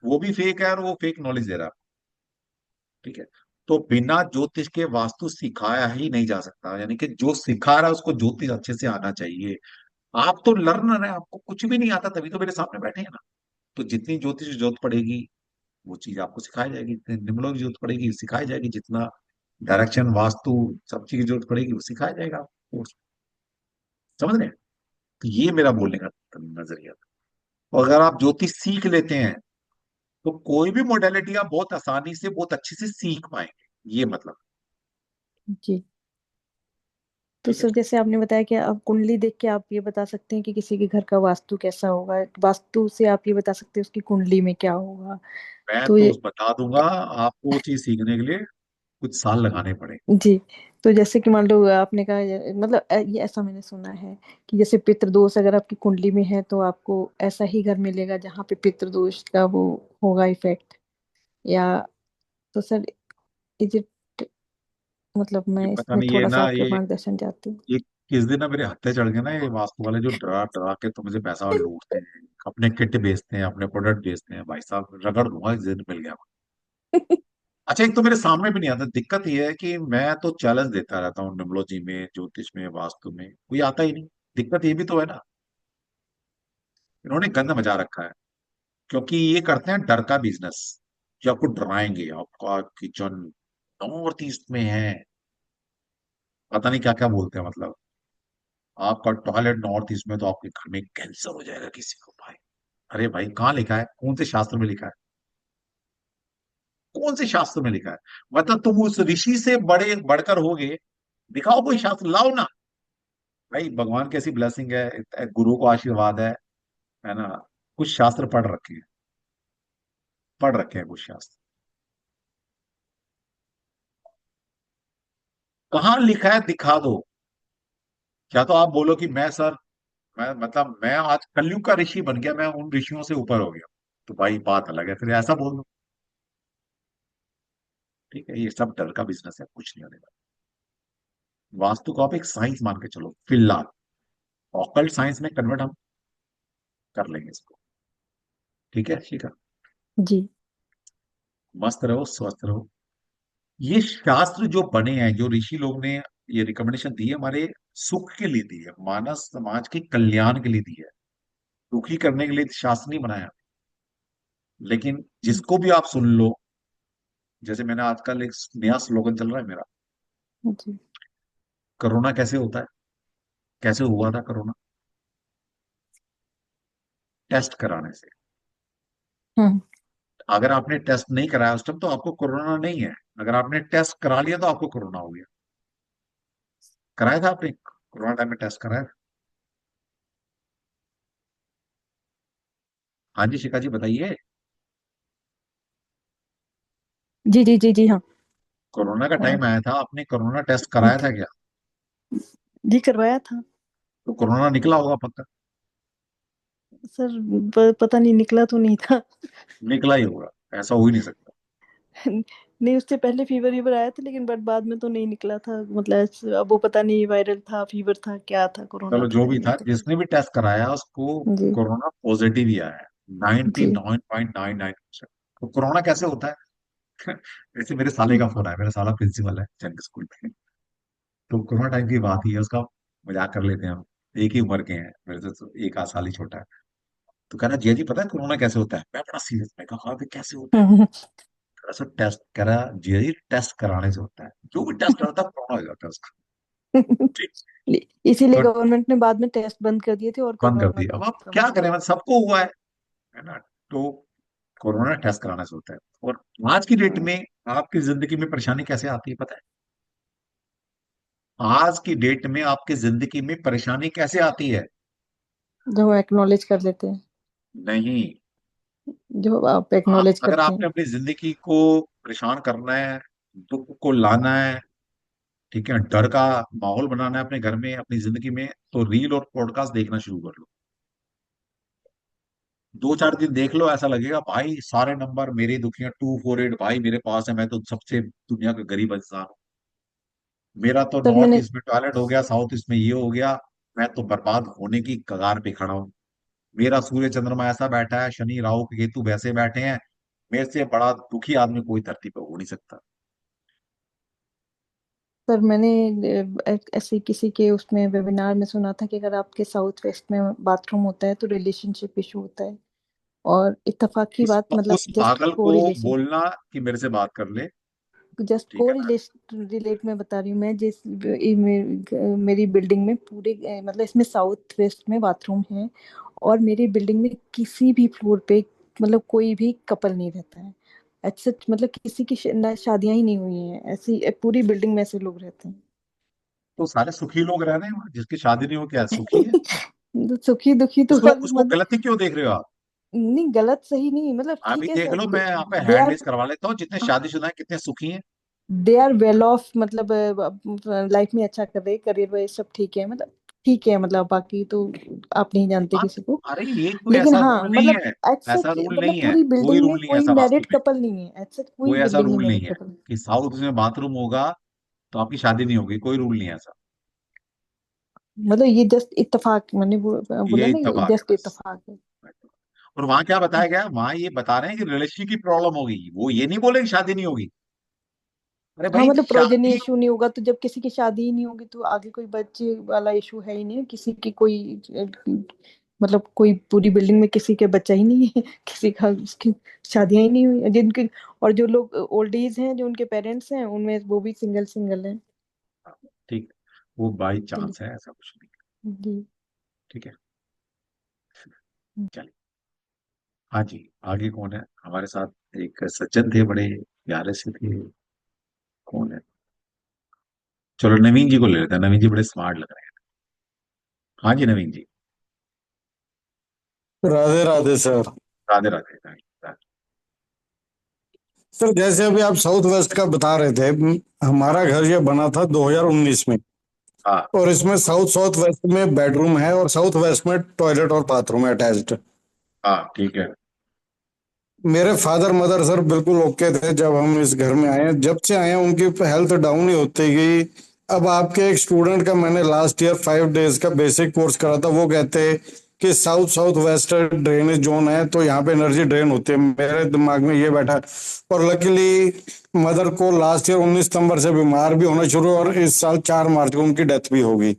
वो भी फेक है और वो फेक नॉलेज दे रहा है। ठीक है? तो बिना ज्योतिष के वास्तु सिखाया ही नहीं जा सकता, यानी कि जो सिखा रहा है उसको ज्योतिष अच्छे से आना चाहिए। आप तो लर्नर है, आपको कुछ भी नहीं आता, तभी तो मेरे सामने बैठे हैं ना। तो जितनी ज्योतिष की जरूरत पड़ेगी वो चीज आपको सिखाई जाएगी, जितनी निम्नलोक की जरूरत पड़ेगी सिखाई जाएगी, जितना डायरेक्शन वास्तु सब चीज की जरूरत पड़ेगी वो सिखाया जाएगा आपको। समझ रहे हैं? तो ये मेरा बोलने का नजरिया था। और अगर आप ज्योतिष सीख लेते हैं तो कोई भी मोडेलिटी आप बहुत आसानी से बहुत अच्छे से सीख पाएंगे, ये मतलब। जी। तो ठीक है? सर जैसे आपने बताया कि आप कुंडली देख के आप ये बता सकते हैं कि किसी के घर का वास्तु कैसा होगा, वास्तु से आप ये बता सकते हैं उसकी कुंडली में क्या होगा। मैं तो तो ये बता दूंगा, आपको वो चीज सीखने के लिए कुछ साल लगाने पड़े। जी। तो जैसे कि मान लो आपने कहा मतलब ये ऐसा मैंने सुना है कि जैसे पितृदोष अगर आपकी कुंडली में है तो आपको ऐसा ही घर मिलेगा जहाँ पे पितृदोष का वो होगा इफेक्ट, या तो सर इज इट, मतलब ये मैं पता इसमें नहीं, ये थोड़ा सा ना, आपके मार्गदर्शन चाहती हूँ। ये किस दिन ना मेरे हत्थे चढ़ गए ना ये वास्तु वाले, जो डरा डरा के तो मुझे पैसा लूटते हैं, अपने किट बेचते हैं, अपने प्रोडक्ट बेचते हैं, भाई साहब रगड़ दूंगा जिस दिन मिल गया। अच्छा, एक तो मेरे सामने भी नहीं आता, दिक्कत ये है कि मैं तो चैलेंज देता रहता हूँ न्यूमरोलॉजी में, ज्योतिष में, वास्तु में, कोई आता ही नहीं। दिक्कत ये भी तो है ना, इन्होंने गंद मचा रखा है, क्योंकि ये करते हैं डर का बिजनेस, कि आपको डराएंगे, आपका किचन नॉर्थ ईस्ट में है, पता नहीं क्या क्या बोलते हैं, मतलब आपका टॉयलेट नॉर्थ ईस्ट में तो आपके घर में कैंसर हो जाएगा किसी को, भाई। अरे भाई, कहाँ लिखा है, कौन से शास्त्र में लिखा है, कौन से शास्त्र में लिखा है? मतलब तुम उस ऋषि से बड़े बढ़कर होगे, दिखाओ कोई शास्त्र लाओ ना। भाई भगवान की ऐसी ब्लेसिंग है, गुरु को आशीर्वाद है ना, कुछ शास्त्र पढ़ रखे हैं कुछ शास्त्र। कहाँ लिखा है दिखा दो। क्या तो आप बोलो कि मैं सर, मैं मतलब मैं आज कलयुग का ऋषि बन गया, मैं उन ऋषियों से ऊपर हो गया, तो भाई बात अलग है, फिर ऐसा बोल दो। ठीक है? ये सब डर का बिजनेस है, कुछ नहीं होने वाला। वास्तु को आप एक साइंस मान के चलो फिलहाल, ऑकल्ट साइंस में कन्वर्ट हम कर लेंगे इसको। ठीक है शिखा? जी मस्त रहो, स्वस्थ रहो। ये शास्त्र जो बने हैं, जो ऋषि लोग ने ये रिकमेंडेशन दी है, हमारे सुख के लिए दी है, मानव समाज के कल्याण के लिए दी है, दुखी करने के लिए शास्त्र नहीं बनाया। लेकिन जिसको भी आप सुन लो, जैसे मैंने आजकल एक नया स्लोगन चल रहा है मेरा, जी कोरोना कैसे होता है, कैसे हुआ था कोरोना? टेस्ट कराने से। हम्म अगर आपने टेस्ट नहीं कराया उस टाइम तो आपको कोरोना नहीं है, अगर आपने टेस्ट करा लिया तो आपको कोरोना हो गया। कराया था आपने कोरोना टाइम में टेस्ट कराया था? हाँ जी शिखा जी बताइए। जी जी जी जी हाँ। कोरोना का हाँ टाइम आया था, आपने कोरोना टेस्ट कराया था क्या? जी करवाया था। तो कोरोना निकला होगा पक्का। सर पता नहीं निकला तो नहीं था। निकला ही होगा, ऐसा हो ही नहीं सकता। नहीं, उससे पहले फीवर वीवर आया था, लेकिन बट बाद में तो नहीं निकला था, मतलब अब वो पता नहीं वायरल था, फीवर था, क्या था, कोरोना चलो था जो या भी नहीं था, था। जिसने भी टेस्ट कराया उसको जी। कोरोना पॉजिटिव ही आया है, नाइन्टी जी। Nine point nine nine percent. तो कोरोना कैसे होता है? जैसे मेरे साले का फोन है, मेरा साला प्रिंसिपल है जंग स्कूल में। तो कोरोना टाइम की बात ही है, उसका मजाक कर लेते हैं हम। एक ही उम्र के हैं मेरे से, तो एक आध साल ही छोटा है। तो कह रहा जिया जी पता है कोरोना कैसे होता है? मैं बड़ा सीरियस, मैं कहा हाँ भाई कैसे होता है? कह रहा सर टेस्ट, कह रहा जिया जी टेस्ट कराने से होता है, जो भी टेस्ट कराता है कोरोना हो जाता है उसका। ठीक। इसीलिए बट गवर्नमेंट ने बाद में टेस्ट बंद कर दिए थे और बंद कर कोरोना दिया, अब आप कम क्या हो करें, गया। मतलब सबको हुआ है ना? तो कोरोना टेस्ट कराने से होता है। और आज की डेट में आपकी जिंदगी में परेशानी कैसे आती है पता है? आज की डेट में आपकी जिंदगी में परेशानी कैसे आती है? जो हम एक्नॉलेज कर लेते हैं, नहीं। जो आप आप एक्नॉलेज अगर करते आपने हैं। अपनी जिंदगी को परेशान करना है, दुख को लाना है, ठीक है, डर का माहौल बनाना है अपने घर में, अपनी जिंदगी में, तो रील और पॉडकास्ट देखना शुरू कर लो। 2 4 दिन देख लो, ऐसा लगेगा भाई सारे नंबर मेरे दुखियां 248 भाई मेरे पास है, मैं तो सबसे दुनिया का गरीब इंसान हूँ। मेरा तो सर नॉर्थ मैंने ईस्ट में टॉयलेट हो गया, साउथ ईस्ट में ये हो गया, मैं तो बर्बाद होने की कगार पे खड़ा हूँ। मेरा सूर्य चंद्रमा ऐसा बैठा है, शनि राहु केतु वैसे बैठे हैं, मेरे से बड़ा दुखी आदमी कोई धरती पे हो नहीं सकता। सर मैंने ऐसे किसी के उसमें वेबिनार में सुना था कि अगर आपके साउथ वेस्ट में बाथरूम होता है तो रिलेशनशिप इशू होता है। और इत्तेफाक की बात, मतलब उस जस्ट पागल को कोरिलेशन, बोलना कि मेरे से बात कर ले। जस्ट ठीक है ना? कोरिलेशन रिलेट में बता रही हूँ मैं, मेरी बिल्डिंग में पूरे मतलब इसमें साउथ वेस्ट में बाथरूम है, और मेरी बिल्डिंग में किसी भी फ्लोर पे मतलब कोई भी कपल नहीं रहता है। अच्छा, मतलब किसी की शादियां ही नहीं हुई हैं, ऐसी पूरी बिल्डिंग में ऐसे लोग रहते हैं। तो सारे सुखी लोग रह रहे हैं वहाँ, जिसकी शादी नहीं हो क्या सुखी है? तो सुखी दुखी तो उसको हर उसको मतलब, गलती क्यों देख रहे हो आप? नहीं गलत सही नहीं, मतलब अभी ठीक है देख सर, लो, मैं यहाँ पे दे हैंड आर रेस करवा लेता हूँ, जितने शादीशुदा हैं कितने सुखी हैं। दे आर वेल ऑफ, मतलब लाइफ में अच्छा कर रहे, करियर वाइज सब ठीक है, मतलब ठीक है, मतलब बाकी तो आप नहीं जानते आप, किसी को। अरे ये कोई लेकिन ऐसा हाँ, रूल नहीं मतलब है, एज ऐसा सच, रूल मतलब नहीं है, पूरी कोई बिल्डिंग में रूल नहीं है कोई ऐसा वास्तु मैरिड में। कपल नहीं है, एज सच कोई कोई ऐसा बिल्डिंग में रूल नहीं मैरिड है कपल। कि साउथ में बाथरूम होगा तो आपकी शादी नहीं होगी, कोई रूल नहीं है ऐसा। मतलब ये जस्ट इत्तेफाक, मैंने बोला ये ना, ये इत्तेफाक है जस्ट बस। इत्तेफाक है। और वहां क्या बताया गया? वहां ये बता रहे हैं कि रिलेशनशिप की प्रॉब्लम होगी, वो ये नहीं बोले कि शादी नहीं होगी। अरे हाँ, भाई मतलब प्रोजेनी शादी, इशू नहीं होगा तो जब किसी की शादी ही नहीं होगी तो आगे कोई बच्चे वाला इशू है ही नहीं, किसी की कोई मतलब कोई पूरी बिल्डिंग में किसी के बच्चा ही नहीं है, किसी का उसकी शादियां ही नहीं हुई जिनके। और जो लोग ओल्ड एज हैं, जो उनके पेरेंट्स हैं, उनमें वो भी सिंगल सिंगल हैं। ठीक, वो बाई जी। चांस है, ऐसा कुछ नहीं। जी। ठीक है, चलिए। हाँ जी, आगे कौन है हमारे साथ? एक सज्जन थे, बड़े प्यारे से थे, कौन है? चलो नवीन जी को ले लेते हैं, नवीन जी बड़े स्मार्ट लग रहे हैं। हाँ जी नवीन जी। राधे राधे सर। राधे राधे राधे राधे। सर जैसे अभी आप साउथ वेस्ट का बता रहे थे, हमारा घर ये बना था 2019 में। हाँ और इसमें साउथ साउथ वेस्ट में बेडरूम है और साउथ वेस्ट में टॉयलेट और बाथरूम है अटैच्ड। हाँ ठीक है। मेरे फादर मदर सर बिल्कुल ओके थे जब हम इस घर में आए। जब से आए हैं उनकी हेल्थ डाउन ही होती गई। अब आपके एक स्टूडेंट का मैंने लास्ट ईयर 5 डेज का बेसिक कोर्स करा था, वो कहते हैं कि south south west drainage zone है तो यहाँ पे एनर्जी ड्रेन होती है। मेरे दिमाग में ये बैठा। और लकीली मदर को लास्ट ईयर 19 सितंबर से बीमार भी होना शुरू, और इस साल 4 मार्च को उनकी डेथ भी होगी।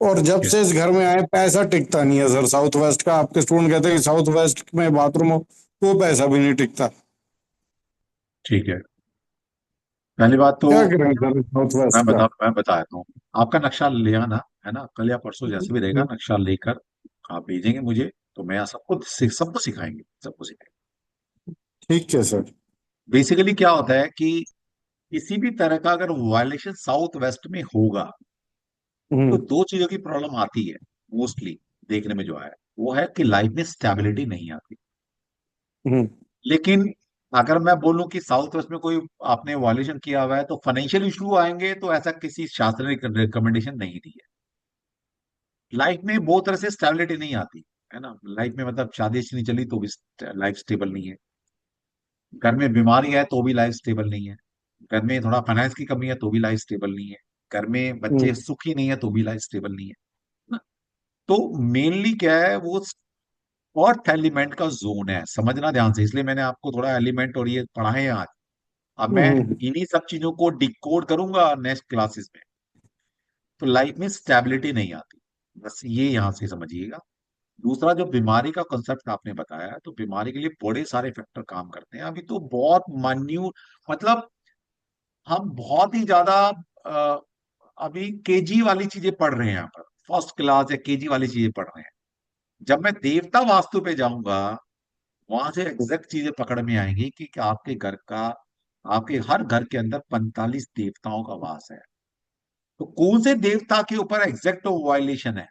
और जब ठीक से इस घर में आए पैसा टिकता नहीं है सर साउथ वेस्ट का। आपके स्टूडेंट कहते हैं कि साउथ वेस्ट में बाथरूम हो तो पैसा भी नहीं टिकता। ठीक है। पहली बात तो क्या करें सर साउथ वेस्ट का। मैं बता देता हूँ। आपका नक्शा ले आना, है ना, कल या परसों जैसे भी रहेगा, नक्शा लेकर आप भेजेंगे मुझे, तो मैं सबको सिखाएंगे, सबको सिखाएंगे। ठीक है सर। बेसिकली क्या होता है कि किसी भी तरह का अगर वायलेशन साउथ वेस्ट में होगा तो हम्म। 2 चीजों की प्रॉब्लम आती है मोस्टली, देखने में जो है वो है कि लाइफ में स्टेबिलिटी नहीं आती। हम्म। लेकिन अगर मैं बोलूं कि साउथ वेस्ट में कोई आपने वायलेशन किया हुआ है तो फाइनेंशियल इशू आएंगे, तो ऐसा किसी शास्त्र ने रिकमेंडेशन नहीं दी है। लाइफ में बहुत तरह से स्टेबिलिटी नहीं आती, है ना, लाइफ में, मतलब शादी अच्छी नहीं चली तो भी लाइफ स्टेबल नहीं है। घर में बीमारी है तो भी लाइफ स्टेबल नहीं है, घर में थोड़ा फाइनेंस की कमी है तो भी लाइफ स्टेबल नहीं है, घर में बच्चे सुखी नहीं है तो भी लाइफ स्टेबल नहीं है ना। तो मेनली क्या है, वो फोर्थ एलिमेंट का जोन है, समझना ध्यान से, इसलिए मैंने आपको थोड़ा एलिमेंट और ये पढ़ाए हैं आज। अब मैं इन्हीं सब चीजों को डिकोड करूंगा नेक्स्ट क्लासेस में, तो लाइफ में स्टेबिलिटी नहीं आती, बस ये यहां से समझिएगा। दूसरा, जो बीमारी का कंसेप्ट आपने बताया, तो बीमारी के लिए बड़े सारे फैक्टर काम करते हैं, अभी तो बहुत मान्यूट, मतलब हम बहुत ही ज्यादा अ, अभी केजी वाली चीजें पढ़ रहे हैं, यहाँ पर फर्स्ट क्लास या केजी वाली चीजें पढ़ रहे हैं। जब मैं देवता वास्तु पे जाऊंगा, वहां से एग्जैक्ट चीजें पकड़ में आएंगी कि आपके घर का, आपके हर घर के अंदर 45 देवताओं का वास है, तो कौन से देवता के ऊपर एग्जैक्ट वायलेशन है,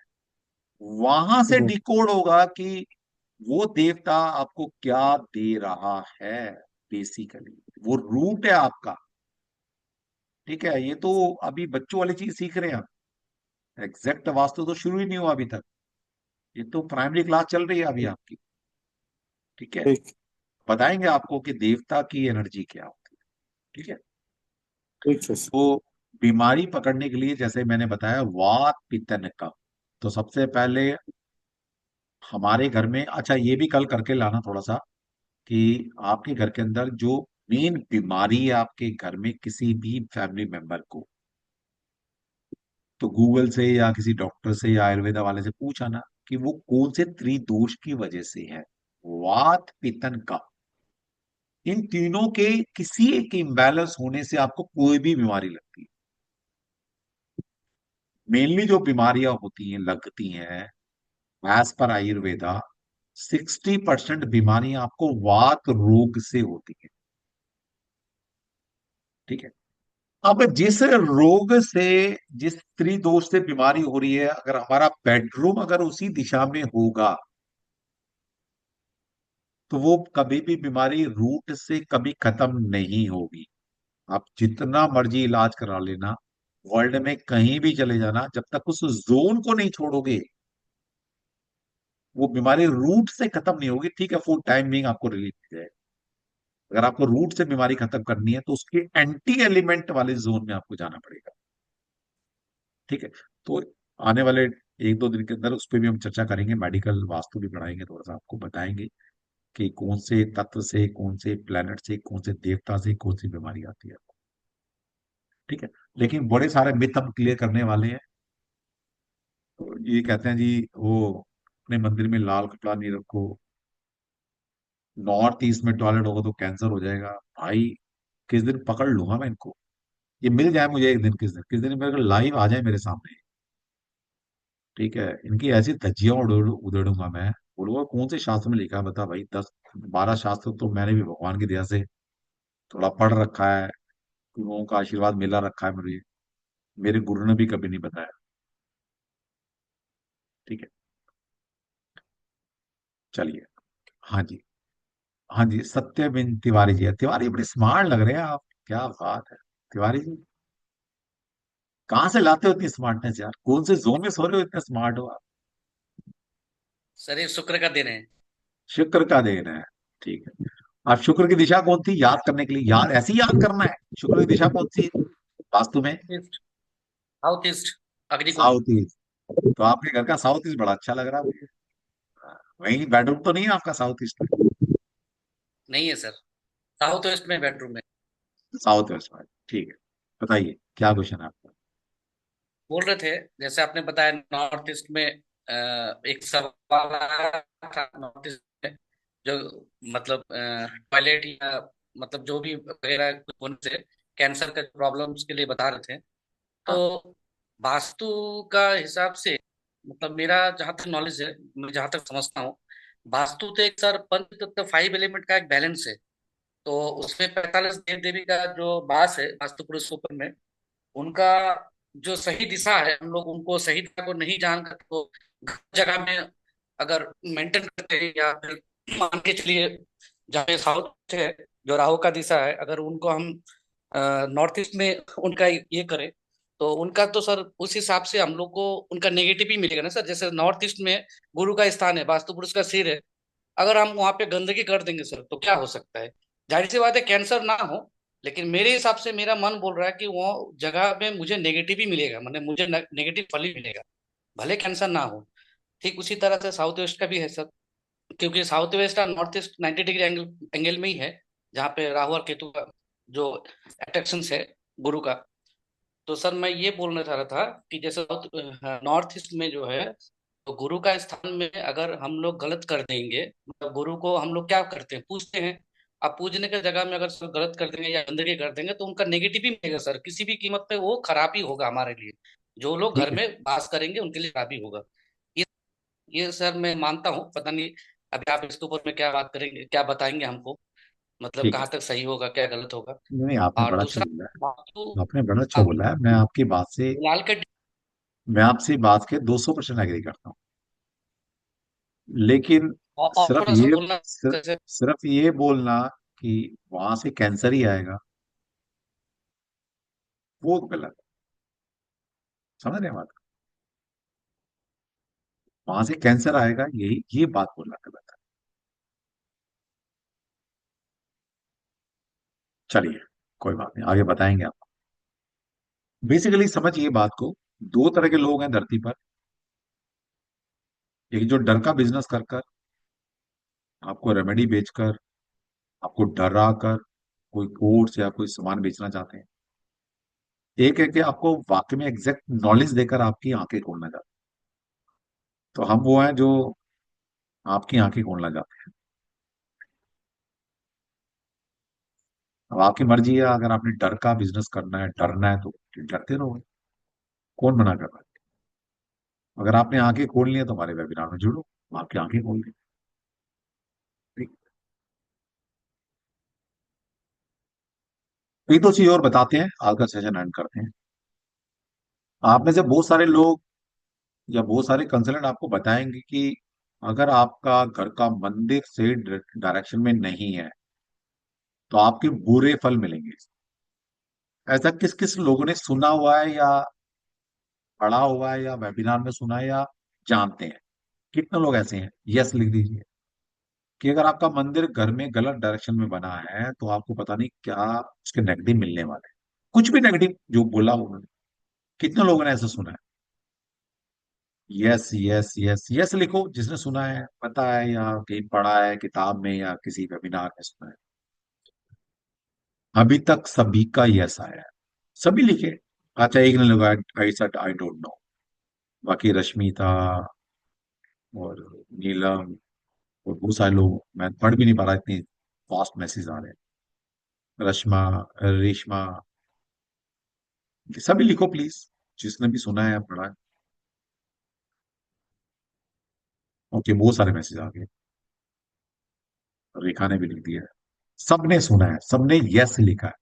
वहां से डिकोड होगा कि वो देवता आपको क्या दे रहा है। बेसिकली वो रूट है आपका। ठीक है, ये तो अभी बच्चों वाली चीज सीख रहे हैं आप, एग्जैक्ट वास्तु तो शुरू ही नहीं हुआ अभी तक, ये तो प्राइमरी क्लास चल रही है अभी आपकी। ठीक है, ठीक। बताएंगे आपको कि देवता की एनर्जी क्या होती है। ठीक है, ठीक है सर। तो बीमारी पकड़ने के लिए जैसे मैंने बताया वात पित्तन का, तो सबसे पहले हमारे घर में, अच्छा ये भी कल करके लाना थोड़ा सा, कि आपके घर के अंदर जो मेन बीमारी है आपके घर में किसी भी फैमिली मेंबर को, तो गूगल से या किसी डॉक्टर से या आयुर्वेदा वाले से पूछा ना कि वो कौन से त्रिदोष की वजह से है। वात पित्तन का, इन तीनों के किसी एक इम्बैलेंस होने से आपको कोई भी बीमारी लगती है। मेनली जो बीमारियां होती हैं लगती हैं, एज पर आयुर्वेदा 60% बीमारियां आपको वात रोग से होती है। ठीक है, अब जिस रोग से, जिस त्रिदोष से बीमारी हो रही है, अगर हमारा बेडरूम अगर उसी दिशा में होगा, तो वो कभी भी बीमारी रूट से कभी खत्म नहीं होगी। आप जितना मर्जी इलाज करा लेना, वर्ल्ड में कहीं भी चले जाना, जब तक उस जोन को नहीं छोड़ोगे, वो बीमारी रूट से खत्म नहीं होगी। ठीक है, फॉर टाइम बिंग आपको रिलीफ मिल जाएगा। अगर आपको रूट से बीमारी खत्म करनी है, तो उसके एंटी एलिमेंट वाले जोन में आपको जाना पड़ेगा। ठीक है, तो आने वाले एक दो दिन के अंदर उस पर भी हम चर्चा करेंगे, मेडिकल वास्तु भी पढ़ाएंगे, थोड़ा सा आपको बताएंगे कि कौन से तत्व से, कौन से प्लेनेट से, कौन से देवता से कौन सी बीमारी आती है। ठीक है, लेकिन बड़े सारे मिथ हम क्लियर करने वाले हैं। तो ये कहते हैं जी, वो अपने मंदिर में लाल कपड़ा नहीं रखो, नॉर्थ ईस्ट में टॉयलेट होगा तो कैंसर हो जाएगा। भाई किस दिन पकड़ लूंगा मैं इनको, ये मिल जाए मुझे एक दिन, किस दिन मेरे लाइव आ जाए मेरे सामने। ठीक है, इनकी ऐसी धज्जियां उधेड़ूंगा मैं, बोलूंगा कौन से शास्त्र में लिखा है, बता भाई, 10 12 शास्त्र तो मैंने भी भगवान की दया से थोड़ा पढ़ रखा है, गुरुओं का आशीर्वाद मिला रखा है मुझे, मेरे गुरु ने भी कभी नहीं बताया। ठीक है, चलिए। हाँ जी, हाँ जी, सत्यबिन तिवारी जी, तिवारी बड़े स्मार्ट लग रहे हैं आप, क्या बात है तिवारी जी, कहाँ से लाते हो इतनी स्मार्टनेस यार, कौन से जोन में सो रहे हो, इतने स्मार्ट हो आप। सर ये शुक्र का दिन है। शुक्र का देन है। ठीक है, आप शुक्र की दिशा कौन थी याद करने के लिए, याद ऐसे ही याद करना है, शुक्र की दिशा कौन सी है वास्तु में। ईस्ट, साउथ ईस्ट, अग्निकुंज। साउथ ईस्ट, तो आपके घर का साउथ ईस्ट बड़ा अच्छा लग रहा है मुझे। वही बेडरूम तो नहीं है आपका साउथ ईस्ट में। नहीं है सर, साउथ वेस्ट में बेडरूम है। साउथ वेस्ट में, ठीक है। बताइए क्या क्वेश्चन है आपका। बोल रहे थे, जैसे आपने बताया नॉर्थ ईस्ट में एक सवाल आया था नॉर्थ ईस्ट में, जो मतलब टॉयलेट या मतलब जो भी वगैरह कुछ होने से कैंसर का प्रॉब्लम्स के लिए बता रहे थे। हाँ, तो वास्तु का हिसाब से, मतलब मेरा जहां तक नॉलेज है, मैं जहां तक समझता हूँ, वास्तु तो एक सर पंच तत्व 5 एलिमेंट का एक बैलेंस है। तो उसमें 45 देव देवी का जो वास है वास्तु पुरुष के ऊपर में, उनका जो सही दिशा है, हम लोग उनको सही दिशा को नहीं जानकर तो गलत जगह में अगर मेंटेन करते हैं, या फिर मान के चलिए जहाँ पे साउथ है, जो राहु का दिशा है, अगर उनको हम नॉर्थ ईस्ट में उनका ये करें, तो उनका तो सर उस हिसाब से हम लोग को उनका नेगेटिव ही मिलेगा ना सर। जैसे नॉर्थ ईस्ट में गुरु का स्थान है, वास्तु पुरुष का सिर है, अगर हम वहां पे गंदगी कर देंगे सर तो क्या हो सकता है। जाहिर सी बात है कैंसर ना हो, लेकिन मेरे हिसाब से मेरा मन बोल रहा है कि वो जगह में मुझे नेगेटिव ही मिलेगा, मतलब मुझे नेगेटिव फल ही मिलेगा, भले कैंसर ना हो। ठीक उसी तरह से साउथ वेस्ट का भी है सर, क्योंकि साउथ वेस्ट और नॉर्थ ईस्ट 90 डिग्री एंगल में ही है, जहाँ पे राहु और केतु का जो अट्रैक्शन है गुरु का। तो सर मैं ये बोलना चाह रहा था कि जैसे नॉर्थ ईस्ट में जो है, तो गुरु का स्थान में अगर हम लोग गलत कर देंगे, मतलब गुरु को हम लोग क्या करते हैं, पूजते हैं। अब पूजने की जगह में अगर सर गलत कर देंगे या गंदगी कर देंगे तो उनका नेगेटिव ही मिलेगा सर, किसी भी कीमत पे वो खराब ही होगा हमारे लिए। जो लोग ठीक घर है। में वास करेंगे उनके लिए खराब ही होगा। ये ये सर मैं मानता हूँ, पता नहीं अभी आप इसके ऊपर में क्या बात करेंगे, क्या बताएंगे हमको, मतलब ठीक है। कहाँ तक सही होगा क्या गलत होगा। नहीं, आपने और बड़ा अच्छा दूसरा बोला है। वास्तु, आपने बड़ा अच्छा हाँ, बोला है। मैं आपकी बात से लाल के मैं आपसे बात के 200% एग्री करता हूँ। लेकिन और सिर्फ थोड़ा सा ये बोलना सिर्फ, कैसे। सिर्फ ये बोलना कि वहां से कैंसर ही आएगा, वो गलत है। समझ रहे हैं बात? वहां से कैंसर आएगा, यही ये बात बोलना गलत है। चलिए, कोई बात नहीं, आगे बताएंगे आप। बेसिकली समझिए बात को। दो तरह के लोग हैं धरती पर। एक जो डर का बिजनेस कर कर, आपको रेमेडी बेचकर, आपको डरा कर कोई कोर्स या कोई सामान बेचना चाहते हैं। एक है कि आपको वाकई में एग्जैक्ट नॉलेज देकर आपकी आंखें खोलना चाहते हैं। तो हम वो हैं जो आपकी आंखें खोलना चाहते हैं। अब आपकी मर्जी है, अगर आपने डर का बिजनेस करना है, डरना है, तो डरते रहो। कौन मना कर रहा है? अगर आपने आंखें खोल ली है तो हमारे वेबिनार में जुड़ो, हम आपकी आंखें खोल दें। ठीक। एक दो चीज और बताते हैं, आज का सेशन एंड करते हैं। आप में से बहुत सारे लोग या बहुत सारे कंसल्टेंट आपको बताएंगे कि अगर आपका घर का मंदिर से डायरेक्शन में नहीं है तो आपके बुरे फल मिलेंगे। ऐसा किस किस लोगों ने सुना हुआ है, या पढ़ा हुआ है, या वेबिनार में सुना है, या जानते हैं? कितने लोग ऐसे हैं? यस लिख दीजिए। कि अगर आपका मंदिर घर में गलत डायरेक्शन में बना है तो आपको पता नहीं क्या उसके नेगेटिव मिलने वाले हैं। कुछ भी नेगेटिव जो बोला उन्होंने, कितने लोगों ने ऐसा सुना है? यस यस यस यस लिखो, जिसने सुना है, पता है, या कहीं पढ़ा है किताब में या किसी वेबिनार में सुना है। अभी तक सभी का यस आया है। सभी लिखे। अच्छा, एक ने लगाया I said I don't know. बाकी रश्मि था, और नीलम, और बहुत सारे लोग, मैं पढ़ भी नहीं पा रहा, इतनी फास्ट मैसेज आ रहे हैं। रश्मा, रेशमा, सभी लिखो प्लीज, जिसने भी सुना है या पढ़ा है। ओके, बहुत सारे मैसेज आ गए। रेखा ने भी लिख दिया है। सबने सुना है, सबने यस लिखा है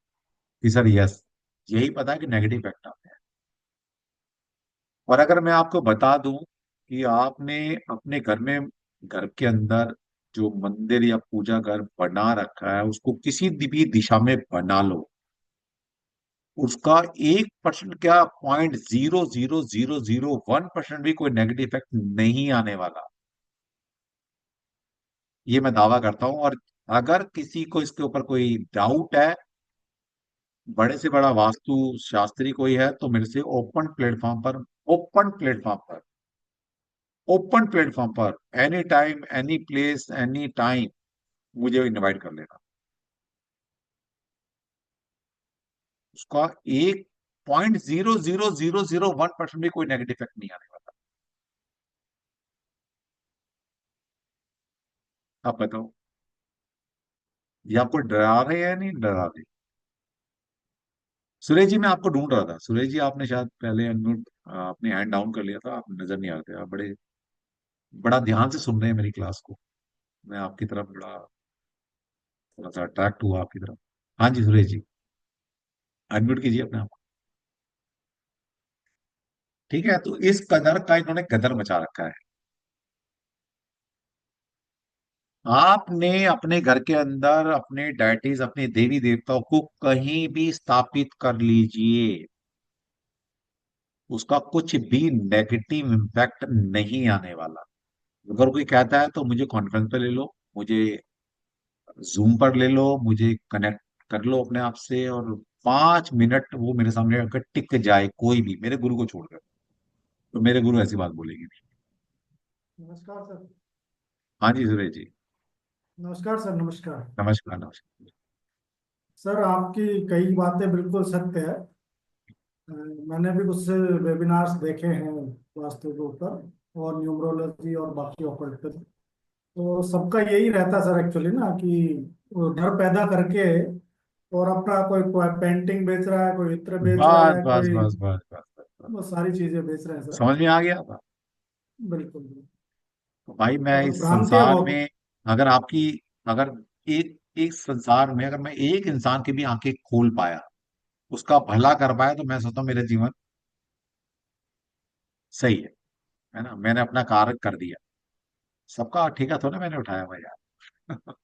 कि सर यस। यही पता है कि नेगेटिव इफेक्ट आते हैं। और अगर मैं आपको बता दूं कि आपने अपने घर में, घर के अंदर जो मंदिर या पूजा घर बना रखा है उसको किसी भी दिशा में बना लो, उसका 1% क्या, 0.000001% भी कोई नेगेटिव इफेक्ट नहीं आने वाला। ये मैं दावा करता हूं। और अगर किसी को इसके ऊपर कोई डाउट है, बड़े से बड़ा वास्तु शास्त्री कोई है, तो मेरे से ओपन प्लेटफॉर्म पर, ओपन प्लेटफॉर्म पर, any time, any place, any time मुझे इनवाइट कर लेना। उसका 1.000001% भी कोई नेगेटिव इफेक्ट नहीं आने वाला। आप बताओ, ये आपको डरा रहे हैं या नहीं डरा रहे? सुरेश जी, मैं आपको ढूंढ रहा था। सुरेश जी, आपने शायद पहले अनम्यूट, आपने हैंड डाउन कर लिया था, आप नजर नहीं आ रहे थे। आप बड़ा ध्यान से सुन रहे हैं मेरी क्लास को। मैं आपकी तरफ बड़ा, थोड़ा सा अट्रैक्ट हुआ आपकी तरफ। हाँ जी सुरेश जी, अनम्यूट कीजिए अपने आप को। ठीक है, तो इस कदर का इन्होंने कदर मचा रखा है। आपने अपने घर के अंदर अपने डायटीज, अपने देवी देवताओं को कहीं भी स्थापित कर लीजिए, उसका कुछ भी नेगेटिव इम्पैक्ट नहीं आने वाला। अगर कोई कहता है तो मुझे कॉन्फ्रेंस पे ले लो, मुझे जूम पर ले लो, मुझे कनेक्ट कर लो अपने आप से, और 5 मिनट वो मेरे सामने अगर टिक जाए कोई भी, मेरे गुरु को छोड़कर, तो मेरे गुरु ऐसी बात बोलेंगे नहीं। नमस्कार सर। हाँ जी सुरेश जी। नमस्कार सर, नमस्कार। नमस्कार नमस्कार। सर आपकी कई बातें बिल्कुल सत्य है। मैंने भी कुछ वेबिनार्स देखे हैं वास्तु के ऊपर और न्यूमरोलॉजी और बाकी ऑकल्ट पे। तो सबका यही रहता सर एक्चुअली ना कि वो डर पैदा करके और अपना कोई कोई पेंटिंग बेच रहा है, कोई इत्र बेच रहा बस है, बस कोई बस बस बस बस बस। वो सारी चीजें बेच रहे हैं सर। समझ में आ गया था। बिल्कुल बिल्कुल। तो भाई मैं और इस भ्रांतियां संसार बहुत। में, अगर आपकी, अगर एक एक संसार में अगर मैं एक इंसान की भी आंखें खोल पाया, उसका भला कर पाया, तो मैं सोचता हूँ मेरा जीवन सही है ना, मैंने अपना कार्य कर दिया। सबका ठेका थोड़ा मैंने उठाया भाई यार।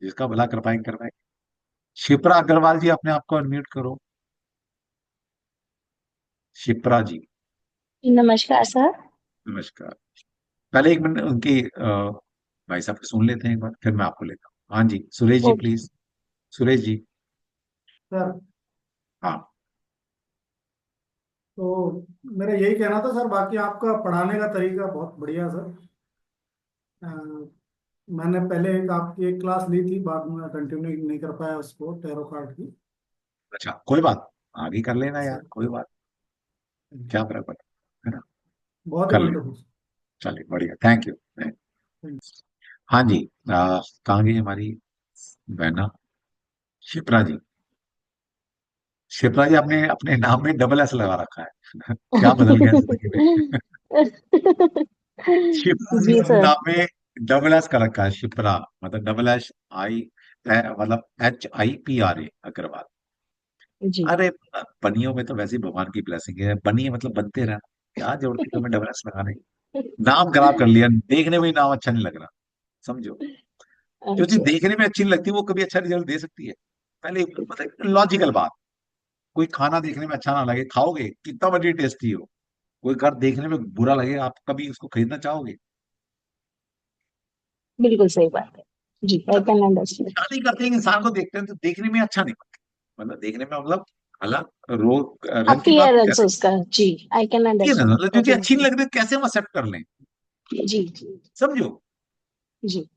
जिसका भला कर पाए। शिप्रा अग्रवाल जी, अपने आप को अनम्यूट करो। शिप्रा जी। नमस्कार सर। नमस्कार। पहले 1 मिनट उनकी भाई साहब की सुन लेते हैं एक बार, फिर मैं आपको लेता हूँ। हाँ जी Suresh ji okay please. Suresh ji. Sir हाँ। तो मेरा यही कहना था सर, बाकी आपका पढ़ाने का तरीका बहुत बढ़िया सर। अ, मैंने पहले आपकी एक क्लास ली थी, बाद में कंटिन्यू नहीं कर पाया उसको, टैरो कार्ड की। अच्छा कोई बात, आगे कर लेना यार, सर कोई बात, क्या फर्क पड़ता है ना, बहुत ही कर ले। ब्यूटीफुल। चलिए बढ़िया, थैंक यू। हाँ जी। कहाँ गई हमारी बहना शिप्रा जी। शिप्रा जी, आपने अपने नाम में डबल एस लगा रखा है। क्या बदल गया जिंदगी में? शिप्रा जी जी अपने सर। नाम में डबल एस कर रखा है, शिप्रा, मतलब डबल एस आई, मतलब HIPRA अग्रवाल। जी अरे बनियों में तो वैसे ही भगवान की ब्लेसिंग है, बनिए मतलब बनते रहना, क्या जरूरत थी तुम्हें डबल एस लगाने की? नाम खराब कर लिया, देखने में ही नाम अच्छा नहीं लग रहा। समझो, जो चीज अच्छा। देखने में अच्छी नहीं लगती वो कभी अच्छा रिजल्ट दे सकती है? पहले मतलब लॉजिकल बात। कोई खाना देखने में अच्छा ना लगे, खाओगे कितना मर्जी टेस्टी हो? कोई घर देखने में बुरा लगे, आप कभी उसको खरीदना चाहोगे? बिल्कुल सही बात है। जी, आई कैन अंडरस्टैंड। क्या नहीं करते हैं, इंसान को देखते हैं तो देखने में अच्छा नहीं लगता, मतलब देखने में मतलब अलग रोग रंग की बात नहीं कर अपीयरेंस रहे। उसका। जी, आई कैन ये ना अंडरस्टैंड मतलब जो व्हाट चीज यू अच्छी नहीं मीन। लग रही कैसे हम एक्सेप्ट कर लें? जी जी समझो। जी।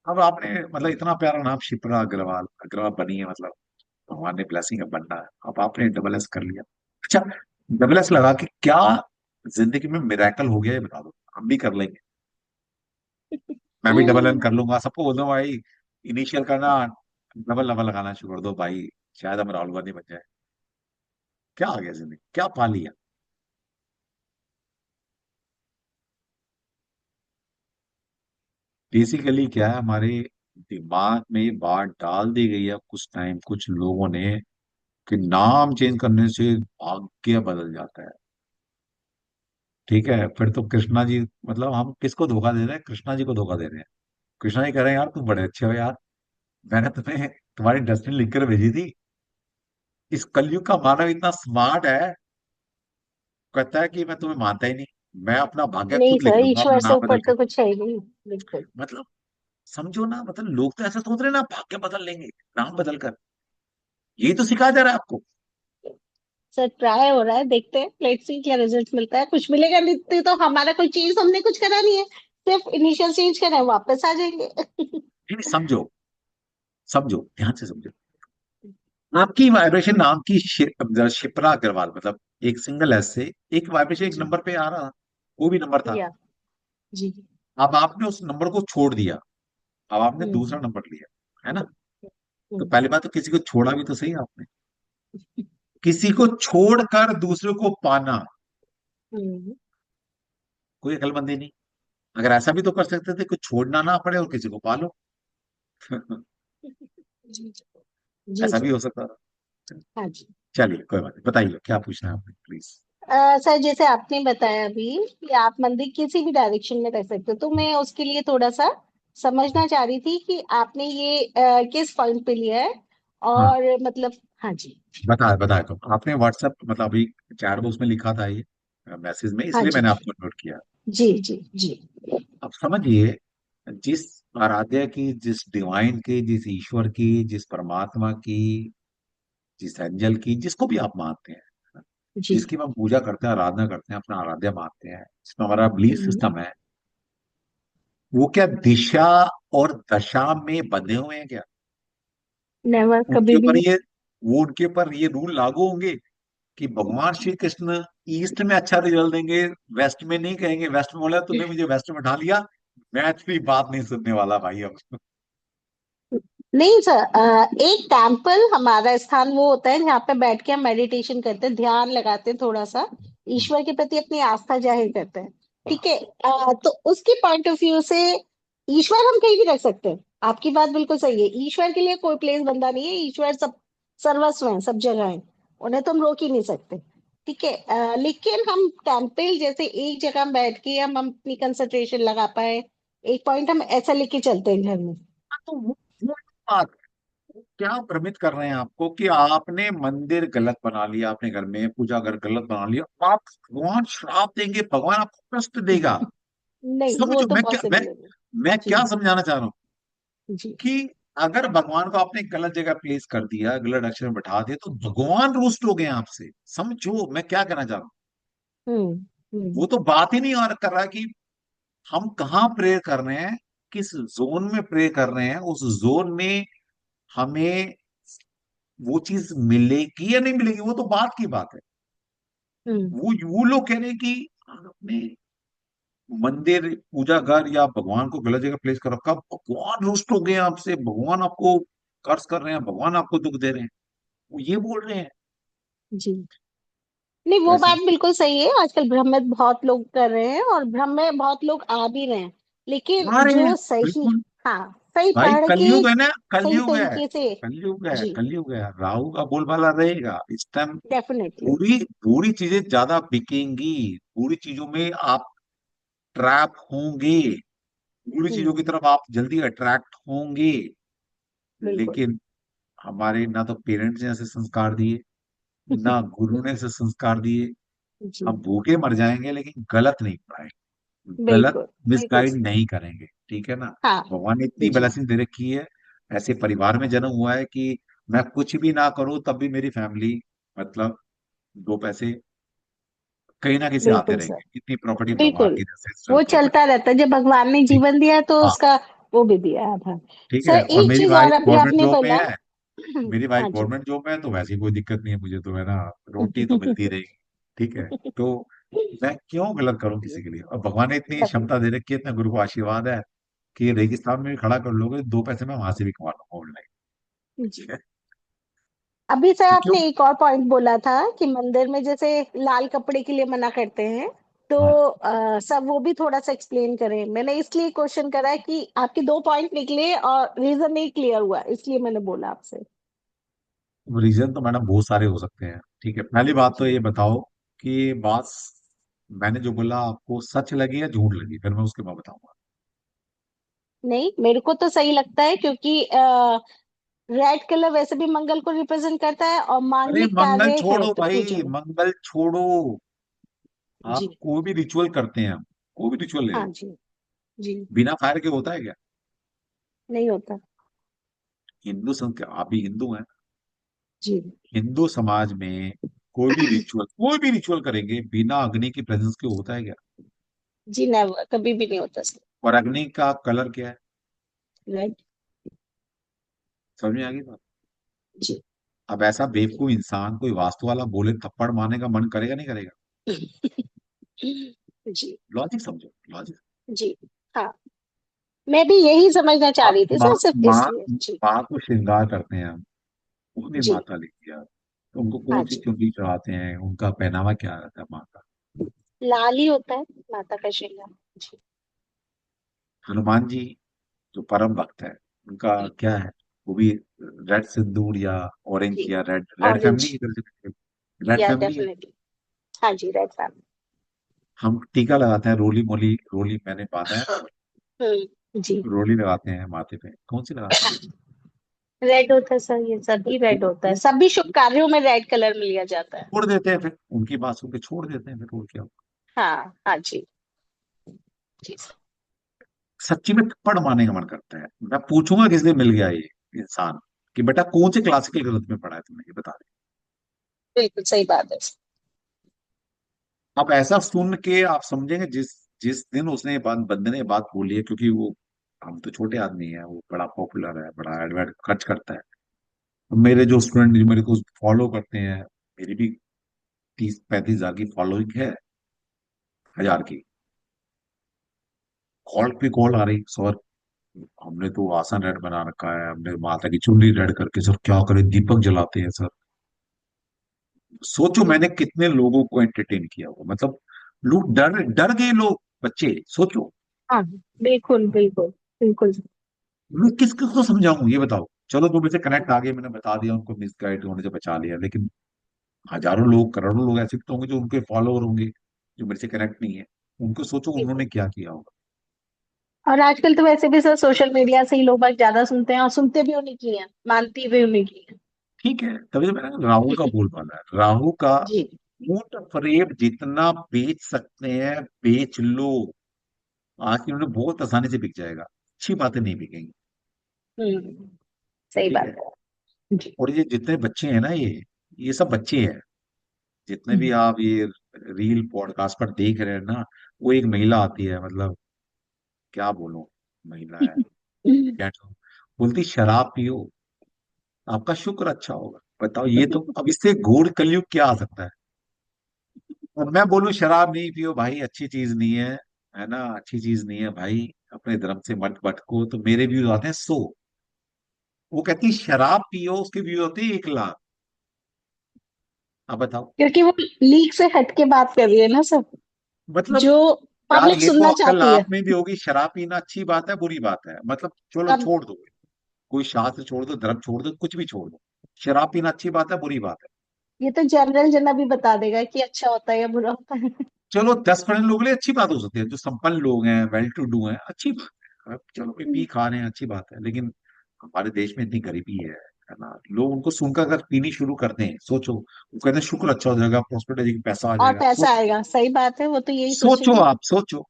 अब आपने मतलब इतना प्यारा नाम शिप्रा अग्रवाल, अग्रवाल बनी है, मतलब भगवान ने ब्लेसिंग है बनना है, अब आपने डबल एस कर लिया। अच्छा, डबल एस लगा के क्या जिंदगी में मिराकल हो गया ये बता दो, हम भी कर लेंगे। मैं भी डबल एन कर लूंगा, सबको बोल दो भाई इनिशियल करना, डबल डबल लगाना शुरू कर दो भाई, शायद हम राहुल गांधी बन जाए। क्या आ गया जिंदगी, क्या पा लिया? बेसिकली क्या है, हमारे दिमाग में ये बात डाल दी गई है कुछ टाइम, कुछ लोगों ने, कि नाम चेंज करने से भाग्य बदल जाता है। ठीक है, फिर तो कृष्णा जी, मतलब हम किसको धोखा दे रहे हैं? कृष्णा जी को धोखा दे रहे हैं। कृष्णा जी कह रहे हैं यार तुम बड़े अच्छे हो यार, मैंने तुम्हें तुम्हारी डेस्टिनी लिख कर भेजी थी। इस कलयुग का मानव इतना स्मार्ट है, कहता है कि मैं तुम्हें मानता ही नहीं, मैं अपना भाग्य नहीं खुद लिख सर, लूंगा अपना ईश्वर से नाम ऊपर बदल के। तो कुछ है ही नहीं। बिल्कुल। मतलब समझो ना, मतलब लोग तो ऐसा सोच रहे हैं ना भाग्य बदल लेंगे नाम बदल कर, यही तो सिखाया जा रहा है आपको। सर ट्राई हो रहा है, देखते हैं, लेट्स सी क्या रिजल्ट मिलता है। कुछ मिलेगा नहीं तो हमारा कोई चीज हमने कुछ करा नहीं है, सिर्फ इनिशियल चेंज करा है, वापस आ जाएंगे। नहीं नहीं, समझो, समझो ध्यान से समझो। आपकी वाइब्रेशन नाम की शिप्रा अग्रवाल, मतलब एक सिंगल एस से एक वाइब्रेशन एक जी। नंबर पे आ रहा, वो भी नंबर था। या। जी। अब आपने उस नंबर को छोड़ दिया, अब आपने दूसरा हम्म नंबर लिया, है ना? तो हम्म पहली बात तो किसी को छोड़ा भी तो सही आपने, किसी को छोड़कर दूसरे को पाना, हम्म। कोई अकलमंदी नहीं। अगर ऐसा भी तो कर सकते थे, कुछ छोड़ना ना पड़े और किसी को पालो। जी जी ऐसा भी सर। हो सकता था। हाँ जी। चलिए कोई बात नहीं, बताइए क्या पूछना है आपने प्लीज। सर जैसे आपने बताया अभी कि आप मंदिर किसी भी डायरेक्शन में रख सकते हो, तो मैं उसके लिए थोड़ा सा समझना चाह रही थी कि आपने ये किस पॉइंट पे लिया है, हाँ और मतलब। हाँ जी। बताया बताया, तो आपने व्हाट्सएप मतलब अभी चैट बॉक्स में लिखा था ये मैसेज में, हाँ इसलिए जी मैंने आपको नोट किया। जी जी जी। अब समझिए, जिस आराध्या की, जिस डिवाइन की, जिस ईश्वर की, जिस परमात्मा की, जिस एंजल की, जिसको भी आप मानते हैं, जी। जिसकी हम पूजा करते हैं, आराधना करते हैं, अपना आराध्या मानते हैं, जिसमें हमारा बिलीफ सिस्टम है, वो क्या दिशा और दशा में बंधे हुए हैं क्या? नेवर, उनके कभी भी ऊपर नहीं। ये वो उनके ऊपर ये रूल लागू होंगे कि भगवान श्री कृष्ण ईस्ट में अच्छा रिजल्ट देंगे, वेस्ट में नहीं कहेंगे? वेस्ट में बोला तूने मुझे वेस्ट में उठा लिया, मैं तेरी बात नहीं सुनने वाला भाई अब। नहीं सर, एक टेम्पल हमारा स्थान वो होता है जहाँ पे बैठ के हम मेडिटेशन करते हैं, ध्यान लगाते हैं, थोड़ा सा ईश्वर के प्रति अपनी आस्था जाहिर करते हैं। ठीक है। तो उसके पॉइंट ऑफ व्यू से ईश्वर हम कहीं भी रख सकते हैं। आपकी बात बिल्कुल सही है, ईश्वर के लिए कोई प्लेस बंदा नहीं है, ईश्वर सब सर्वस्व है, सब जगह है, उन्हें तो हम रोक ही नहीं सकते। ठीक है। लेकिन हम टेम्पल जैसे एक जगह में बैठ के हम अपनी कंसंट्रेशन लगा पाए, एक पॉइंट हम ऐसा लेके चलते हैं घर में। तो वो बात क्या भ्रमित कर रहे हैं आपको कि आपने मंदिर गलत बना लिया, आपने घर में पूजा घर गलत बना लिया, आप भगवान श्राप देंगे, भगवान आपको कष्ट देगा? नहीं, वो समझो तो मैं क्या पॉसिबल है नहीं। मैं जी। क्या समझाना चाह रहा हूँ जी। कि अगर भगवान को आपने गलत जगह प्लेस कर दिया, गलत अक्षर में बैठा दिया, तो भगवान रुष्ट हो गए आपसे। समझो मैं क्या कहना चाह रहा हूँ। हम्म। वो तो बात ही नहीं और कर रहा कि हम कहाँ प्रेयर कर रहे हैं, किस जोन में प्रे कर रहे हैं, उस जोन में हमें वो चीज मिलेगी या नहीं मिलेगी, वो तो बात की बात है। हम्म। वो लोग कह रहे हैं कि आपने मंदिर पूजा घर या भगवान को गलत जगह प्लेस कर रखा, भगवान रुष्ट हो गए हैं आपसे, भगवान आपको कर्ज कर रहे हैं, भगवान आपको दुख दे रहे हैं, वो ये बोल रहे हैं। जी। नहीं, तो वो ऐसा बात बिल्कुल सही है, आजकल भ्रम में बहुत लोग कर रहे हैं और भ्रम में बहुत लोग आ भी रहे हैं। लेकिन आ रहे हैं जो सही, बिल्कुल। हाँ, सही भाई पढ़ के कलयुग है ना, सही कलयुग है, तरीके से। कलयुग है, जी। कलयुग है, राहु का बोलबाला रहेगा इस टाइम। डेफिनेटली। बुरी बुरी चीजें ज्यादा बिकेंगी, बुरी चीजों में आप ट्रैप होंगे, बुरी चीजों हम्म। की तरफ आप जल्दी अट्रैक्ट होंगे। बिल्कुल। लेकिन हमारे ना तो पेरेंट्स ने ऐसे संस्कार दिए, ना गुरु ने ऐसे संस्कार दिए। जी। हम भूखे मर जाएंगे लेकिन गलत नहीं पढ़ाएंगे, गलत बिल्कुल बिल्कुल मिसगाइड सही। नहीं करेंगे। ठीक है ना? हाँ। भगवान ने इतनी जी। ब्लेसिंग दे रखी है, ऐसे परिवार में जन्म हुआ है कि मैं कुछ भी ना करूं तब भी मेरी फैमिली, मतलब दो पैसे कहीं ना कहीं से आते बिल्कुल सर। रहेंगे। इतनी प्रॉपर्टी भगवान बिल्कुल, की एंसेस्ट्रल वो प्रॉपर्टी। चलता रहता है, जब भगवान ने ठीक। जीवन दिया तो हाँ। उसका वो भी दिया है आभार। ठीक सर, है, और एक मेरी चीज और वाइफ अभी गवर्नमेंट आपने जॉब में बोला। है, मेरी वाइफ हाँ जी। गवर्नमेंट जॉब में है, तो वैसे कोई दिक्कत नहीं है मुझे, तो है ना, रोटी तो मिलती रहेगी। ठीक है। तो मैं क्यों गलत करूं किसी के लिए? और भगवान ने इतनी क्षमता दे रखी है, इतना गुरु का आशीर्वाद है कि रेगिस्तान में भी खड़ा कर लोगे, दो पैसे मैं वहां से भी कमा लूंगा ऑनलाइन। जी। अभी सर तो क्यों? आपने एक और पॉइंट बोला था कि मंदिर में जैसे लाल कपड़े के लिए मना करते हैं, तो हाँ, सब वो भी थोड़ा सा एक्सप्लेन करें। मैंने इसलिए क्वेश्चन करा है कि आपके दो पॉइंट निकले और रीजन नहीं क्लियर हुआ, इसलिए मैंने बोला आपसे। रीजन तो मैडम बहुत सारे हो सकते हैं। ठीक है, पहली बात तो जी। ये बताओ कि ये बात मैंने जो बोला आपको सच लगी या झूठ लगी, फिर मैं उसके बाद बताऊंगा। नहीं, मेरे को तो सही लगता है, क्योंकि रेड कलर वैसे भी मंगल को रिप्रेजेंट करता है और अरे मांगलिक मंगल कार्य है छोड़ो तो पूजा भाई, में। मंगल छोड़ो। जी। आप कोई भी रिचुअल करते हैं, कोई भी रिचुअल ले हाँ लो, जी। जी। बिना फायर के होता है क्या? नहीं होता। हिंदू संस्कृति, आप भी हिंदू हैं, जी। हिंदू समाज में कोई भी रिचुअल करेंगे बिना अग्नि की प्रेजेंस के होता है क्या? जी, नेवर, कभी भी नहीं होता सर। और अग्नि का कलर क्या है? रेड। समझ में आ गई बात? जी। अब ऐसा बेवकूफ इंसान कोई वास्तु वाला बोले, थप्पड़ मारने का मन करेगा नहीं करेगा? जी। लॉजिक समझो, लॉजिक। जी। हाँ, मैं भी यही समझना चाह अब रही थी माँ सर, सिर्फ माँ इसलिए। जी। माँ को श्रृंगार करते हैं हम, वो भी जी। माता लिखती है, तो उनको हाँ कौन सी जी। चुनरी चढ़ाते हैं, उनका पहनावा क्या रहता है माँ का? लाल ही होता है माता का श्रृंगार। जी। हनुमान जी जो परम भक्त है, उनका क्या है? वो भी रेड सिंदूर या ऑरेंज जी। या रेड, रेड ऑरेंज। फैमिली की तरफ से, रेड या फैमिली है। डेफिनेटली। हाँ जी, रेड फैमिली। हम टीका लगाते हैं, रोली मोली, रोली मैंने बांधा है ना, जी। रोली लगाते हैं माथे पे, कौन सी लगाते हैं? रेड होता है सर, ये सभी रेड होता है, वो सभी शुभ कार्यों में रेड कलर लिया जाता है। छोड़ देते हैं, फिर उनकी बात सुन के छोड़ देते हैं, फिर और क्या? हाँ हाँ जी। जी सर। सच्ची में थप्पड़ मारने का मन करता है। मैं पूछूंगा किस लिए मिल गया ये इंसान कि बेटा कौन से क्लासिकल गलत में पढ़ा है तुमने, ये बता दे। बिल्कुल सही बात है। आप ऐसा सुन के आप समझेंगे, जिस जिस दिन उसने ये बात, बंदे ने ये बात बोली है, क्योंकि वो, हम तो छोटे आदमी है, वो बड़ा पॉपुलर है, बड़ा एडवर्ट खर्च करता है। तो मेरे जो स्टूडेंट जो मेरे को फॉलो करते हैं, मेरी भी 30-35 हजार की फॉलोइंग है, 1000 की। कॉल पे कॉल आ रही, सर हमने तो आसन रेड बना रखा है, हमने माता की चुनरी रेड करके, सर क्या करें, दीपक जलाते हैं सर। सोचो मैंने कितने लोगों को एंटरटेन किया हुआ, मतलब लोग डर डर गए, लोग बच्चे, सोचो। हाँ, बिल्कुल बिल्कुल बिल्कुल। मैं किस किस को समझाऊं, ये बताओ। चलो जो मुझे कनेक्ट आ गए, मैंने बता दिया उनको, मिसगाइड होने से बचा लिया, लेकिन हजारों लोग, करोड़ों लोग ऐसे भी तो होंगे जो उनके फॉलोअर होंगे, जो मेरे से कनेक्ट नहीं है। उनको सोचो उन्होंने क्या किया होगा। और आजकल तो वैसे भी सर सोशल मीडिया से ही लोग बाग ज्यादा सुनते हैं और सुनते भी उन्हीं की हैं, मानती भी उन्हीं की हैं। ठीक है, तभी तो मैंने राहुल का बोल पाला है, राहुल का जी। ऊंट फरेब जितना बेच सकते हैं बेच लो। आज की उन्हें बहुत आसानी से बिक जाएगा, अच्छी बातें नहीं बिकेंगी। हम्म। सही ठीक बात है। है जी। और ये जितने बच्चे हैं ना, ये सब बच्चे हैं, जितने भी हम्म। आप ये रील पॉडकास्ट पर देख रहे हैं ना, वो एक महिला आती है, मतलब क्या बोलूं, महिला है, क्या बोलती, शराब पियो आपका शुक्र अच्छा होगा। बताओ, ये तो अब इससे घोर कलयुग क्या आ सकता है। और मैं बोलूं शराब नहीं पियो भाई, अच्छी चीज नहीं है ना, अच्छी चीज नहीं है भाई, अपने धर्म से मत भटको, तो मेरे व्यूज आते हैं 100। वो कहती शराब पियो, उसके व्यूज होते हैं 1 लाख। अब बताओ। क्योंकि वो लीक से हट के बात कर रही है ना सर, मतलब जो यार, पब्लिक ये तो सुनना अक्ल चाहती है। आप में भी होगी, शराब पीना अच्छी बात है बुरी बात है, मतलब चलो अब छोड़ दो, कोई शास्त्र छोड़ दो, धर्म छोड़ दो, कुछ भी छोड़ दो, शराब पीना अच्छी बात है बुरी बात है। ये तो जनरल जना भी बता देगा कि अच्छा होता है या बुरा होता है। चलो 10% लोगों के लिए अच्छी बात हो सकती है, जो संपन्न लोग हैं, वेल टू डू हैं, अच्छी बात है, अब चलो कोई पी खा रहे हैं, अच्छी बात है, लेकिन हमारे देश में इतनी गरीबी है ना, लोग उनको सुनकर अगर पीनी शुरू कर दें, सोचो, वो कहते हैं शुक्र अच्छा हो जाएगा, प्रॉस्पेरिटी, पैसा आ और जाएगा, पैसा सोचो। आएगा, सही बात है, वो तो यही सोचो सोचेंगे। आप, सोचो।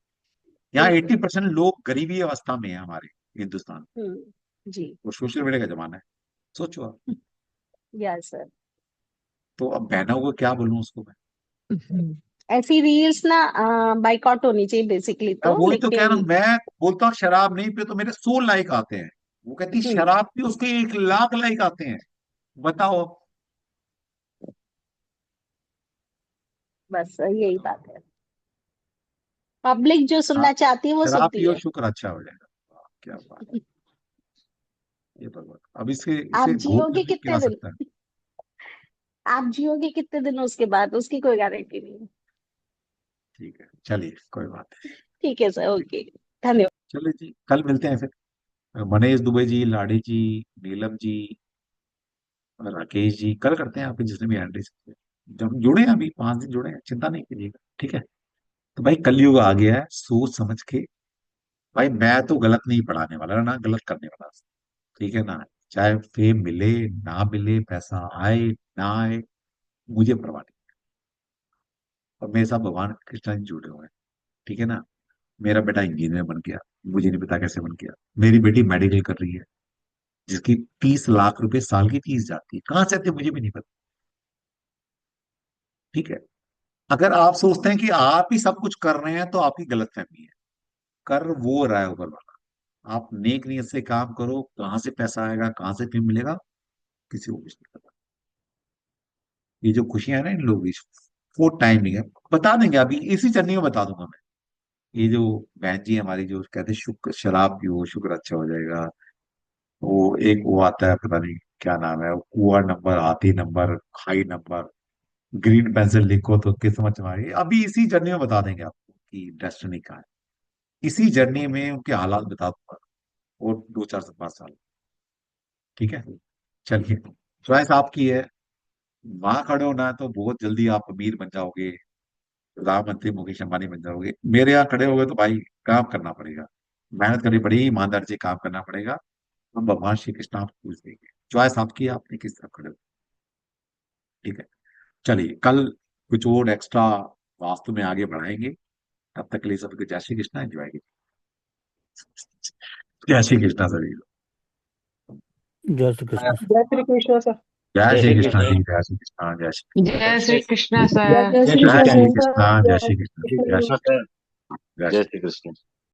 यहाँ बिल्कुल। 80% लोग गरीबी अवस्था में है हमारे हिंदुस्तान। जी। और सोशल मीडिया का जमाना है, सोचो आप। Yes sir. तो अब बहनों को क्या बोलूं उसको मैं। ऐसी रील्स ना बाइकआउट होनी चाहिए बेसिकली मैं तो, वही तो कह रहा हूँ, लेकिन मैं बोलता हूँ शराब नहीं पियो तो मेरे 100 लाइक आते हैं, वो कहती हम्म, शराब पियो उसके 1 लाख लाइक आते हैं। बताओ। बस यही बात है, पब्लिक जो हाँ, सुनना चाहती है वो शराब सुनती पियो है। शुक्र अच्छा हो जाएगा। वाह, क्या बात है, ये भगवान, अब इसके आप इसे घोर जियोगे कलयुग क्या कितने आ दिन, सकता है। आप जियोगे कितने दिन उसके बाद उसकी कोई गारंटी नहीं है। ठीक है, चलिए कोई बात नहीं। ठीक है सर, ओके, धन्यवाद। चलिए जी, कल मिलते हैं फिर। मनीष दुबे जी, लाड़ी जी, नीलम जी, राकेश जी, कल करते हैं, आपके जिसने भी हैंड रेस किया। जब जुड़े हैं, अभी 5 दिन जुड़े हैं, चिंता नहीं कीजिएगा, ठीक है। तो भाई कलयुग आ गया है, सोच समझ के। भाई मैं तो गलत नहीं पढ़ाने वाला ना गलत करने वाला, ठीक है ना। चाहे फेम मिले ना मिले, पैसा आए ना आए, मुझे परवाह नहीं। और मेरे साथ भगवान कृष्ण जी जुड़े हुए हैं, ठीक है ना। मेरा बेटा इंजीनियर बन गया, मुझे नहीं पता कैसे बन गया। मेरी बेटी मेडिकल कर रही है, जिसकी 30 लाख रुपए साल की फीस जाती है, कहाँ से आती है मुझे भी नहीं पता। ठीक है। अगर आप सोचते हैं कि आप ही सब कुछ कर रहे हैं, तो आपकी गलतफहमी है। कर वो रहा है ऊपर वाला। आप नेक नियत से काम करो, कहाँ से पैसा आएगा, कहाँ से फेम मिलेगा, किसी को कुछ नहीं पता। ये जो खुशियां है ना इन लोगों की, वो टाइमिंग है। बता देंगे, अभी इसी चटनी में बता दूंगा मैं। ये जो बहन जी हमारी जो कहते हैं शुक्र शराब पियो शुक्र अच्छा हो जाएगा, वो एक वो आता है, पता नहीं क्या नाम है, कुआ नंबर, हाथी नंबर, खाई नंबर, ग्रीन पेंसिल लिखो तो किस्मत तुम्हारी, अभी इसी जर्नी में बता देंगे आपको कि डेस्टिनी का है। इसी जर्नी में उनके हालात बता दूंगा, और 2 4 से 5 साल। ठीक है। चलिए, चॉइस आपकी है। वहां खड़े होना है तो बहुत जल्दी आप अमीर बन जाओगे, प्रधानमंत्री मुकेश अंबानी बन जाओगे। मेरे यहाँ खड़े हो गए तो भाई काम करना पड़ेगा, मेहनत करनी पड़ेगी, ईमानदारी से काम करना पड़ेगा। हम भगवान श्री कृष्ण आपको पूछ देंगे। चॉइस आपकी है, आपने किस तरफ खड़े हो। ठीक है। चलिए, कल कुछ और एक्स्ट्रा वास्तु में आगे बढ़ाएंगे। तब तक के लिए सबको जय श्री कृष्ण, एंजॉय कीजिए। जय श्री कृष्णा सभी को। जय श्री कृष्ण सर। जय श्री कृष्ण सर। जय जय श्री श्री कृष्णा कृष्ण। जी, जय श्री कृष्णा, जय श्री जय श्री कृष्णा जय सर। जय जय श्री श्री कृष्ण कृष्णा, जय श्री कृष्ण, जय श्री जय श्री कृष्ण।